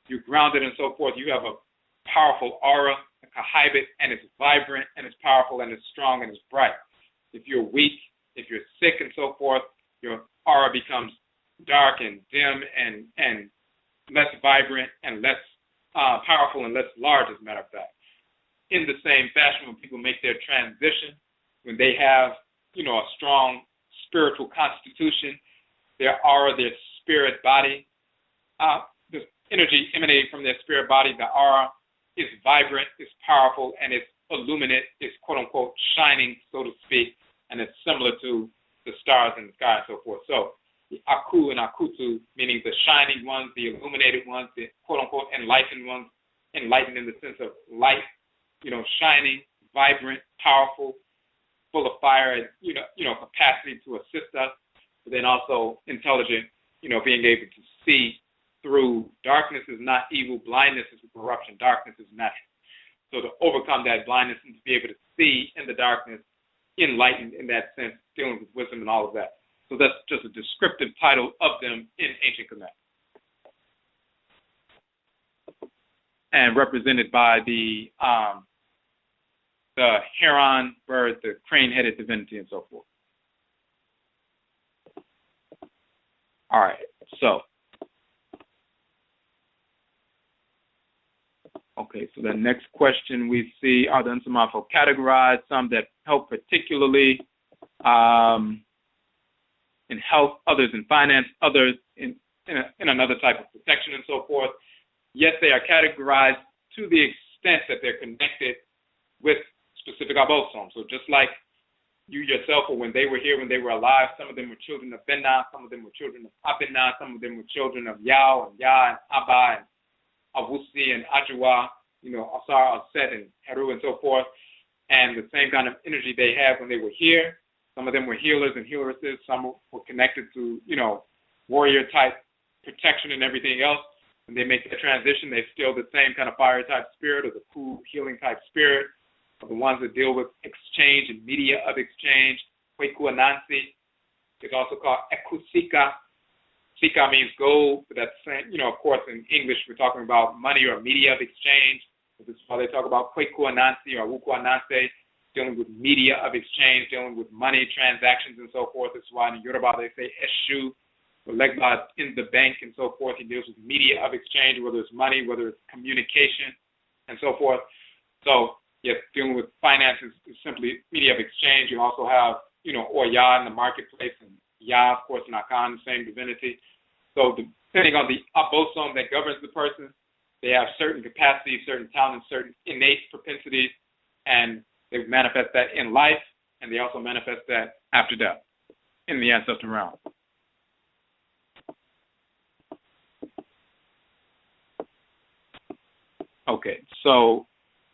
you're grounded and so forth, you have a powerful aura, a kahibit, and it's vibrant and it's powerful and it's strong and it's bright. if you're weak, if you're sick and so forth, your aura becomes dark and dim and less vibrant and less powerful and less large, as a matter of fact. In the same fashion, when people make their transition, when they have, a strong spiritual constitution, their aura, their spirit body, the energy emanating from their spirit body, the aura, is vibrant, is powerful, and it's illuminate, is quote-unquote shining, so to speak, and it's similar to the stars in the sky and so forth. So the Aku and Akutu, meaning the shining ones, the illuminated ones, the quote-unquote enlightened ones, enlightened in the sense of light, shining, vibrant, powerful, full of fire, and, capacity to assist us, but then also intelligent, being able to see through. Darkness is not evil, blindness is corruption, darkness is natural. So to overcome that blindness and to be able to see in the darkness, enlightened in that sense, dealing with wisdom and all of that. So that's just a descriptive title of them in ancient Kemet. And represented by the heron bird, the crane-headed divinity, and so forth. All right, so. Okay, so the next question we see, are the Nsamafo categorized? Some that help particularly in health, others in finance, others in another type of protection and so forth. Yes, they are categorized to the extent that they're connected with specific abosom. So just like you yourself, or when they were here, when they were alive, some of them were children of Benna, some of them were children of Abena, some of them were children of Yao and Ya and Abba and Awusi and Ajua, Asar, Aset, and Heru, and so forth, and the same kind of energy they had when they were here. Some of them were healers and healeresses. Some were connected to, warrior-type protection and everything else. When they make the transition, they're still the same kind of fire-type spirit or the cool, healing-type spirit, or the ones that deal with exchange and media of exchange. Kweku Anansi is also called Ekusika. Sika means gold, but that's, of course, in English, we're talking about money or media of exchange. This is why they talk about Kweku Anansi or Wuku Anansi, dealing with media of exchange, dealing with money, transactions, and so forth. This is why in Yoruba they say Eshu, or Legba in the bank, and so forth. He deals with media of exchange, whether it's money, whether it's communication, and so forth. So, yes, dealing with finances is simply media of exchange. You also have, Oya in the marketplace, and Ya, of course, in Akhan, the same divinity. So depending on the abosom that governs the person, they have certain capacities, certain talents, certain innate propensities, and they manifest that in life, and they also manifest that after death in the ancestral realm. Okay, so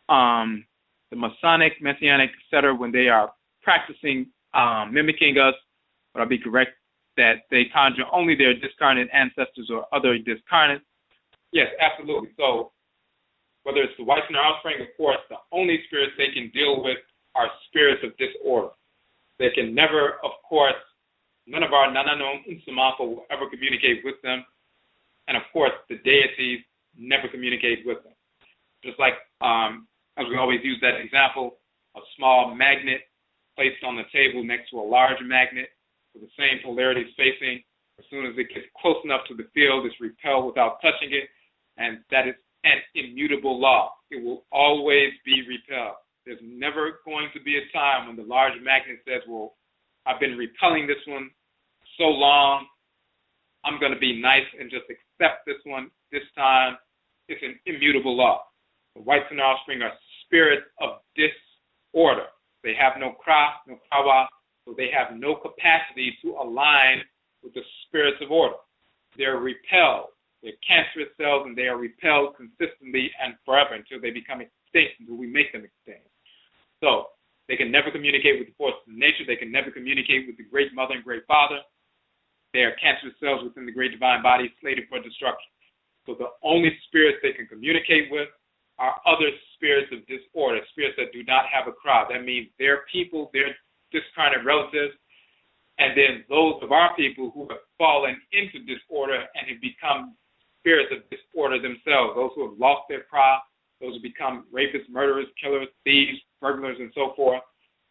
the Masonic, Messianic, etc., when they are practicing mimicking us, would I be correct that they conjure only their discarnate ancestors or other discarnates? Yes, absolutely. So whether it's the whites and their offspring, of course, the only spirits they can deal with are spirits of disorder. They can never, of course, none of our Nananom Nsamafo will ever communicate with them. And of course, the deities never communicate with them. Just like, as we always use that example, a small magnet placed on the table next to a large magnet with the same polarities facing. As soon as it gets close enough to the field, it's repelled without touching it, and that is an immutable law. It will always be repelled. There's never going to be a time when the large magnet says, well, I've been repelling this one so long, I'm going to be nice and just accept this one this time. It's an immutable law. The whites and their offspring are spirits of disorder. They have no kra, no kawa, so they have no capacity to align with the spirits of order. They're repelled. They're cancerous cells, and they are repelled consistently and forever until they become extinct, until we make them extinct. So they can never communicate with the forces of nature. They can never communicate with the great mother and great father. They are cancerous cells within the great divine body, slated for destruction. So the only spirits they can communicate with are other spirits of disorder, spirits that do not have a crowd. That means their people, their discarnate relatives, and then those of our people who have fallen into disorder and have become spirits of disorder themselves, those who have lost their crowd, those who become rapists, murderers, killers, thieves, burglars, and so forth.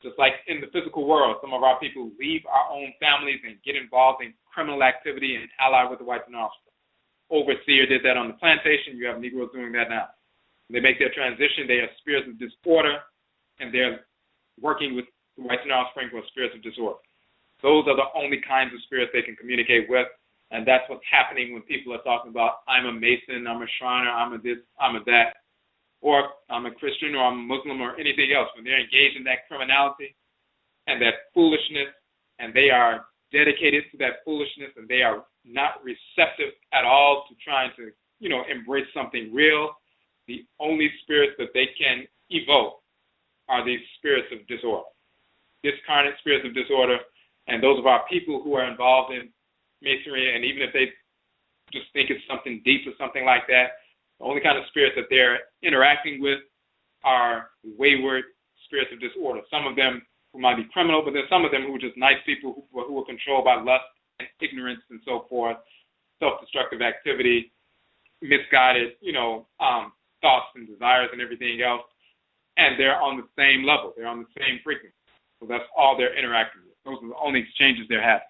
Just like in the physical world, some of our people leave our own families and get involved in criminal activity and ally with the whites and offspring. Overseer did that on the plantation. You have Negroes doing that now. They make their transition. They have spirits of disorder, and they're working with the whites and offspring for spirits of disorder. Those are the only kinds of spirits they can communicate with, and that's what's happening when people are talking about, I'm a Mason, I'm a Shriner, I'm a this, I'm a that, or I'm a Christian, or I'm a Muslim, or anything else. When they're engaged in that criminality and that foolishness, and they are dedicated to that foolishness, and they are not receptive at all to trying to, embrace something real, the only spirits that they can evoke are these spirits of disorder, discarnate spirits of disorder. And those of our people who are involved in Masonry, and even if they just think it's something deep or something like that, the only kind of spirits that they're interacting with are wayward spirits of disorder. Some of them who might be criminal, but there's some of them who are just nice people who are controlled by lust and ignorance and so forth, self-destructive activity, misguided, thoughts and desires and everything else. And they're on the same level. They're on the same frequency. So that's all they're interacting with. Those are the only exchanges they're having.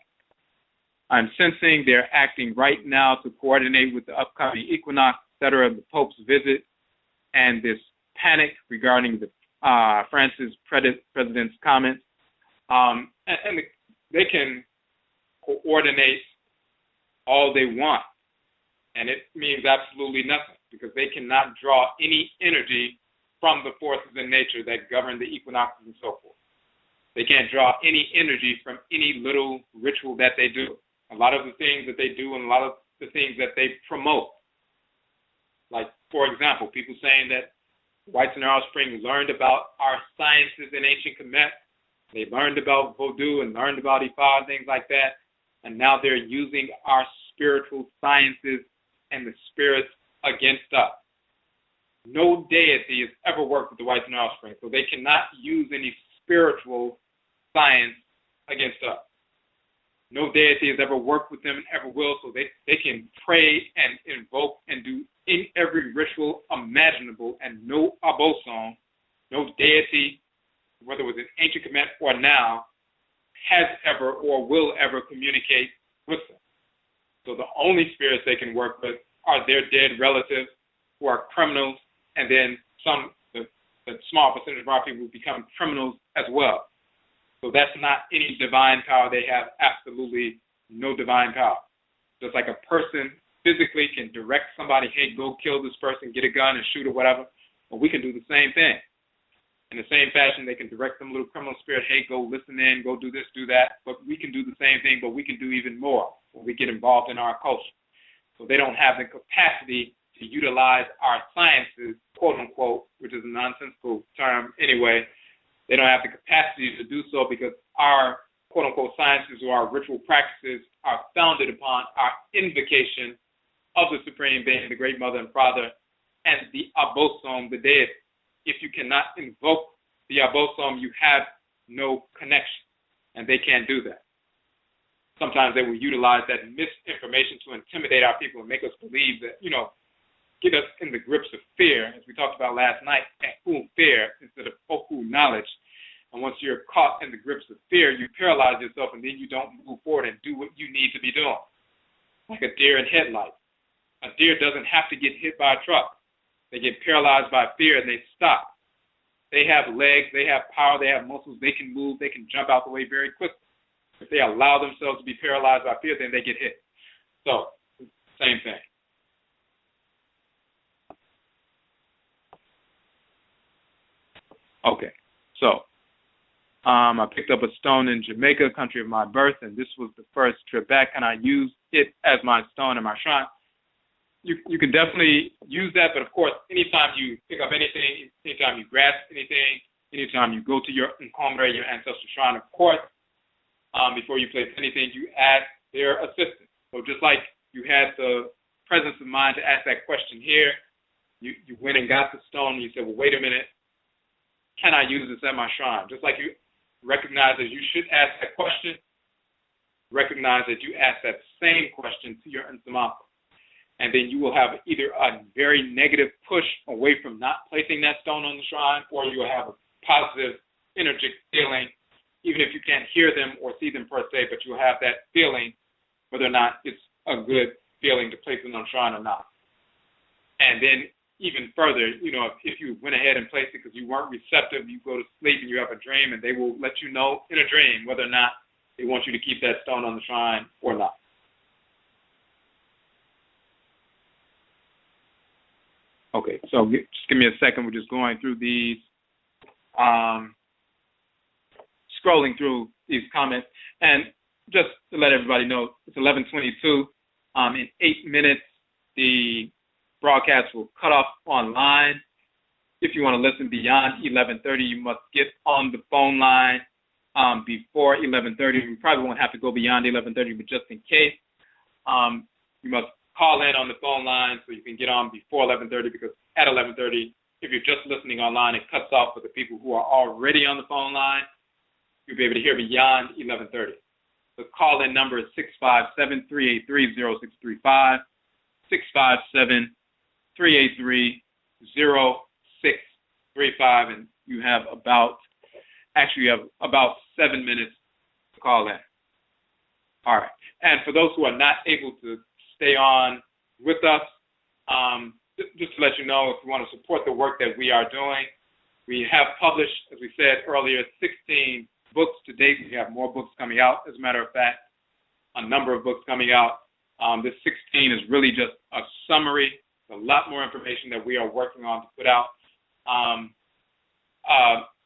I'm sensing they're acting right now to coordinate with the upcoming equinox, etc., the Pope's visit, and this panic regarding the France's president's comments. And they can coordinate all they want, and it means absolutely nothing, because they cannot draw any energy from the forces in nature that govern the equinoxes and so forth. They can't draw any energy from any little ritual that they do. A lot of the things that they do and a lot of the things that they promote, like, for example, people saying that whites and their offspring learned about our sciences in ancient Kemet. They learned about voodoo and learned about Ifa and things like that, and now they're using our spiritual sciences and the spirits against us. No deity has ever worked with the whites and their offspring, so they cannot use any spiritual science against us. No deity has ever worked with them and ever will, so they can pray and invoke and do in every ritual imaginable, and no abosom, no deity, whether it was in ancient Kemet or now, has ever or will ever communicate with them. So the only spirits they can work with are their dead relatives who are criminals, and then the small percentage of our people who become criminals as well. So that's not any divine power. They have absolutely no divine power. Just like a person physically can direct somebody, hey, go kill this person, get a gun and shoot or whatever, well, we can do the same thing. In the same fashion, they can direct some little criminal spirit, hey, go listen in, go do this, do that. But we can do the same thing, but we can do even more when we get involved in our culture. So they don't have the capacity to utilize our sciences, quote unquote, which is a nonsensical term anyway. They don't have the capacity to do so because our quote unquote sciences or our ritual practices are founded upon our invocation of the Supreme Being, the Great Mother and Father, and the abosom, the deity. If you cannot invoke the abosom, you have no connection, and they can't do that. Sometimes they will utilize that misinformation to intimidate our people and make us believe that, get us in the grips of fear, as we talked about last night, fear instead of oku, knowledge. And once you're caught in the grips of fear, you paralyze yourself, and then you don't move forward and do what you need to be doing. Like a deer in headlights. A deer doesn't have to get hit by a truck. They get paralyzed by fear, and they stop. They have legs, they have power, they have muscles, they can move, they can jump out the way very quickly. If they allow themselves to be paralyzed by fear, then they get hit. So, same thing. Okay, so I picked up a stone in Jamaica, country of my birth, and this was the first trip back, and I used it as my stone in my shrine. You can definitely use that, but of course, anytime you pick up anything, anytime you grasp anything, anytime you go to your NKOMMO, your ancestral shrine, of course, before you place anything, you ask their assistance. So just like you had the presence of mind to ask that question here, you went and got the stone, and you said, well, wait a minute, can I use this at my shrine? Just like you recognize that you should ask that question, recognize that you ask that same question to your NKOMMO. And then you will have either a very negative push away from not placing that stone on the shrine, or you will have a positive energetic feeling, even if you can't hear them or see them per se, but you'll have that feeling whether or not it's a good feeling to place it on shrine or not. And then even further, if you went ahead and placed it because you weren't receptive, you go to sleep and you have a dream, and they will let you know in a dream whether or not they want you to keep that stone on the shrine or not. Okay, so just give me a second. We're just going through these, scrolling through these comments. And just to let everybody know, it's 11:22. In 8 minutes, the broadcast will cut off online. If you want to listen beyond 11:30, you must get on the phone line before 11:30. We probably won't have to go beyond 11:30, but just in case, you must call in on the phone line so you can get on before 11:30, because at 11:30, if you're just listening online, it cuts off for the people who are already on the phone line. You'll be able to hear beyond 11:30. The call-in number is 657-383-0635, 657-383-0635, and you have about 7 minutes to call in. All right. And for those who are not able to stay on with us, just to let you know, if you want to support the work that we are doing, we have published, as we said earlier, 16 books to date. We have more books coming out, as a matter of fact, a number of books coming out. This 16 is really just a summary, a lot more information that we are working on to put out.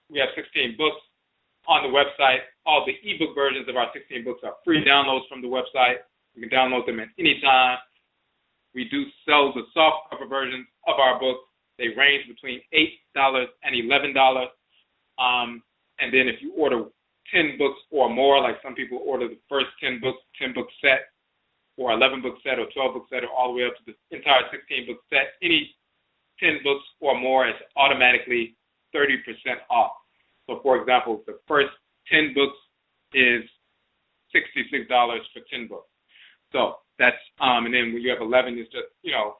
We have 16 books on the website. All the ebook versions of our 16 books are free downloads from the website. You can download them at any time. We do sell the soft cover versions of our books. They range between $8 and $11. And then if you order 10 books or more, like some people order the first 10 book set, or 11 book set, or 12 book set, or all the way up to the entire 16 book set, any 10 books or more is automatically 30% off. So for example, the first 10 books is $66 for 10 books. So that's, and then when you have 11, it's just,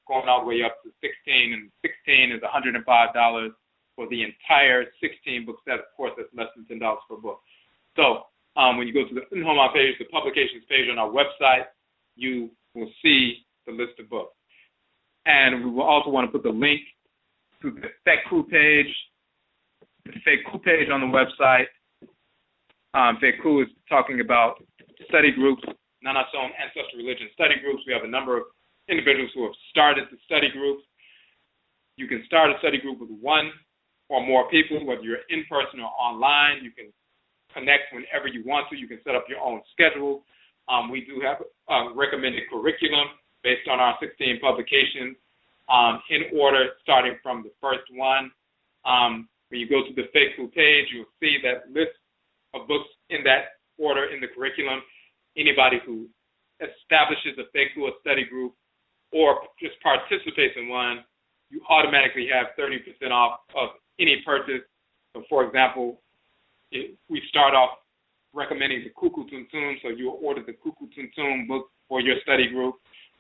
going all the way up to 16, and 16 is $105 for the entire 16 book set. Of course, that's less than $10 per book. So when you go to the NHOMA page, the publications page on our website, you will see the list of books. And we will also want to put the link to the FECU page. The FECU page on the website. FECU is talking about study groups, Nanasom Ancestral Religion study groups. We have a number of individuals who have started the study groups. You can start a study group with one or more people, whether you're in person or online. You can connect whenever you want to. You can set up your own schedule. We do have a recommended curriculum based on our 16 publications in order, starting from the first one. When you go to the FECU page, you'll see that list of books in that order in the curriculum. Anybody who establishes a FECU study group or just participates in one, you automatically have 30% off of any purchase. So for example, we start off recommending the Kuku Tuntun, so you order the Kuku Tuntun book for your study group.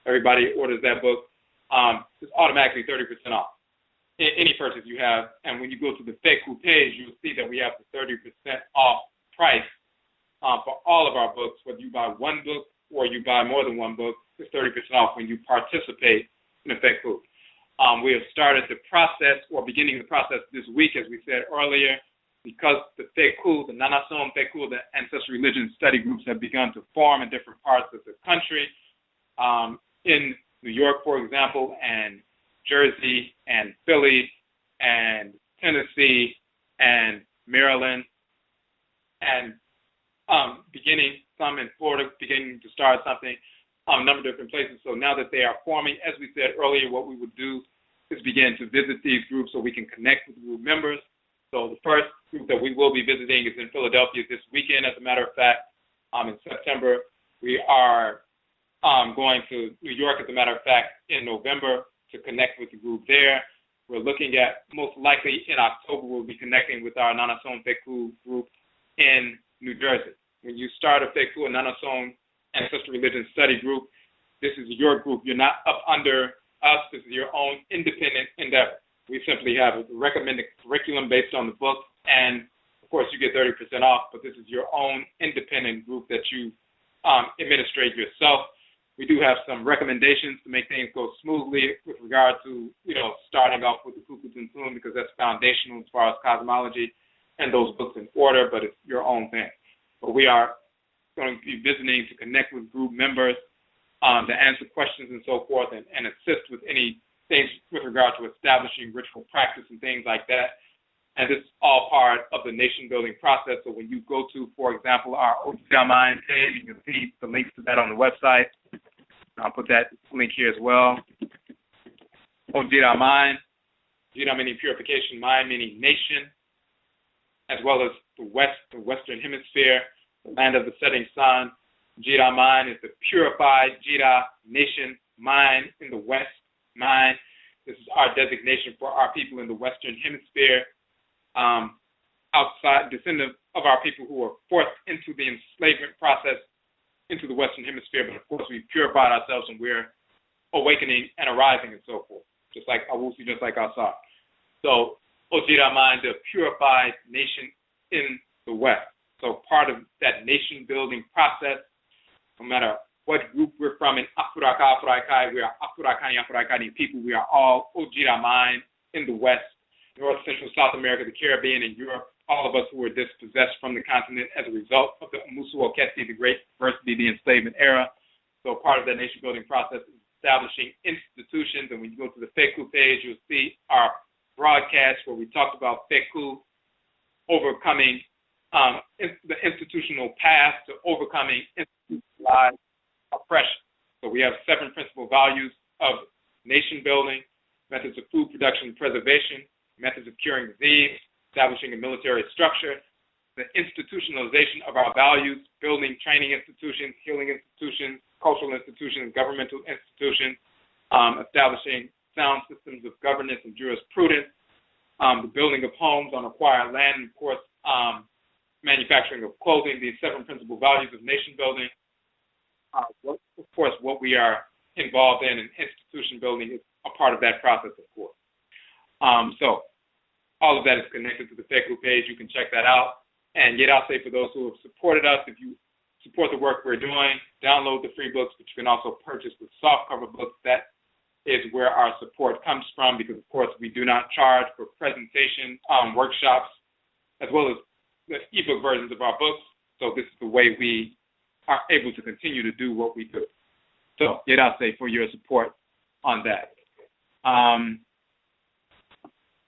Everybody orders that book. It's automatically 30% off any purchase you have. And when you go to the FECU page, you'll see that we have the 30% off price for all of our books. Whether you buy one book or you buy more than one book, it's 30% off when you participate in the FECU. We have started the process, or beginning the process this week, as we said earlier, because the FECU, the Nanasom FECU, the Ancestral Religion study groups have begun to form in different parts of the country. In New York, for example, and Jersey, and Philly, and Tennessee, and Maryland, and beginning some in Florida, beginning to start something, a number of different places. So now that they are forming, as we said earlier, what we would do is begin to visit these groups so we can connect with group members. So the first group that we will be visiting is in Philadelphia this weekend. As a matter of fact, in September, we are going to New York, as a matter of fact, in November to connect with the group there. We're looking at, most likely in October, we'll be connecting with our Nanasom FECU group in New Jersey. When you start a FECU, a Nanasom Ancestral Religion study group, this is your group. You're not up under us. This is your own independent endeavor. We simply have a recommended curriculum based on the book, and of course, you get 30% off, but this is your own independent group that you administrate yourself. We do have some recommendations to make things go smoothly with regard to, starting off with the Kuku Tuntun, because that's foundational as far as cosmology and those books in order, but it's your own thing. But we are going to be visiting to connect with group members, to answer questions and so forth, and assist with any things with regard to establishing ritual practice and things like that. And this is all part of the nation-building process. So when you go to, for example, our Ojira page, you can see the links to that on the website. I'll put that link here as well. Ojira, Jira meaning purification, Mind meaning nation, as well as the Western Hemisphere, the land of the setting sun. Jira Mind is the purified Jira nation, Mind in the West, Mind. This is our designation for our people in the Western Hemisphere, outside, descendants of our people who were forced into the enslavement process into the Western Hemisphere, but of course we purified ourselves and we're awakening and arising and so forth, just like Awusi, just like Asa. So Ojira Mind, the purified nation in the West. So part of that nation-building process, no matter what group we're from in AKWASIDAE, we are AKWASIDAE people. We are all Ojira Mind in the West, North, Central, South America, the Caribbean, and Europe. All of us who were dispossessed from the continent as a result of the Kwesi, the Great Diversity, the enslavement era. So part of that nation-building process is establishing institutions. And when you go to the FEKU page, you'll see our broadcast where we talked about FEKU overcoming the institutional path to overcoming institutionalized oppression. So we have 7 principal values of nation building: methods of food production and preservation, methods of curing disease, establishing a military structure, the institutionalization of our values, building training institutions, healing institutions, cultural institutions, governmental institutions, establishing sound systems of governance and jurisprudence, the building of homes on acquired land, and of course, manufacturing of clothing. These 7 principal values of nation building. Of course, what we are involved in institution building is a part of that process, of course. So all of that is connected to the FEKU page. You can check that out. And yet I'll say, for those who have supported us, if you support the work we're doing, download the free books, but you can also purchase the softcover books. That is where our support comes from, because, of course, we do not charge for presentation workshops, as well as the ebook versions of our books. So this is the way we are able to continue to do what we do. So yet I'll say for your support on that.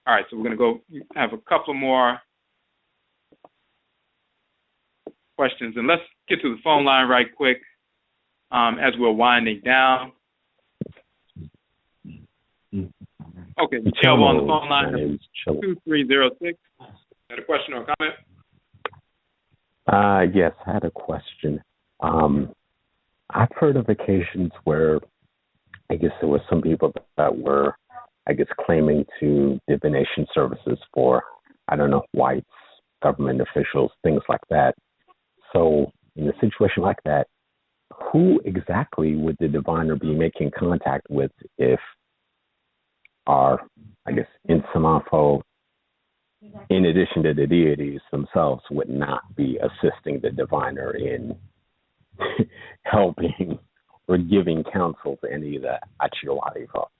All right, so we're going to go have a couple more questions. And let's get to the phone line right quick as we're winding down. Okay, Michelle on the phone line, 2306. Had a question or comment? Yes, I had a question. I've heard of occasions where I guess there were some people that were, claiming to divination services for, whites, government officials, things like that. So in a situation like that, who exactly would the diviner be making contact with if our, Insamafo, in addition to the deities themselves, would not be assisting the diviner in helping or giving counsel to any of the Achiwarifa?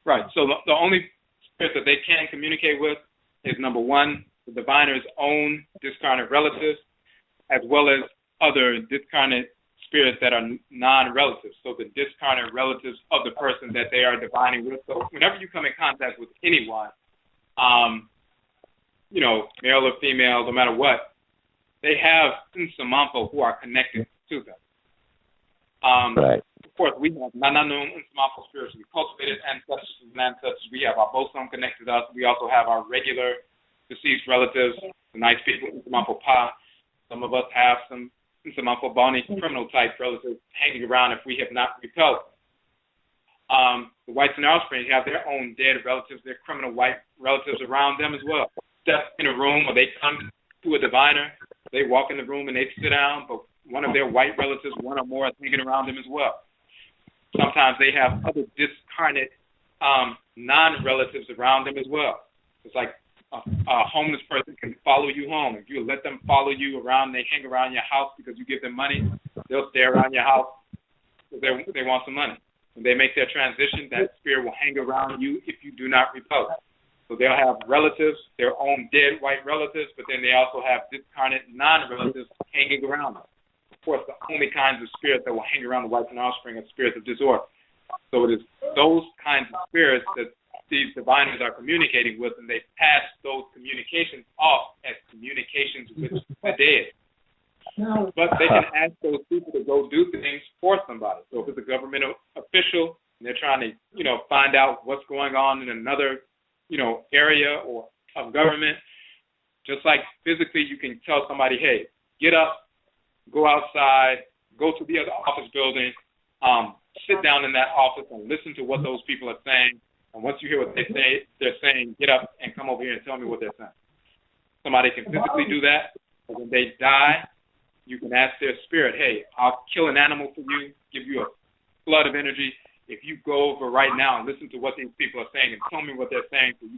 Right. So the only spirit that they can communicate with is, number one, the diviner's own discarnate relatives, as well as other discarnate spirits that are non-relatives. So the discarnate relatives of the person that they are divining with. So whenever you come in contact with anyone, male or female, no matter what, they have Nsamampo who are connected to them. Right. Of course, we have Nananum Nsamampo spirits. We cultivated ancestors and ancestors. We have our bosom connected to us. We also have our regular deceased relatives, the nice people, Nsamampo Pa. Some of us have some Nsamampo Boni criminal type relatives hanging around if we have not repelled. The whites in our spring have their own dead relatives, their criminal white relatives around them as well. Step in a room or they come to a diviner, they walk in the room and they sit down, but one of their white relatives, one or more, is hanging around them as well. Sometimes they have other discarnate non-relatives around them as well. It's like a homeless person can follow you home. If you let them follow you around, they hang around your house because you give them money, they'll stay around your house because they want some money. When they make their transition, that spirit will hang around you if you do not repel. So they'll have relatives, their own dead white relatives, but then they also have discarnate non-relatives hanging around them. Of course, the only kinds of spirits that will hang around the wife and offspring are spirits of disorder. So it is those kinds of spirits that these diviners are communicating with, and they pass those communications off as communications with the dead. But they can ask those people to go do things for somebody. So if it's a government official and they're trying to, find out what's going on in another, area or of government, just like physically you can tell somebody, hey, get up, go outside, go to the other office building, sit down in that office and listen to what those people are saying. And once you hear what they're saying, get up and come over here and tell me what they're saying. Somebody can physically do that, but when they die, you can ask their spirit, hey, I'll kill an animal for you, give you a flood of energy. If you go over right now and listen to what these people are saying and tell me what they're saying, so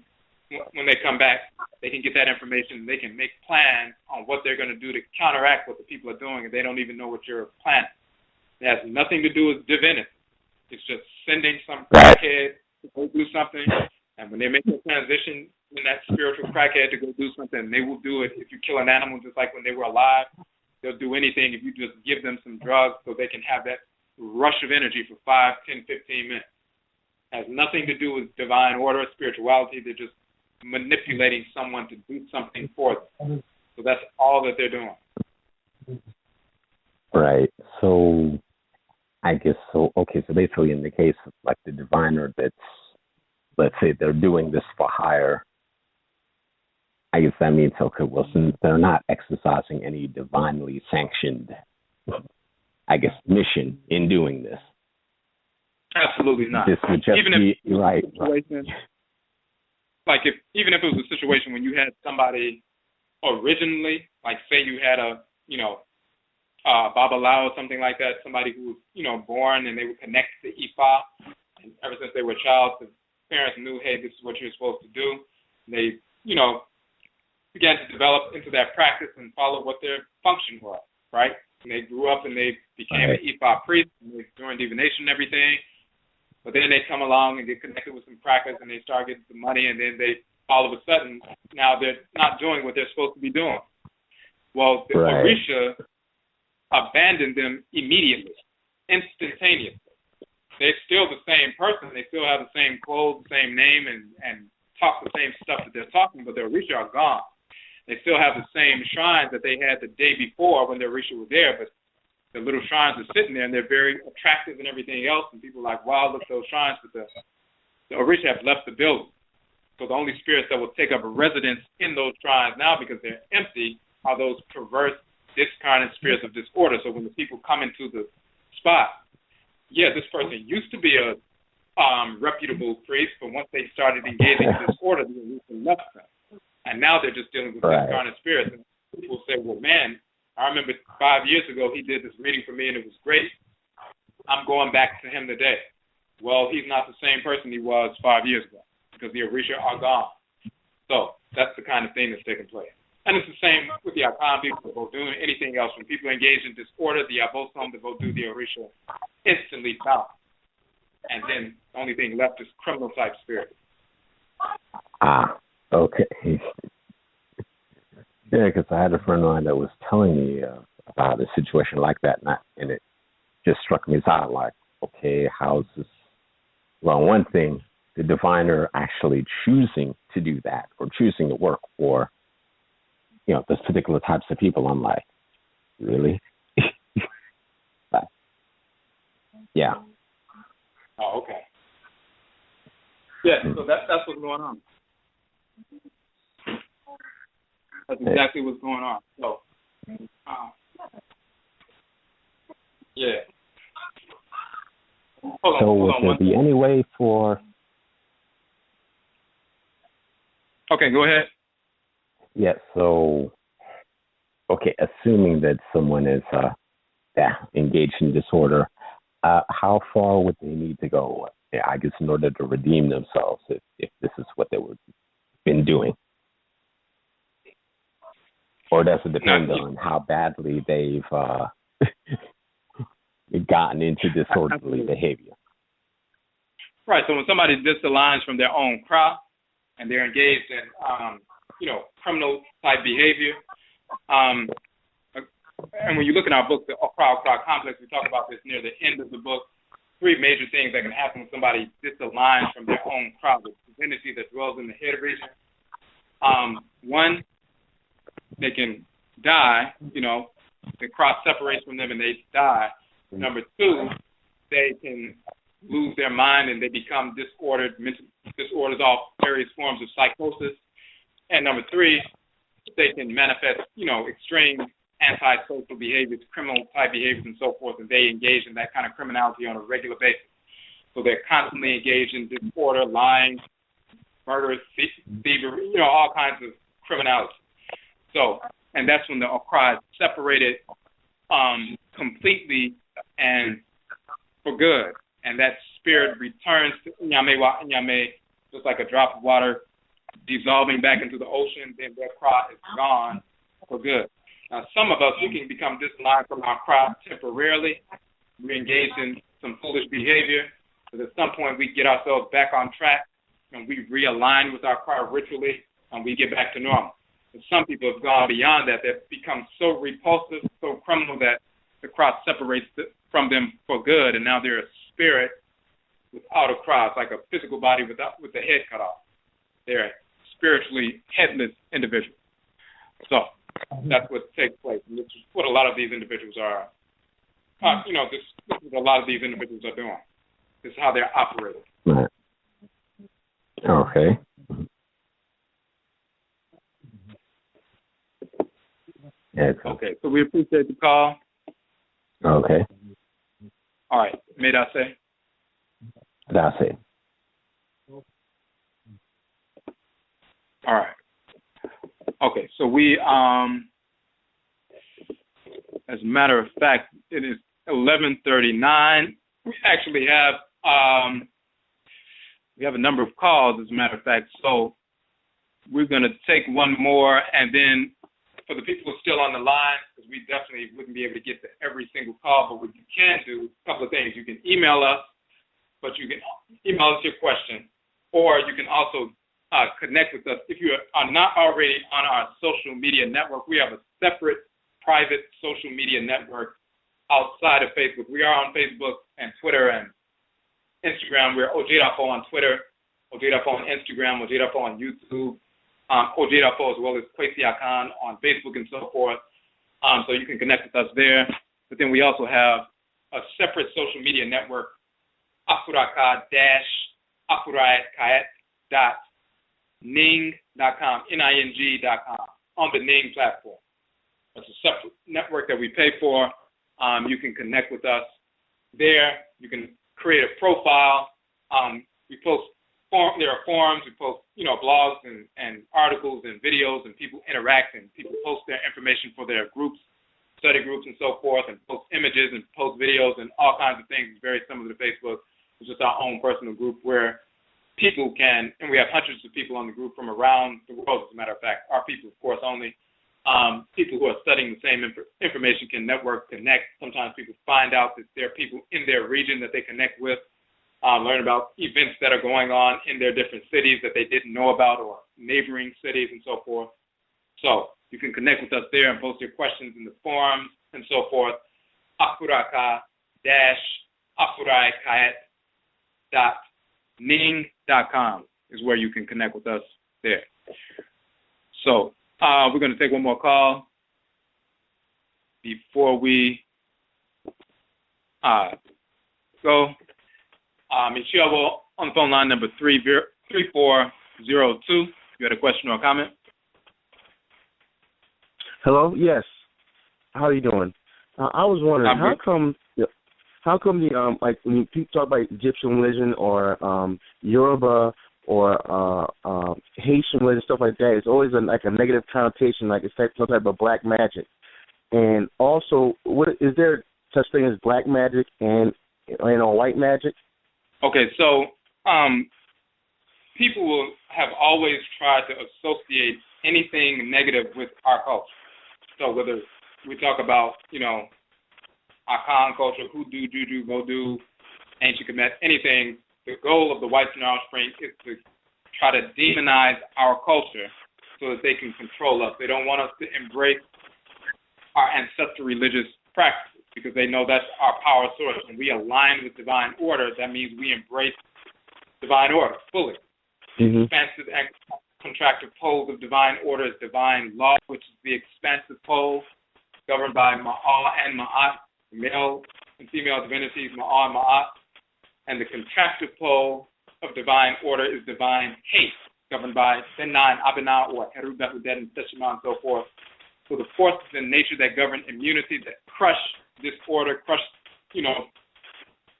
when they come back, they can get that information. They can make plans on what they're going to do to counteract what the people are doing, and they don't even know what you're planning. It has nothing to do with divinity. It's just sending some crackhead to go do something, and when they make the transition in that spiritual crackhead to go do something, they will do it. If you kill an animal just like when they were alive, they'll do anything if you just give them some drugs so they can have that rush of energy for 5, 10, 15 minutes. It has nothing to do with divine order or spirituality. They're just manipulating someone to do something for them. So that's all that they're doing. Right. So I guess so. Okay. So basically, in the case of like the diviner that's, let's say they're doing this for hire, I guess that means, okay, well, since they're not exercising any divinely sanctioned, I guess, mission in doing this. Absolutely not. This would just even be, if right. Like even if it was a situation when you had somebody originally, like say you had a, Babalawo or something like that, somebody who was, born and they were connected to Ifa, and ever since they were a child, the parents knew, hey, this is what you're supposed to do. And they, began to develop into that practice and follow what their function was, right? And they grew up and they became an Ifa priest, and they doing divination and everything. But then they come along and get connected with some practice and they start getting some money, and then they, all of a sudden, now they're not doing what they're supposed to be doing. Well, the Orisha abandoned them immediately, instantaneously. They're still the same person. They still have the same clothes, same name, and talk the same stuff that they're talking, but the Orisha are gone. They still have the same shrines that they had the day before when the Orisha was there, but the little shrines are sitting there, and they're very attractive and everything else, and people are like, wow, look at those shrines, but the Orisha have left the building. So the only spirits that will take up a residence in those shrines now, because they're empty, are those perverse, discarnate spirits of disorder. So when the people come into the spot, this person used to be a reputable priest, but once they started engaging in disorder, the Orisha left them. And now they're just dealing with discarnate spirits. And people say, well, man, I remember 5 years ago he did this reading for me and it was great. I'm going back to him today. Well, he's not the same person he was 5 years ago because the Orisha are gone. So that's the kind of thing that's taking place. And it's the same with the Akhan people, the Vodou, and anything else. When people engage in disorder, the Abosom, the Vodou, the Orisha instantly bounce. And then the only thing left is criminal type spirit. Okay. Yeah, because I had a friend of mine that was telling me about a situation like that, and it just struck me as odd, like, okay, how's this? Well, one thing, the diviner actually choosing to do that or choosing to work for, those particular types of people, I'm like, really? But, yeah. Oh, okay. Yeah, so that's what's going on. That's exactly what's going on. So, Hold on, would there be any way for... Okay, go ahead. Yeah, so, okay, assuming that someone is engaged in disorder, how far would they need to go, I guess, in order to redeem themselves if this is what they would been doing? Or does it depend on how badly they've gotten into disorderly behavior? Right. So when somebody disaligns from their own crop and they're engaged in, criminal type behavior, and when you look in our book, the OKRA complex, we talk about this near the end of the book. 3 major things that can happen when somebody disaligns from their own crop, the tendency that dwells in the head region. 1, they can die. The crop separates from them and they die. Number 2, they can lose their mind and they become disordered, mental disorders, all various forms of psychosis. And number 3, they can manifest, extreme antisocial behaviors, criminal type behaviors and so forth, and they engage in that kind of criminality on a regular basis. So they're constantly engaged in disorder, lying, murder, thievery, all kinds of criminality. So, and that's when the OKRA is separated completely and for good. And that spirit returns to Nyame wa Nyame, just like a drop of water dissolving back into the ocean, then that crop is gone for good. Now, some of us, we can become disaligned from our crop temporarily. We engage in some foolish behavior, but at some point we get ourselves back on track and we realign with our crop ritually and we get back to normal. And some people have gone beyond that. They've become so repulsive, so criminal that the crop separates from them for good, and now they're a spirit without a crop, like a physical body with the head cut off. They're a spiritually headless individual. So that's what takes place, and this is what a lot of these individuals are. This is what a lot of these individuals are doing. This is how they're operating. Right. Okay. Okay, so we appreciate the call. Okay. All right. May I say? That's it. All right. Okay, so we, as a matter of fact, it is 11:39. We actually have, a number of calls, as a matter of fact, so we're going to take one more, and then for the people who are still on the line, because we definitely wouldn't be able to get to every single call, but what you can do, a couple of things. You can email us, but you can email us your question, or you can also connect with us. If you are not already on our social media network, we have a separate private social media network outside of Facebook. We are on Facebook and Twitter and Instagram. We're Odwirafo on Twitter, Odwirafo on Instagram, Odwirafo on YouTube, Odwirafo as well as Kwesi Akhan on Facebook and so forth. So you can connect with us there. But then we also have a separate social media network, Akuraka-Ning.com, Ning.com, on the Ning platform. It's a separate network that we pay for. You can connect with us there. You can create a profile. We post there are forums. We post blogs and articles and videos, and people interact, and people post their information for their groups, study groups and so forth, and post images and post videos and all kinds of things. It's very similar to Facebook. It's just our own personal group where people can, and we have hundreds of people on the group from around the world, as a matter of fact. Our people, of course, only. People who are studying the same information can network, connect. Sometimes people find out that there are people in their region that they connect with, learn about events that are going on in their different cities that they didn't know about, or neighboring cities and so forth. So you can connect with us there and post your questions in the forums and so forth. Akuraka-Ning.com is where you can connect with us there. So we're going to take one more call before we go. Michelle on the phone line number 3402. You had a question or a comment? Hello. Yes. How are you doing? I was wondering how come the like when people talk about Egyptian religion or Yoruba or Haitian religion, stuff like that, it's always like a negative connotation, like it's like some type of black magic. And also, what is there such thing as black magic and white magic? Okay, so people will have always tried to associate anything negative with our culture. So whether we talk about, Akhan culture, hoodoo, juju, voodoo, ancient Kemet, anything, the goal of the white Narrow Spring is to try to demonize our culture so that they can control us. They don't want us to embrace our ancestral religious practices because they know that's our power source. When we align with divine order, that means we embrace divine order fully. The expansive and contractive poles of divine order is divine law, which is the expansive pole governed by Ma'ah and Ma'at, male and female divinities, Ma'ah and Ma'at. And the contractive pole of divine order is divine hate, governed by Senan, Abinah, or Heru, Behudet, and Teshima, and so forth. So the forces in nature that govern immunity, that crush disorder, crush,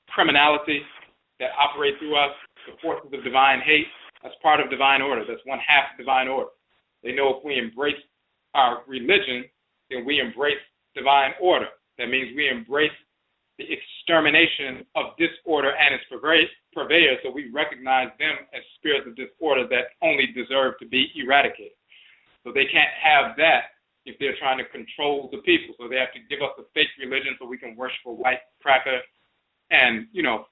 criminality that operate through us, the forces of divine hate, that's part of divine order. That's one half of divine order. They know if we embrace our religion, then we embrace divine order. That means we embrace the extermination of disorder and its purveyors, so we recognize them as spirits of disorder that only deserve to be eradicated. So they can't have that if they're trying to control the people. So they have to give us a fake religion so we can worship a white cracker and,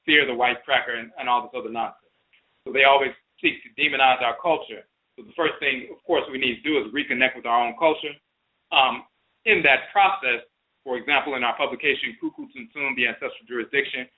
fear the white cracker and all this other nonsense. So they always seek to demonize our culture. So the first thing, of course, we need to do is reconnect with our own culture. In that process, for example, in our publication, Kuku Tuntum, The Ancestral Jurisdiction,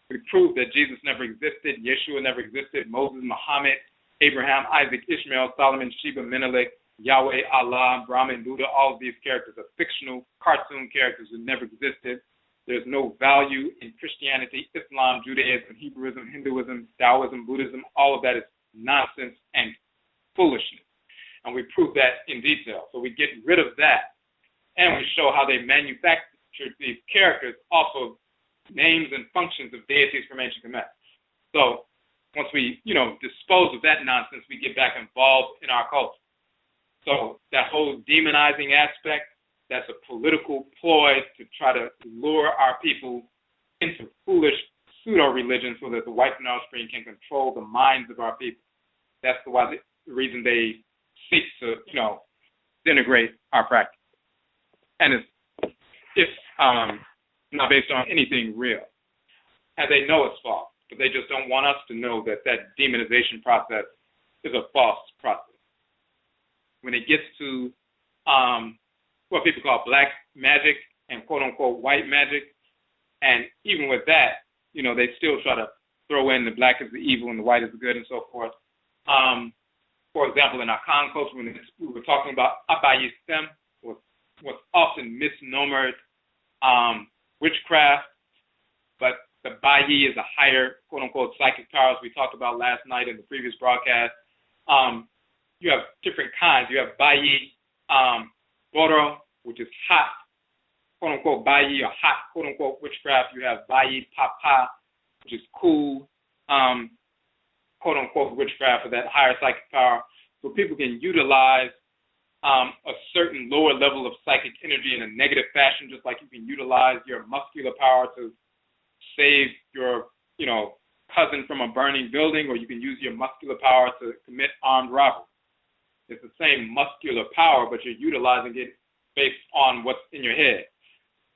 we proved that Jesus never existed, Yeshua never existed, Moses, Muhammad, Abraham, Isaac, Ishmael, Solomon, Sheba, Menelik, Yahweh, Allah, Brahman, Buddha, all of these characters are fictional cartoon characters who never existed. There's no value in Christianity, Islam, Judaism, Hebrewism, Hinduism, Taoism, Buddhism. All of that is nonsense and foolishness. And we prove that in detail. So we get rid of that. And we show how they manufactured these characters off of names and functions of deities from ancient Kemet. So once we, dispose of that nonsense, we get back involved in our culture. So that whole demonizing aspect, that's a political ploy to try to lure our people into foolish pseudo-religion so that the white Narrow Spring can control the minds of our people. That's the reason they seek to, denigrate our practice. And it's not based on anything real. And they know it's false, but they just don't want us to know that that demonization process is a false process. When it gets to what people call black magic and quote-unquote white magic, and even with that, they still try to throw in the black is the evil and the white is the good and so forth. For example, in our Akan culture, when we were talking about AKWASIDAE, was often misnomered witchcraft, but the Bayi is a higher, quote-unquote, psychic power, as we talked about last night in the previous broadcast. You have different kinds. You have Bayi Boro, which is hot, quote-unquote, Bayi or hot, quote-unquote, witchcraft. You have Bayi Papa, which is cool, quote-unquote, witchcraft for that higher psychic power. So people can utilize a certain lower level of psychic energy in a negative fashion, just like you can utilize your muscular power to save your, cousin from a burning building, or you can use your muscular power to commit armed robbery. It's the same muscular power, but you're utilizing it based on what's in your head.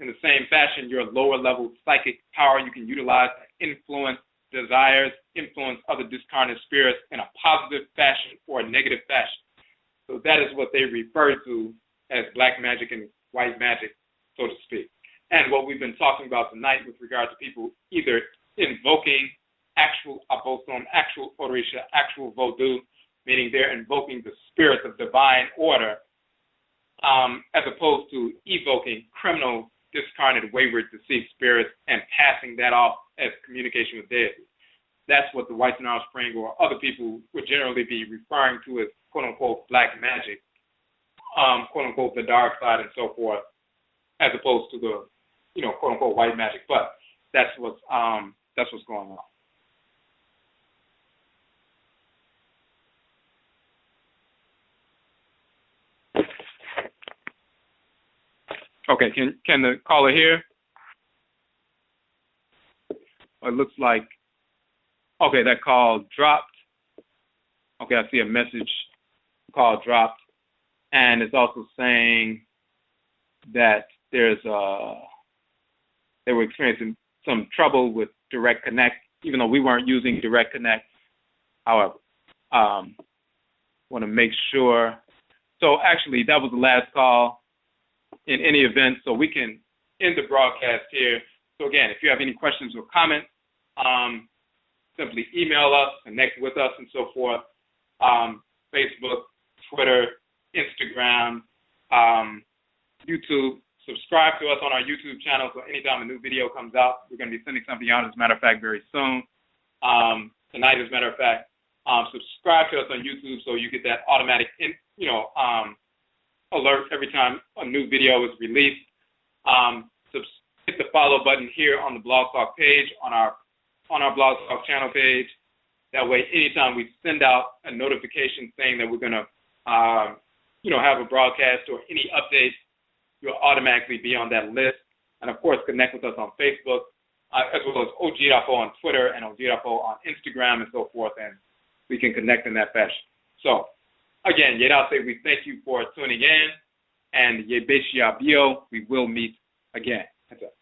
In the same fashion, your lower level psychic power you can utilize to influence desires, influence other discarnate spirits in a positive fashion or a negative fashion. So that is what they refer to as black magic and white magic, so to speak. And what we've been talking about tonight with regard to people either invoking actual abosom, actual orisha, actual voodoo, meaning they're invoking the spirits of divine order, as opposed to evoking criminal, discarnate, wayward, deceived spirits and passing that off as communication with deity. That's what the white Narrow Spring or other people would generally be referring to as quote-unquote black magic, quote-unquote the dark side and so forth, as opposed to the, quote-unquote white magic. But that's what's going on. Okay, can the caller hear? It looks like, okay, that call dropped. Okay, I see a message, call dropped. And it's also saying, that they were experiencing some trouble with Direct Connect, even though we weren't using Direct Connect. However, want to make sure. So actually, that was the last call in any event, so we can end the broadcast here. So again, if you have any questions or comments, simply email us, connect with us, and so forth. Facebook, Twitter, Instagram, YouTube. Subscribe to us on our YouTube channel, so anytime a new video comes out, we're going to be sending something out, as a matter of fact, very soon. Tonight, as a matter of fact. Subscribe to us on YouTube so you get that automatic, alert every time a new video is released. Hit the follow button here on the Blog Talk page, on our Blog Talk channel page. That way, anytime we send out a notification saying that we're going to, have a broadcast or any updates, you'll automatically be on that list. And of course, connect with us on Facebook, as well as Odwirafo on Twitter and Odwirafo on Instagram and so forth, and we can connect in that fashion. So, again, Yedase, we thank you for tuning in, and Yebeshia Bio, we will meet again. That's it.